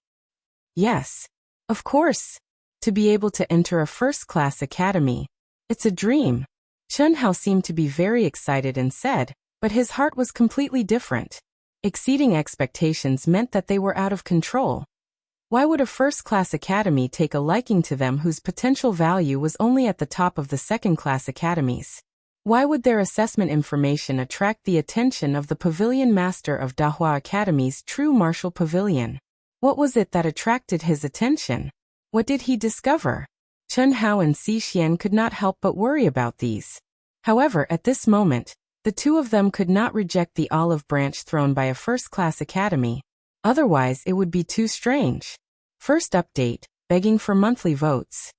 [SPEAKER 1] Yes. Of course. To be able to enter a first-class academy. It's a dream. Chen Hao seemed to be very excited and said, but his heart was completely different. Exceeding expectations meant that they were out of control. Why would a first-class academy take a liking to them whose potential value was only at the top of the second-class academies? Why would their assessment information attract the attention of the pavilion master of Dahua Academy's True Martial Pavilion? What was it that attracted his attention? What did he discover? Chen Hao and Si Xian could not help but worry about these. However, at this moment, the two of them could not reject the olive branch thrown by a first-class academy. Otherwise, it would be too strange. First update, begging for monthly votes.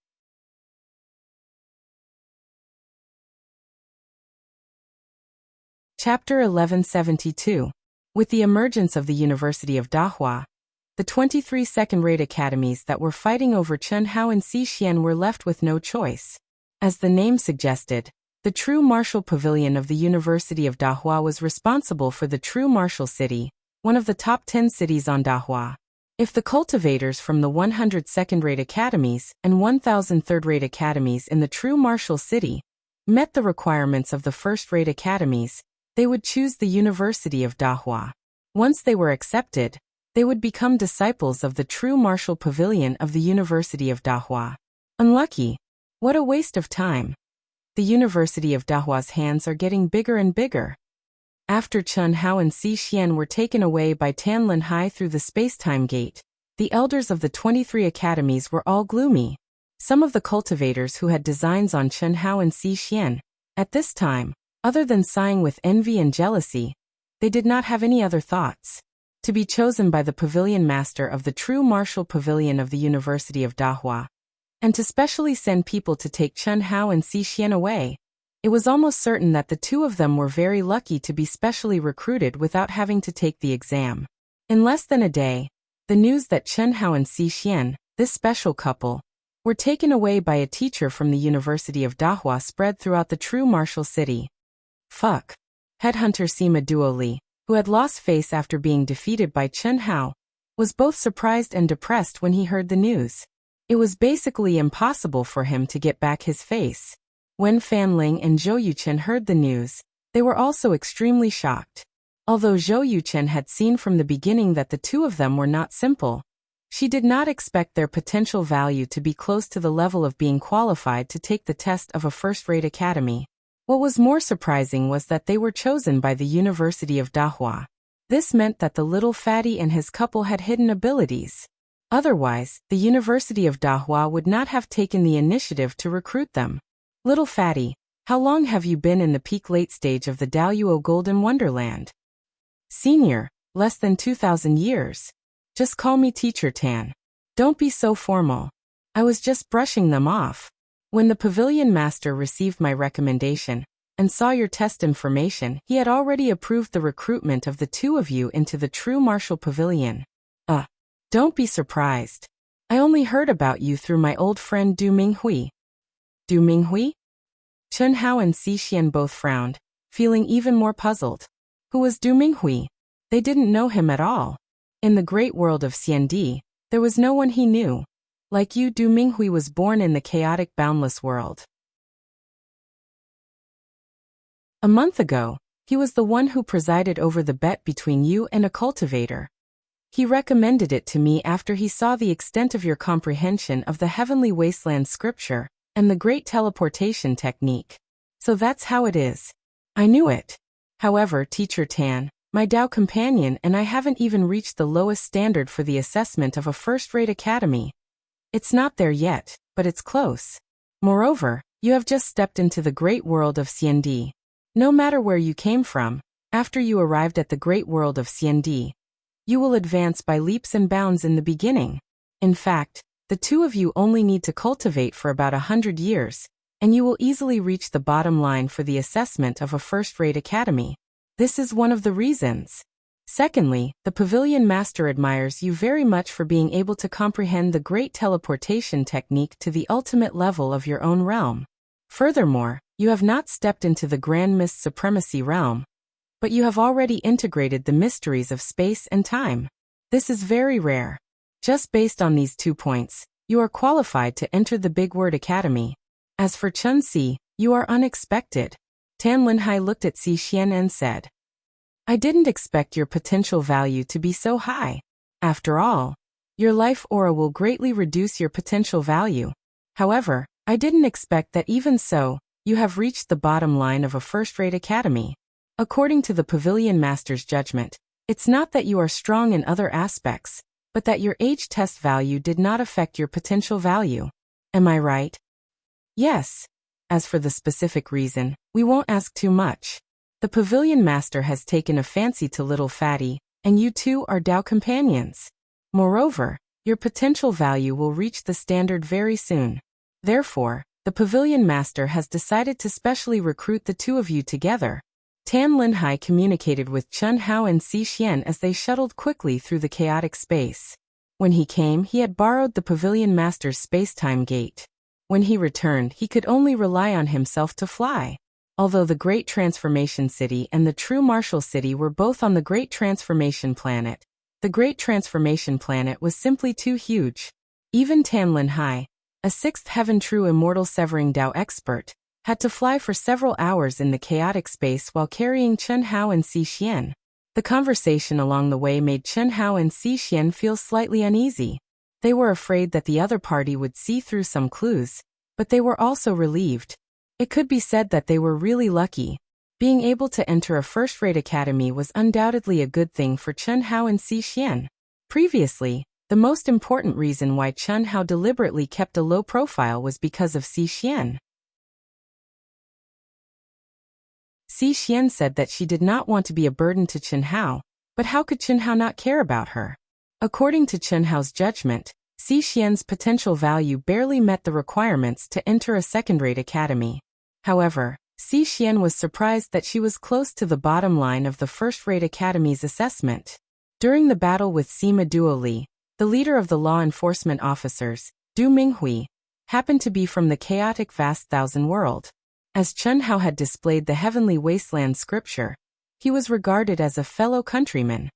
[SPEAKER 1] Chapter 1172. With the emergence of the University of Dahua, the 23 second-rate academies that were fighting over Chen Hao and Si Xian were left with no choice. As the name suggested, the True Martial Pavilion of the University of Dahua was responsible for the True Martial City, one of the top 10 cities on Dahua. If the cultivators from the 100 second-rate academies and 1,000 third-rate academies in the True Martial City met the requirements of the first-rate academies, they would choose the University of Dahua. Once they were accepted, they would become disciples of the true martial pavilion of the University of Dahua. Unlucky. What a waste of time. The University of Dahua's hands are getting bigger and bigger. After Chen Hao and Xi Xian were taken away by Tan Lin Hai through the space-time gate, the elders of the 23 academies were all gloomy. Some of the cultivators who had designs on Chen Hao and Xi Xian, at this time, other than sighing with envy and jealousy, they did not have any other thoughts. To be chosen by the pavilion master of the true martial pavilion of the University of Dahua, and to specially send people to take Chen Hao and Xi Xian away, it was almost certain that the two of them were very lucky to be specially recruited without having to take the exam. In less than a day, the news that Chen Hao and Xi Xian, this special couple, were taken away by a teacher from the University of Dahua spread throughout the true martial city. Fuck. Headhunter Sima Duoli, who had lost face after being defeated by Chen Hao, was both surprised and depressed when he heard the news. It was basically impossible for him to get back his face. When Fan Ling and Zhou Yuchen heard the news, they were also extremely shocked. Although Zhou Yuchen had seen from the beginning that the two of them were not simple, she did not expect their potential value to be close to the level of being qualified to take the test of a first-rate academy. What was more surprising was that they were chosen by the University of Dahua. This meant that the little fatty and his couple had hidden abilities. Otherwise, the University of Dahua would not have taken the initiative to recruit them. Little fatty, how long have you been in the peak late stage of the Daoyuo Golden Wonderland? Senior, less than 2,000 years. Just call me Teacher Tan. Don't be so formal. I was just brushing them off. When the pavilion master received my recommendation and saw your test information, he had already approved the recruitment of the two of you into the true martial pavilion. Don't be surprised. I only heard about you through my old friend Du Minghui. Du Minghui? Chen Hao and Xi Xian both frowned, feeling even more puzzled. Who was Du Minghui? They didn't know him at all. In the great world of Xiandi, there was no one he knew. Like you, Du Minghui was born in the chaotic boundless world. A month ago, he was the one who presided over the bet between you and a cultivator. He recommended it to me after he saw the extent of your comprehension of the heavenly wasteland scripture and the great teleportation technique. So that's how it is. I knew it. However, Teacher Tan, my Dao companion and I haven't even reached the lowest standard for the assessment of a first-rate academy. It's not there yet, but it's close. Moreover, you have just stepped into the great world of Xiandi. No matter where you came from, after you arrived at the great world of Xiandi, you will advance by leaps and bounds in the beginning. In fact, the two of you only need to cultivate for about 100 years, and you will easily reach the bottom line for the assessment of a first-rate academy. This is one of the reasons. Secondly, the pavilion master admires you very much for being able to comprehend the great teleportation technique to the ultimate level of your own realm. Furthermore, you have not stepped into the Grand Mist Supremacy realm, but you have already integrated the mysteries of space and time. This is very rare. Just based on these 2 points, you are qualified to enter the Big Word Academy. As for Chen Si, you are unexpected. Tan Lin Hai looked at Xi Xian and said, I didn't expect your potential value to be so high. After all, your life aura will greatly reduce your potential value. However, I didn't expect that even so, you have reached the bottom line of a first-rate academy. According to the pavilion master's judgment, it's not that you are strong in other aspects, but that your age test value did not affect your potential value. Am I right? Yes. As for the specific reason, we won't ask too much. The pavilion master has taken a fancy to little fatty, and you two are Dao companions. Moreover, your potential value will reach the standard very soon. Therefore, the pavilion master has decided to specially recruit the two of you together. Tan Lin Hai communicated with Chen Hao and Xi Xian as they shuttled quickly through the chaotic space. When he came, he had borrowed the pavilion master's space-time gate. When he returned, he could only rely on himself to fly. Although the Great Transformation City and the True Martial City were both on the Great Transformation Planet, the Great Transformation Planet was simply too huge. Even Tan Lin Hai, a sixth heaven true immortal severing Dao expert, had to fly for several hours in the chaotic space while carrying Chen Hao and Xi Xian. The conversation along the way made Chen Hao and Xi Xian feel slightly uneasy. They were afraid that the other party would see through some clues, but they were also relieved. It could be said that they were really lucky. Being able to enter a first-rate academy was undoubtedly a good thing for Chen Hao and Xi Xian. Previously, the most important reason why Chen Hao deliberately kept a low profile was because of Xi Xian. Xi Xian said that she did not want to be a burden to Chen Hao, but how could Chen Hao not care about her? According to Chen Hao's judgment, Xi Xian's potential value barely met the requirements to enter a second-rate academy. However, Xi Xian was surprised that she was close to the bottom line of the first-rate academy's assessment. During the battle with Sima Duoli, the leader of the law enforcement officers, Du Minghui, happened to be from the chaotic vast thousand world. As Chen Hao had displayed the heavenly wasteland scripture, he was regarded as a fellow countryman.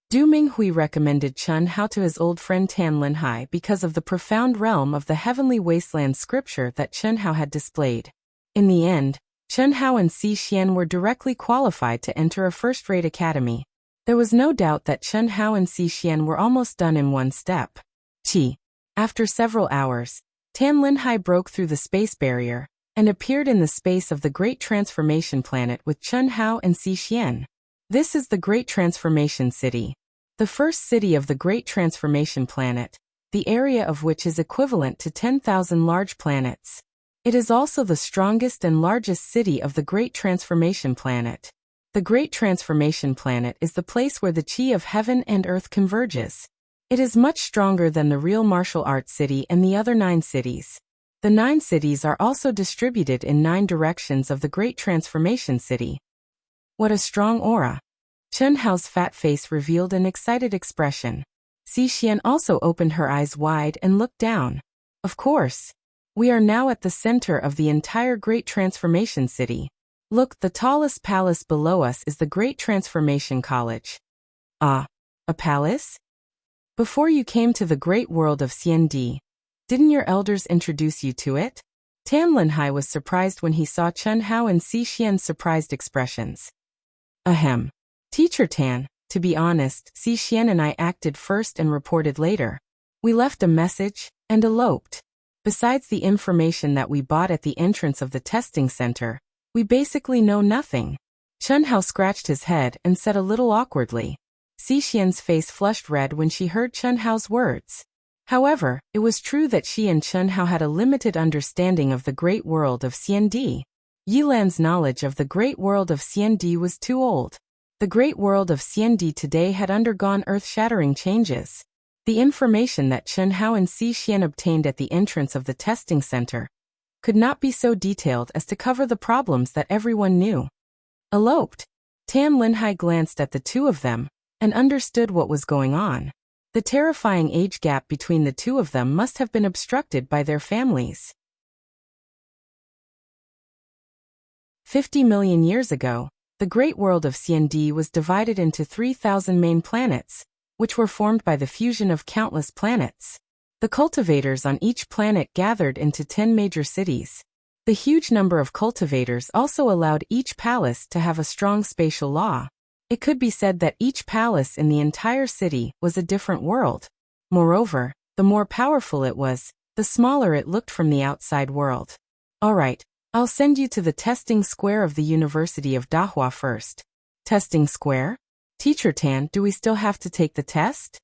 [SPEAKER 1] Du Minghui recommended Chen Hao to his old friend Tan Linhai because of the profound realm of the heavenly wasteland scripture that Chen Hao had displayed. In the end, Chen Hao and Xi Xian were directly qualified to enter a first-rate academy. There was no doubt that Chen Hao and Xi Xian were almost done in one step. After several hours, Tan Linhai broke through the space barrier and appeared in the space of the Great Transformation Planet with Chen Hao and Xi Xian. This is the Great Transformation City, the first city of the Great Transformation Planet, the area of which is equivalent to 10,000 large planets. It is also the strongest and largest city of the Great Transformation Planet. The Great Transformation Planet is the place where the chi of heaven and earth converges. It is much stronger than the real martial arts city and the other 9 cities. The 9 cities are also distributed in 9 directions of the Great Transformation City. What a strong aura! Chen Hao's fat face revealed an excited expression. Xi Xian also opened her eyes wide and looked down. Of course. We are now at the center of the entire Great Transformation City. Look, the tallest palace below us is the Great Transformation College. Ah, a palace? Before you came to the great world of CND, didn't your elders introduce you to it? Tan Linhai was surprised when he saw Chen Hao and Xi Xian's surprised expressions. Ahem. Teacher Tan, to be honest, Xi Xian and I acted first and reported later. We left a message and eloped. Besides the information that we bought at the entrance of the testing center, we basically know nothing. Chen Hao scratched his head and said a little awkwardly. Xi Xian's face flushed red when she heard Chen Hao's words. However, it was true that she and Chen Hao had a limited understanding of the great world of CND. Yilan's knowledge of the great world of CND was too old. The great world of CND today had undergone earth-shattering changes. The information that Chen Hao and Xi Xian obtained at the entrance of the testing center could not be so detailed as to cover the problems that everyone knew. Eloped. Tan Linhai glanced at the two of them and understood what was going on. The terrifying age gap between the two of them must have been obstructed by their families. 50 million years ago, the great world of CND was divided into 3,000 main planets, which were formed by the fusion of countless planets. The cultivators on each planet gathered into 10 major cities. The huge number of cultivators also allowed each palace to have a strong spatial law. It could be said that each palace in the entire city was a different world. Moreover, the more powerful it was, the smaller it looked from the outside world. Alright, I'll send you to the testing square of the University of Dahua first. Testing square? Teacher Tan, do we still have to take the test?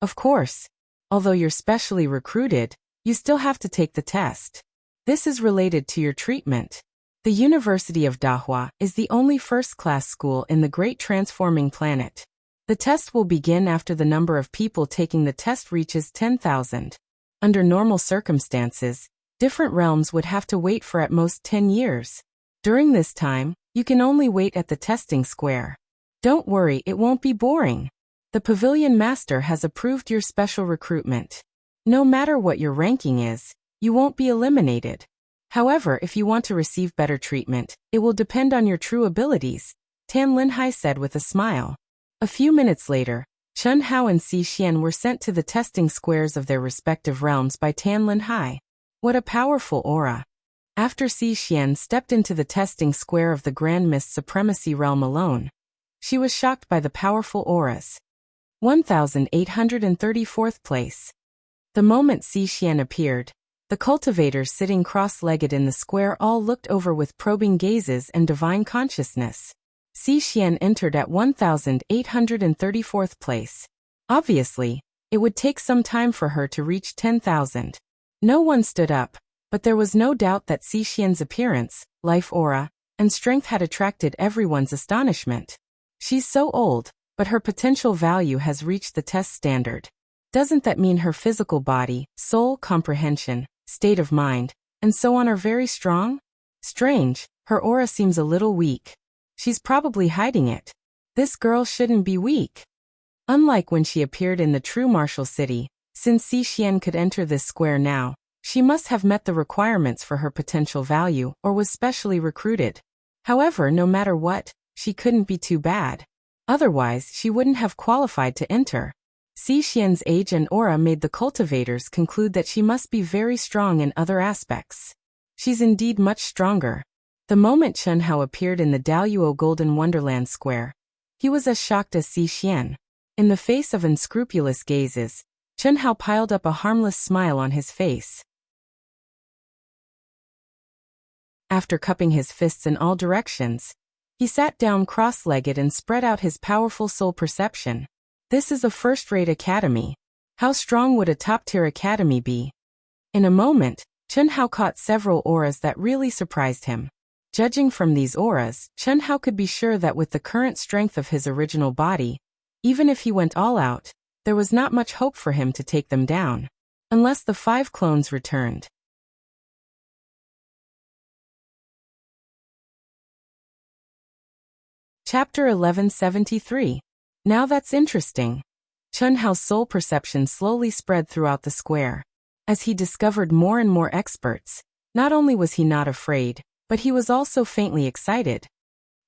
[SPEAKER 1] Of course. Although you're specially recruited, you still have to take the test. This is related to your treatment. The University of Dahua is the only first-class school in the Great Transforming Planet. The test will begin after the number of people taking the test reaches 10,000. Under normal circumstances, different realms would have to wait for at most 10 years. During this time, you can only wait at the testing square. Don't worry, it won't be boring. The Pavilion Master has approved your special recruitment. No matter what your ranking is, you won't be eliminated. However, if you want to receive better treatment, it will depend on your true abilities, Tan Linhai said with a smile. A few minutes later, Chen Hao and Xi Xian were sent to the testing squares of their respective realms by Tan Linhai. What a powerful aura. After Xi Xian stepped into the testing square of the Grand Mist Supremacy realm alone, She was shocked by the powerful auras. 1834th place. The moment Xixian appeared, the cultivators sitting cross-legged in the square all looked over with probing gazes and divine consciousness. Xixian entered at 1834th place. Obviously, it would take some time for her to reach 10,000. No one stood up, but there was no doubt that Xixian's appearance, life aura, and strength had attracted everyone's astonishment. She's so old, but her potential value has reached the test standard. Doesn't that mean her physical body, soul, comprehension, state of mind, and so on are very strong? Strange, her aura seems a little weak. She's probably hiding it. This girl shouldn't be weak. Unlike when she appeared in the true martial city, since Xixian could enter this square now, she must have met the requirements for her potential value or was specially recruited. However, no matter what, she couldn't be too bad. Otherwise, she wouldn't have qualified to enter. Xixian's age and aura made the cultivators conclude that she must be very strong in other aspects. She's indeed much stronger. The moment Chen Hao appeared in the Daoyuo Golden Wonderland Square, he was as shocked as Xixian. In the face of unscrupulous gazes, Chen Hao piled up a harmless smile on his face. After cupping his fists in all directions, he sat down cross-legged and spread out his powerful soul perception. This is a first-rate academy. How strong would a top-tier academy be? In a moment, Chen Hao caught several auras that really surprised him. Judging from these auras, Chen Hao could be sure that with the current strength of his original body, even if he went all out, there was not much hope for him to take them down. Unless the 5 clones returned. Chapter 1173. Now that's interesting. Chen Hao's soul perception slowly spread throughout the square. As he discovered more and more experts, not only was he not afraid, but he was also faintly excited.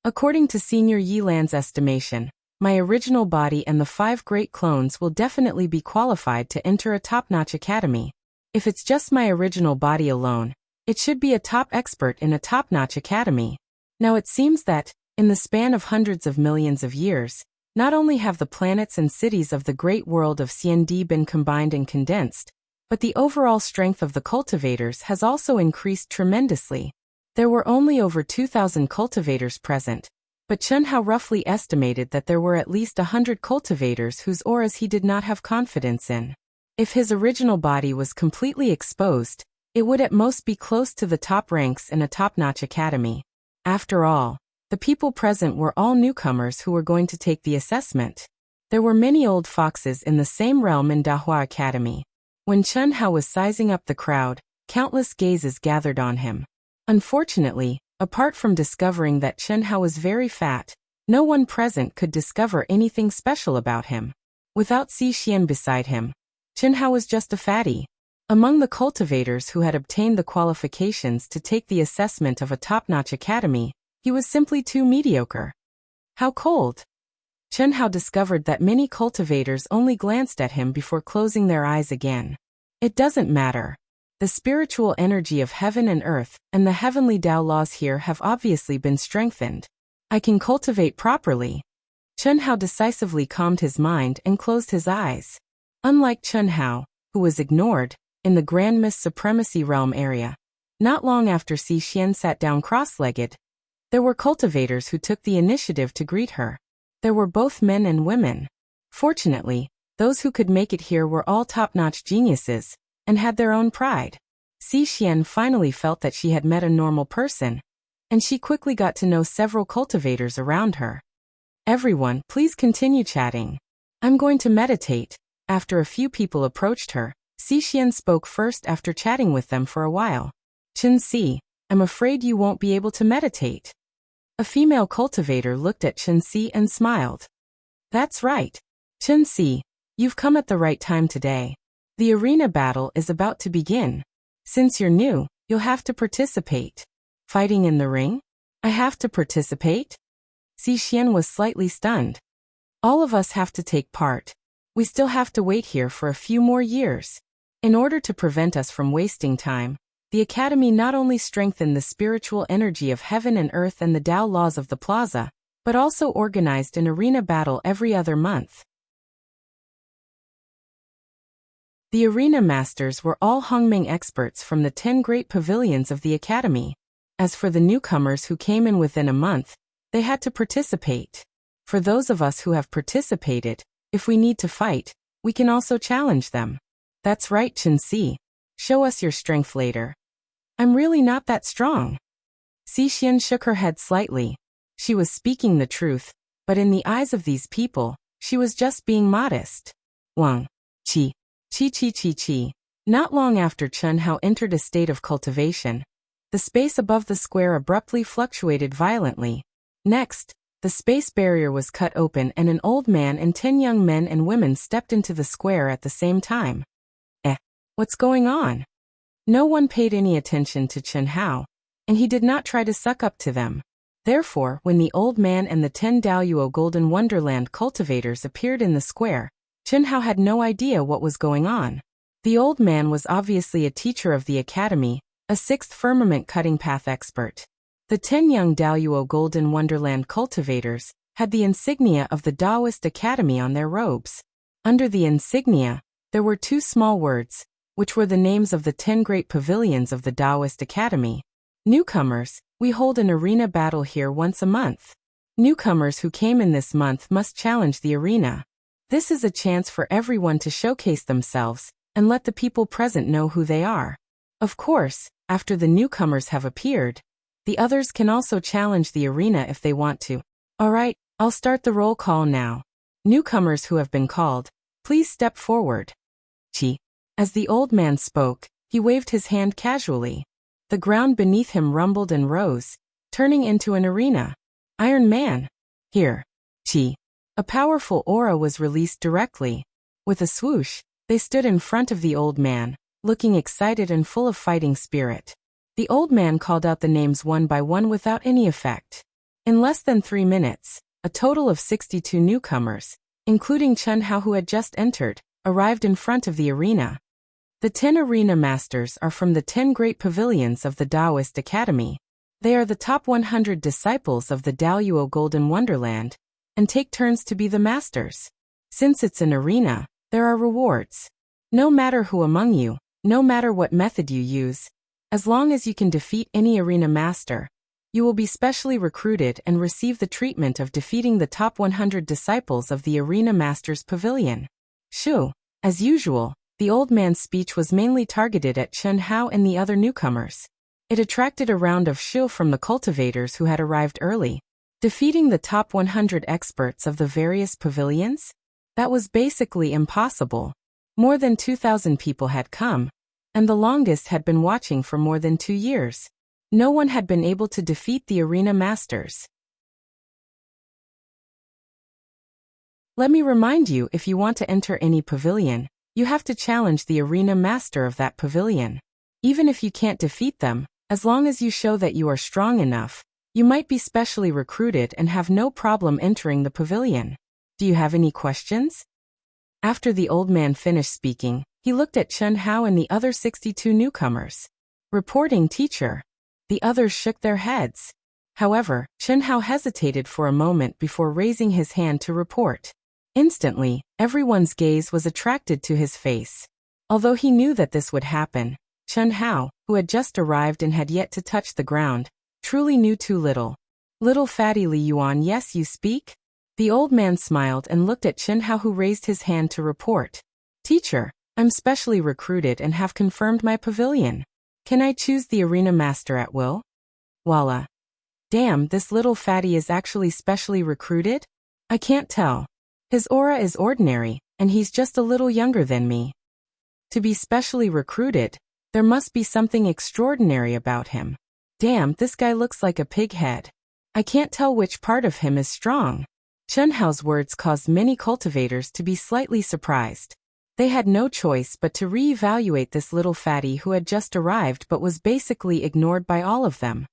[SPEAKER 1] According to Senior Yilan's estimation, my original body and the 5 great clones will definitely be qualified to enter a top-notch academy. If it's just my original body alone, it should be a top expert in a top-notch academy. Now it seems that, in the span of hundreds of millions of years, not only have the planets and cities of the great world of CND been combined and condensed, but the overall strength of the cultivators has also increased tremendously. There were only over 2,000 cultivators present, but Chen Hao roughly estimated that there were at least 100 cultivators whose auras he did not have confidence in. If his original body was completely exposed, it would at most be close to the top ranks in a top-notch academy. After all, the people present were all newcomers who were going to take the assessment. There were many old foxes in the same realm in Dahua Academy. When Chen Hao was sizing up the crowd, countless gazes gathered on him. Unfortunately, apart from discovering that Chen Hao was very fat, no one present could discover anything special about him. Without Xixian beside him, Chen Hao was just a fatty. Among the cultivators who had obtained the qualifications to take the assessment of a top-notch academy, he was simply too mediocre. How cold! Chen Hao discovered that many cultivators only glanced at him before closing their eyes again. It doesn't matter. The spiritual energy of heaven and earth and the heavenly Tao laws here have obviously been strengthened. I can cultivate properly. Chen Hao decisively calmed his mind and closed his eyes. Unlike Chen Hao, who was ignored, in the Grand Mist Supremacy Realm area, not long after Xixian sat down cross-legged, there were cultivators who took the initiative to greet her. There were both men and women. Fortunately, those who could make it here were all top-notch geniuses, and had their own pride. Xixian finally felt that she had met a normal person, and she quickly got to know several cultivators around her. Everyone, please continue chatting. I'm going to meditate. After a few people approached her, Xixian spoke first after chatting with them for a while. Chen Si, I'm afraid you won't be able to meditate. A female cultivator looked at Chen Si and smiled. That's right. Chen Si, you've come at the right time today. The arena battle is about to begin. Since you're new, you'll have to participate. Fighting in the ring? I have to participate? Xixian was slightly stunned. All of us have to take part. We still have to wait here for a few more years. In order to prevent us from wasting time, the Academy not only strengthened the spiritual energy of heaven and earth and the Tao laws of the plaza, but also organized an arena battle every other month. The arena masters were all Hongmeng experts from the 10 great pavilions of the academy. As for the newcomers who came in within a month, they had to participate. For those of us who have participated, if we need to fight, we can also challenge them. That's right, Chen-Si. Show us your strength later. I'm really not that strong. Xi-Xian shook her head slightly. She was speaking the truth, but in the eyes of these people, she was just being modest. Wang. Qi. Qi. Not long after Chen Hao entered a state of cultivation, the space above the square abruptly fluctuated violently. Next, the space barrier was cut open and an old man and 10 young men and women stepped into the square at the same time. What's going on? No one paid any attention to Chen Hao, and he did not try to suck up to them. Therefore, when the old man and the 10 Daoyuo Golden Wonderland cultivators appeared in the square, Chen Hao had no idea what was going on. The old man was obviously a teacher of the academy, a 6th firmament cutting path expert. The 10 young Daoyuo Golden Wonderland cultivators had the insignia of the Taoist Academy on their robes. Under the insignia, there were 2 small words, which were the names of the 10 great pavilions of the Taoist Academy. Newcomers, we hold an arena battle here once a month. Newcomers who came in this month must challenge the arena. This is a chance for everyone to showcase themselves and let the people present know who they are. Of course, after the newcomers have appeared, the others can also challenge the arena if they want to. Alright, I'll start the roll call now. Newcomers who have been called, please step forward. Qi. As the old man spoke, he waved his hand casually. The ground beneath him rumbled and rose, turning into an arena. Iron Man. Here. Qi. A powerful aura was released directly. With a swoosh, they stood in front of the old man, looking excited and full of fighting spirit. The old man called out the names one by one without any effect. In less than 3 minutes, a total of 62 newcomers, including Chen Hao who had just entered, arrived in front of the arena. The 10 arena masters are from the 10 great pavilions of the Taoist Academy. They are the top 100 disciples of the Daoyuo Golden Wonderland, and take turns to be the masters. Since it's an arena, there are rewards. No matter who among you, no matter what method you use, as long as you can defeat any arena master, you will be specially recruited and receive the treatment of defeating the top 100 disciples of the Arena Masters Pavilion. Shu. As usual, the old man's speech was mainly targeted at Chen Hao and the other newcomers. It attracted a round of shu from the cultivators who had arrived early. Defeating the top 100 experts of the various pavilions? That was basically impossible. More than 2,000 people had come, and the longest had been watching for more than 2 years. No one had been able to defeat the arena masters. Let me remind you, if you want to enter any pavilion, you have to challenge the arena master of that pavilion. Even if you can't defeat them, as long as you show that you are strong enough, you might be specially recruited and have no problem entering the pavilion. Do you have any questions? After the old man finished speaking, he looked at Chen Hao and the other 62 newcomers. Reporting, teacher. The others shook their heads. However, Chen Hao hesitated for a moment before raising his hand to report. Instantly, everyone's gaze was attracted to his face. Although he knew that this would happen, Chen Hao, who had just arrived and had yet to touch the ground, truly knew too little. Little fatty Li Yuan, yes, you speak? The old man smiled and looked at Chen Hao, who raised his hand to report. Teacher, I'm specially recruited and have confirmed my pavilion. Can I choose the arena master at will? Voila. Damn, this little fatty is actually specially recruited? I can't tell. His aura is ordinary, and he's just a little younger than me. To be specially recruited, there must be something extraordinary about him. Damn, this guy looks like a pig head. I can't tell which part of him is strong. Chen Hao's words caused many cultivators to be slightly surprised. They had no choice but to re-evaluate this little fatty who had just arrived but was basically ignored by all of them.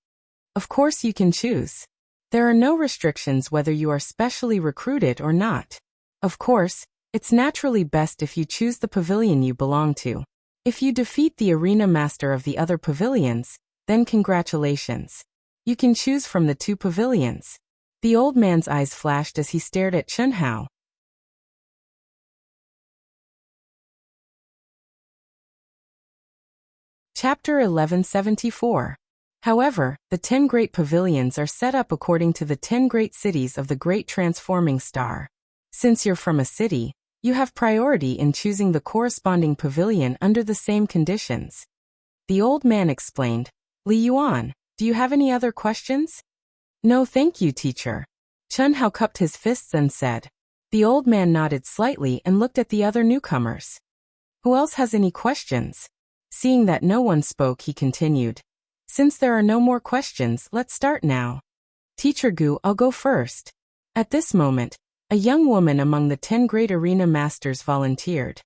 [SPEAKER 1] Of course you can choose. There are no restrictions whether you are specially recruited or not. Of course, it's naturally best if you choose the pavilion you belong to. If you defeat the arena master of the other pavilions, then congratulations. You can choose from the 2 pavilions. The old man's eyes flashed as he stared at Chen Hao. Chapter 1174. However, the 10 great pavilions are set up according to the 10 great cities of the great transforming star. Since you're from a city, you have priority in choosing the corresponding pavilion under the same conditions. The old man explained. Li Yuan, do you have any other questions? No, thank you, teacher. Chen Hao cupped his fists and said. The old man nodded slightly and looked at the other newcomers. Who else has any questions? Seeing that no one spoke, he continued. Since there are no more questions, let's start now. Teacher Gu, I'll go first. At this moment, a young woman among the 10 great arena masters volunteered.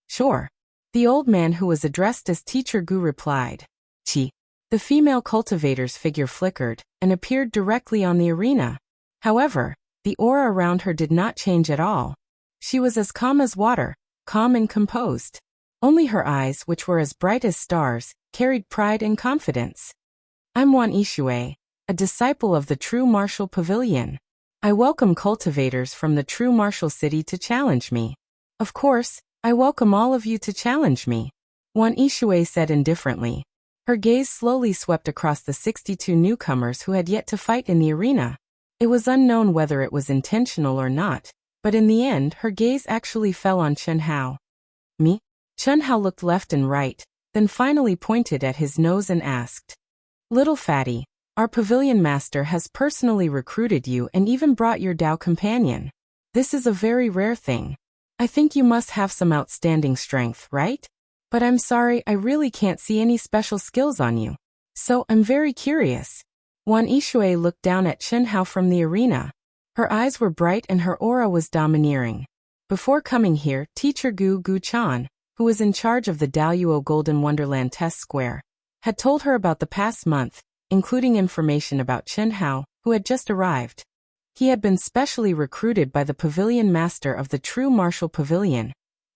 [SPEAKER 1] Sure. The old man who was addressed as Teacher Gu replied. Chi. The female cultivator's figure flickered and appeared directly on the arena. However, the aura around her did not change at all. She was as calm as water, calm and composed. Only her eyes, which were as bright as stars, carried pride and confidence. I'm Wan Yishui, a disciple of the True Martial Pavilion. I welcome cultivators from the True Martial City to challenge me. Of course, I welcome all of you to challenge me. Wan Yishui said indifferently. Her gaze slowly swept across the 62 newcomers who had yet to fight in the arena. It was unknown whether it was intentional or not, but in the end her gaze actually fell on Chen Hao. Me? Chen Hao looked left and right, then finally pointed at his nose and asked. Little fatty, our pavilion master has personally recruited you and even brought your Dao companion. This is a very rare thing. I think you must have some outstanding strength, right? But I'm sorry, I really can't see any special skills on you. So I'm very curious. Wan Yishui looked down at Chen Hao from the arena. Her eyes were bright and her aura was domineering. Before coming here, Teacher Gu Chan, who was in charge of the Daoyuo Golden Wonderland Test Square, had told her about the past month, including information about Chen Hao, who had just arrived. He had been specially recruited by the pavilion master of the True Martial Pavilion,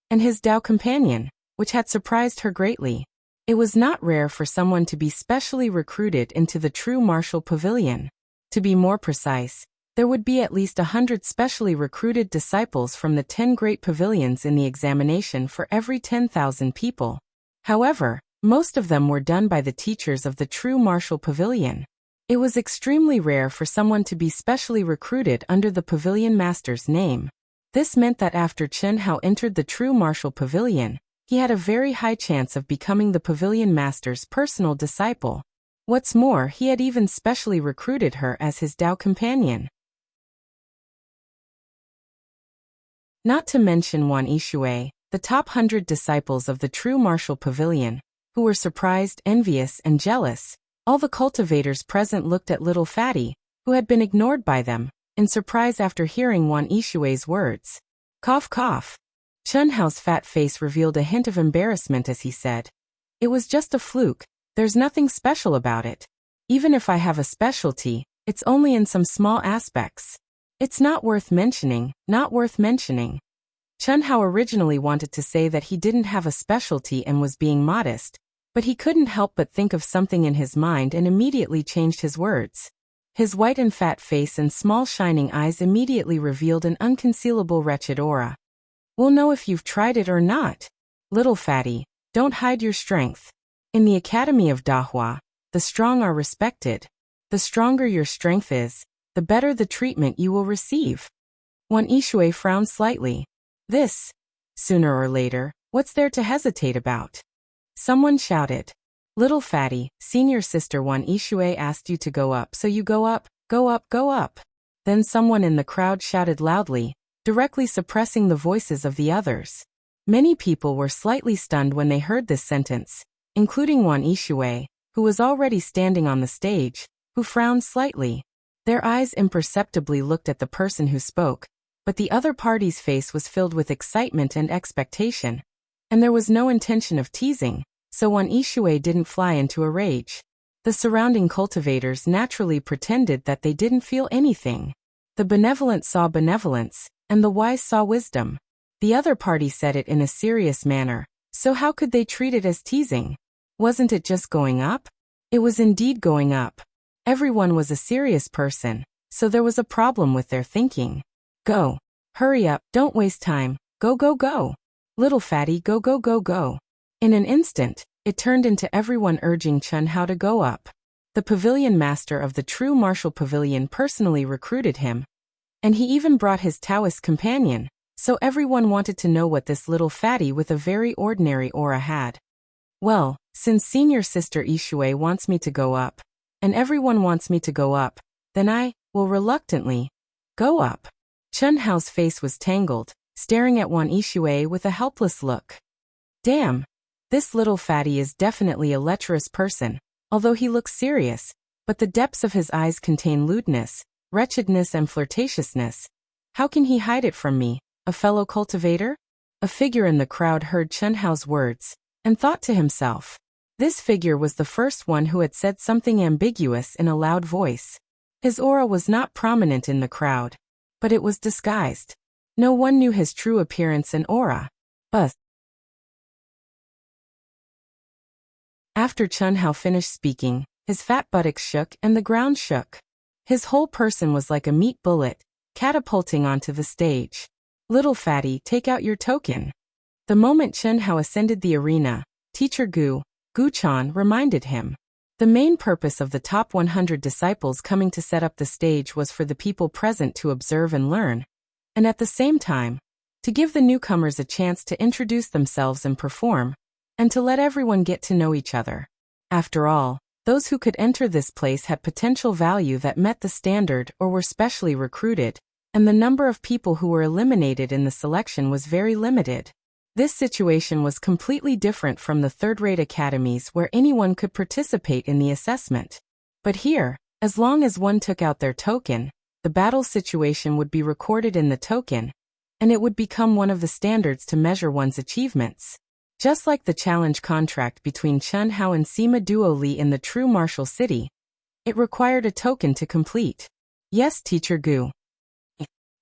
[SPEAKER 1] and his Dao companion, which had surprised her greatly. It was not rare for someone to be specially recruited into the True Martial Pavilion. To be more precise, there would be at least 100 specially recruited disciples from the 10 great pavilions in the examination for every 10,000 people. However, most of them were done by the teachers of the True Martial Pavilion. It was extremely rare for someone to be specially recruited under the pavilion master's name. This meant that after Chen Hao entered the True Martial Pavilion, he had a very high chance of becoming the pavilion master's personal disciple. What's more, he had even specially recruited her as his Dao companion. Not to mention Wan Yishui, the top 100 disciples of the True Martial Pavilion, who were surprised, envious, and jealous. All the cultivators present looked at little fatty, who had been ignored by them, in surprise after hearing Wan Yishui's words. Cough cough. Chen Hao's fat face revealed a hint of embarrassment as he said. It was just a fluke, there's nothing special about it. Even if I have a specialty, it's only in some small aspects. It's not worth mentioning, not worth mentioning. Chen Hao originally wanted to say that he didn't have a specialty and was being modest, but he couldn't help but think of something in his mind and immediately changed his words. His white and fat face and small shining eyes immediately revealed an unconcealable wretched aura. We'll know if you've tried it or not. Little fatty, don't hide your strength. In the Academy of Dahua, the strong are respected. The stronger your strength is, the better the treatment you will receive. Wan Yishui frowned slightly. This, sooner or later, what's there to hesitate about? Someone shouted. Little fatty, senior sister Wan Yishui asked you to go up, so you go up, go up, go up. Then someone in the crowd shouted loudly, directly suppressing the voices of the others. Many people were slightly stunned when they heard this sentence, including Wan Yishui, who was already standing on the stage, who frowned slightly. Their eyes imperceptibly looked at the person who spoke, but the other party's face was filled with excitement and expectation, and there was no intention of teasing, so Wan Yishui didn't fly into a rage. The surrounding cultivators naturally pretended that they didn't feel anything. The benevolent saw benevolence, and the wise saw wisdom. The other party said it in a serious manner, so how could they treat it as teasing? Wasn't it just going up? It was indeed going up. Everyone was a serious person, So there was a problem with their thinking. Go. Hurry up, don't waste time. Go, go, go. Little fatty, go, go, go, go. In an instant, it turned into everyone urging Chun Hao to go up. The pavilion master of the true martial pavilion personally recruited him. And he even brought his Taoist companion, so everyone wanted to know what this little fatty with a very ordinary aura had. Well, since senior sister Ishui wants me to go up, and everyone wants me to go up, then I will reluctantly go up. Chun Hao's face was tangled, staring at Wan Ishui with a helpless look. Damn, this little fatty is definitely a lecherous person, although he looks serious, but the depths of his eyes contain lewdness, wretchedness and flirtatiousness. How can he hide it from me, a fellow cultivator? A figure in the crowd heard Chun Hao's words, and thought to himself. This figure was the first one who had said something ambiguous in a loud voice. His aura was not prominent in the crowd, but it was disguised. No one knew his true appearance and aura. After Chun Hao finished speaking, his fat buttocks shook and the ground shook. His whole person was like a meat bullet, catapulting onto the stage. Little fatty, take out your token. The moment Chun Hao ascended the arena, Teacher Gu-chan reminded him. The main purpose of the top 100 disciples coming to set up the stage was for the people present to observe and learn, and at the same time, to give the newcomers a chance to introduce themselves and perform, and to let everyone get to know each other. After all, those who could enter this place had potential value that met the standard or were specially recruited, and the number of people who were eliminated in the selection was very limited. This situation was completely different from the third-rate academies where anyone could participate in the assessment. But here, as long as one took out their token, the battle situation would be recorded in the token, and it would become one of the standards to measure one's achievements. Just like the challenge contract between Chun Hao and Sima Duo Li in the true martial city, it required a token to complete. Yes, Teacher Gu.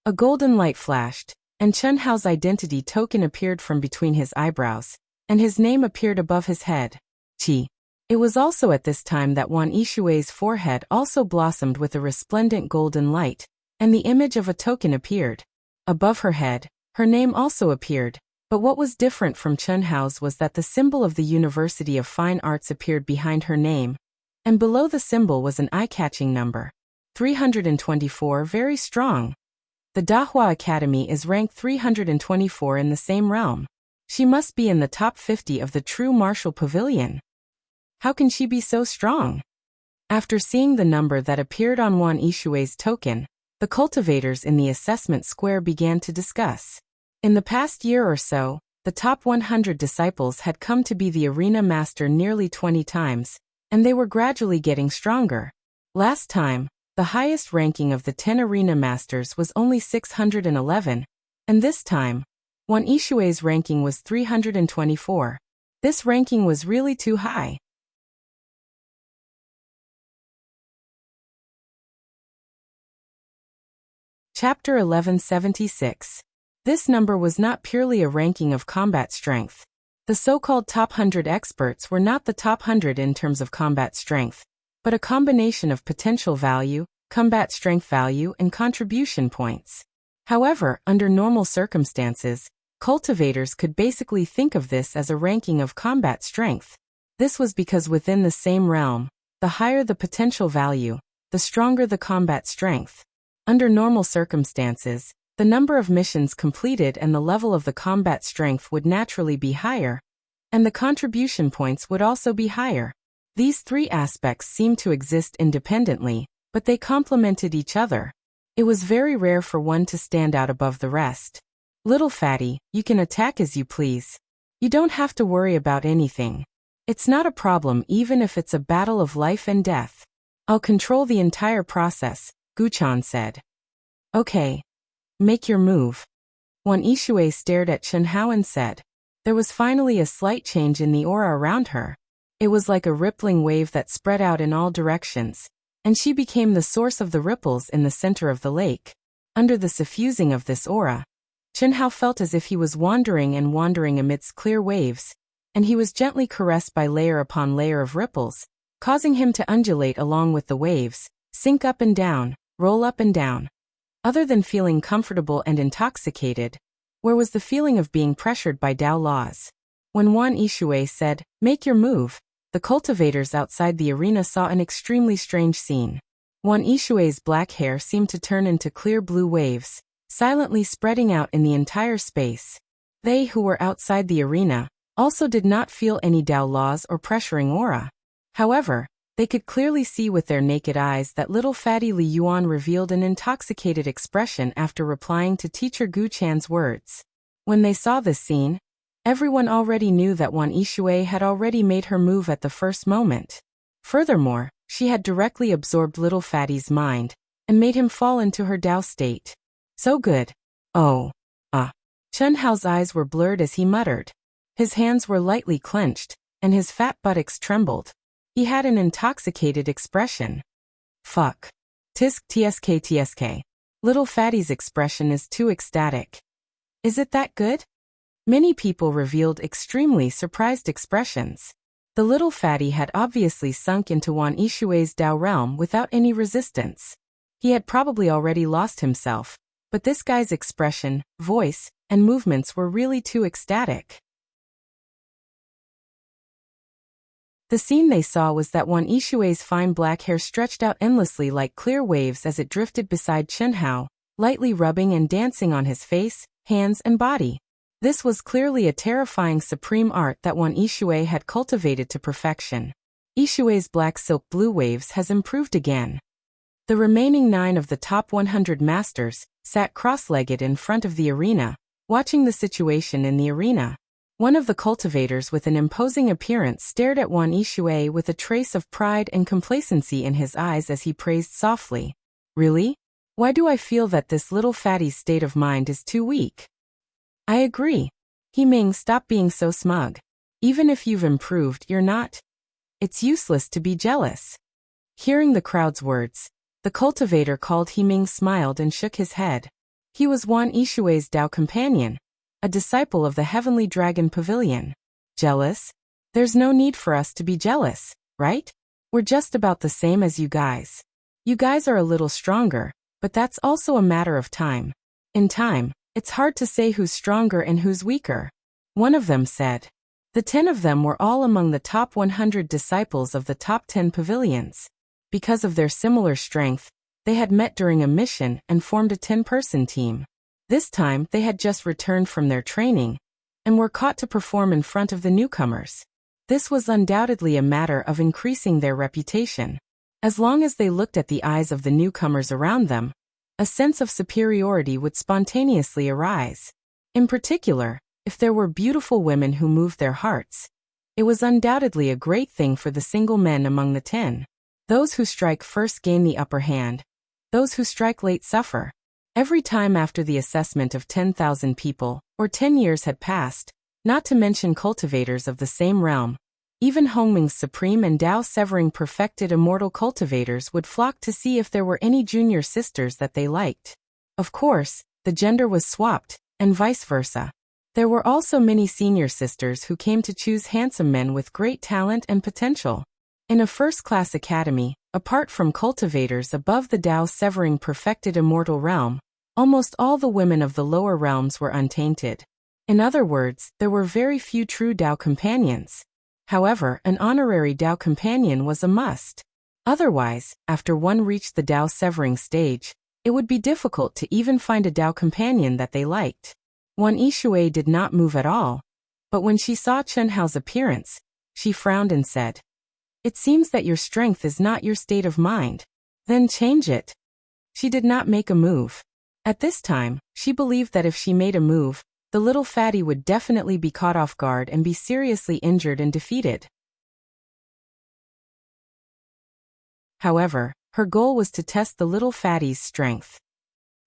[SPEAKER 1] A golden light flashed, and Chun Hao's identity token appeared from between his eyebrows, and his name appeared above his head. Chi. It was also at this time that Wan Ishui's forehead also blossomed with a resplendent golden light, and the image of a token appeared. Above her head, her name also appeared, but what was different from Chun Hao's was that the symbol of the University of Fine Arts appeared behind her name, and below the symbol was an eye-catching number. 324, very strong. The Dahua Academy is ranked 324 in the same realm. She must be in the top 50 of the true martial pavilion. How can she be so strong? After seeing the number that appeared on Wan Ishui's token, the cultivators in the assessment square began to discuss. In the past year or so, the top 100 disciples had come to be the arena master nearly 20 times, and they were gradually getting stronger. Last time, the highest ranking of the 10 arena masters was only 611, and this time, Wan Ishui's ranking was 324. This ranking was really too high. Chapter 1176. This number was not purely a ranking of combat strength. The so-called top 100 experts were not the top 100 in terms of combat strength, but a combination of potential value, combat strength value, and contribution points. However, under normal circumstances, cultivators could basically think of this as a ranking of combat strength. This was because within the same realm, the higher the potential value, the stronger the combat strength. Under normal circumstances, the number of missions completed and the level of the combat strength would naturally be higher, and the contribution points would also be higher. These three aspects seemed to exist independently, but they complemented each other. It was very rare for one to stand out above the rest. Little fatty, you can attack as you please. You don't have to worry about anything. It's not a problem even if it's a battle of life and death. I'll control the entire process, Gu-chan said. Okay. Make your move. Wan Ishui stared at Chun Hao and said. There was finally a slight change in the aura around her. It was like a rippling wave that spread out in all directions, and she became the source of the ripples in the center of the lake. Under the suffusing of this aura, Chun Hao felt as if he was wandering amidst clear waves, and he was gently caressed by layer upon layer of ripples, causing him to undulate along with the waves, sink up and down, roll up and down. Other than feeling comfortable and intoxicated, where was the feeling of being pressured by Dao laws? When Wan Yishui said, "Make your move," the cultivators outside the arena saw an extremely strange scene. Wan Yishui's black hair seemed to turn into clear blue waves, silently spreading out in the entire space. They who were outside the arena also did not feel any Dao laws or pressuring aura. However, they could clearly see with their naked eyes that little fatty Li Yuan revealed an intoxicated expression after replying to teacher Gu Chan's words. When they saw this scene, everyone already knew that Wan Yishui had already made her move at the first moment. Furthermore, she had directly absorbed little fatty's mind and made him fall into her Dao state. So good. Oh. Chen Hao's eyes were blurred as he muttered. His hands were lightly clenched, and his fat buttocks trembled. He had an intoxicated expression. Fuck. Tisk tsk. Little fatty's expression is too ecstatic. Is it that good? Many people revealed extremely surprised expressions. The little fatty had obviously sunk into Wan Yishui's Dao realm without any resistance. He had probably already lost himself, but this guy's expression, voice, and movements were really too ecstatic. The scene they saw was that Wan Yishui's fine black hair stretched out endlessly like clear waves as it drifted beside Chen Hao, lightly rubbing and dancing on his face, hands and body. This was clearly a terrifying supreme art that Wan Yishui had cultivated to perfection. Yishui's black silk blue waves has improved again. The remaining 9 of the top 100 masters sat cross-legged in front of the arena, watching the situation in the arena. One of the cultivators with an imposing appearance stared at Wan Yishui with a trace of pride and complacency in his eyes as he praised softly. Really? Why do I feel that this little fatty's state of mind is too weak? I agree. He-Ming, stop being so smug. Even if you've improved, you're not. It's useless to be jealous. Hearing the crowd's words, the cultivator called He-Ming smiled and shook his head. He was Wan Yishui's Dao companion, a disciple of the Heavenly Dragon Pavilion. Jealous? There's no need for us to be jealous, right? We're just about the same as you guys. You guys are a little stronger, but that's also a matter of time. In time, it's hard to say who's stronger and who's weaker. One of them said. The 10 of them were all among the top 100 disciples of the top 10 pavilions. Because of their similar strength, they had met during a mission and formed a 10-person team. This time, they had just returned from their training and were caught to perform in front of the newcomers. This was undoubtedly a matter of increasing their reputation. As long as they looked at the eyes of the newcomers around them, a sense of superiority would spontaneously arise. In particular, if there were beautiful women who moved their hearts, it was undoubtedly a great thing for the single men among the 10. Those who strike first gain the upper hand. Those who strike late suffer. Every time after the assessment of 10,000 people, or 10 years had passed, not to mention cultivators of the same realm, even Hongming's supreme and Dao-severing perfected immortal cultivators would flock to see if there were any junior sisters that they liked. Of course, the gender was swapped, and vice versa. There were also many senior sisters who came to choose handsome men with great talent and potential. In a first-class academy, apart from cultivators above the Dao-severing perfected immortal realm, almost all the women of the lower realms were untainted. In other words, there were very few true Dao companions. However, an honorary Dao companion was a must. Otherwise, after one reached the Dao-severing stage, it would be difficult to even find a Dao companion that they liked. Wan Yishui did not move at all, but when she saw Chen Hao's appearance, she frowned and said, "It seems that your strength is not your state of mind. Then change it." She did not make a move. At this time, she believed that if she made a move, the little fatty would definitely be caught off guard and be seriously injured and defeated. However, her goal was to test the little fatty's strength.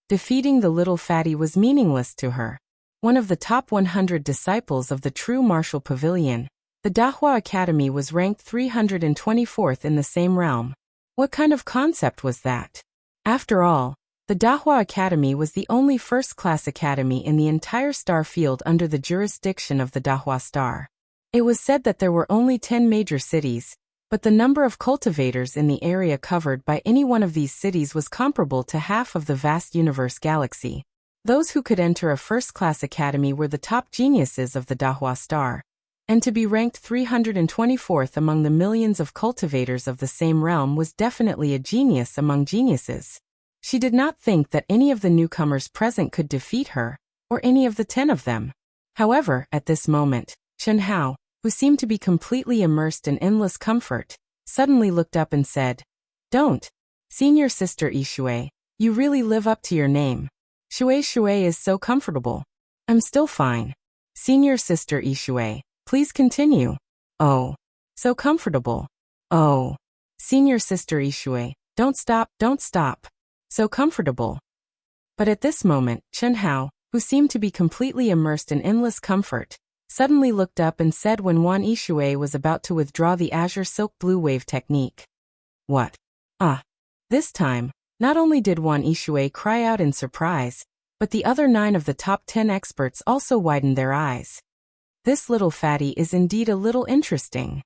[SPEAKER 1] Defeating the little fatty was meaningless to her. One of the top 100 disciples of the true martial pavilion, the Dahua Academy was ranked 324th in the same realm. What kind of concept was that? After all, the Dahua Academy was the only first-class academy in the entire star field under the jurisdiction of the Dahua Star. It was said that there were only 10 major cities, but the number of cultivators in the area covered by any one of these cities was comparable to half of the vast universe galaxy. Those who could enter a first-class academy were the top geniuses of the Dahua star, and to be ranked 324th among the millions of cultivators of the same realm was definitely a genius among geniuses. She did not think that any of the newcomers present could defeat her, or any of the 10 of them. However, at this moment, Chen Hao, who seemed to be completely immersed in endless comfort, suddenly looked up and said, "Don't. Senior sister Yishui, you really live up to your name. Shui is so comfortable. I'm still fine. Senior sister Yishui, please continue. Oh. So comfortable. Oh. Senior sister Yishui, don't stop. So comfortable." But at this moment, Chen Hao, who seemed to be completely immersed in endless comfort, suddenly looked up and said when Wan Yishui was about to withdraw the Azure Silk Blue Wave technique. "What? Ah." This time, not only did Wan Yishui cry out in surprise, but the other 9 of the top 10 experts also widened their eyes. This little fatty is indeed a little interesting.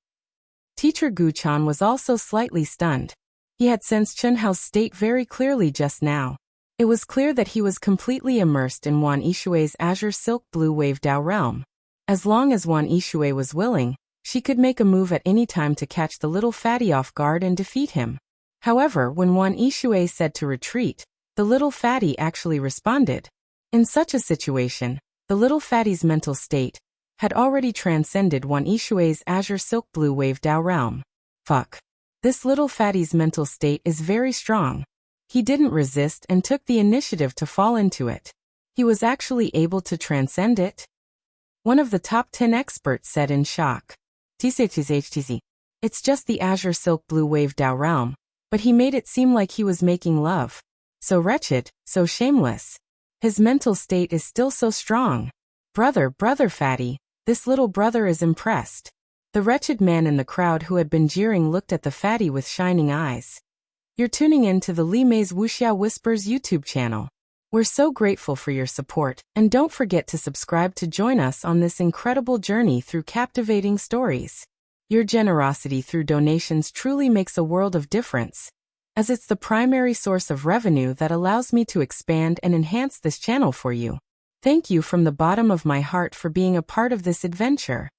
[SPEAKER 1] Teacher Gu Chan was also slightly stunned. He had sensed Chen Hao's state very clearly just now. It was clear that he was completely immersed in Wan Yishui's Azure Silk Blue Wave Dao realm. As long as Wan Yishui was willing, she could make a move at any time to catch the little fatty off guard and defeat him. However, when Wan Yishui said to retreat, the little fatty actually responded. In such a situation, the little fatty's mental state had already transcended Wan Yishui's Azure Silk Blue Wave Dao realm. Fuck. This little fatty's mental state is very strong. He didn't resist and took the initiative to fall into it. He was actually able to transcend it. One of the top 10 experts said in shock. "TCTZ. It's just the Azure Silk Blue Wave Dao realm, but he made it seem like he was making love. So wretched, so shameless. His mental state is still so strong. Brother fatty, this little brother is impressed." The wretched man in the crowd who had been jeering looked at the fatty with shining eyes. You're tuning in to the Li Mei's Wuxia Whispers YouTube channel. We're so grateful for your support, and don't forget to subscribe to join us on this incredible journey through captivating stories. Your generosity through donations truly makes a world of difference, as it's the primary source of revenue that allows me to expand and enhance this channel for you. Thank you from the bottom of my heart for being a part of this adventure.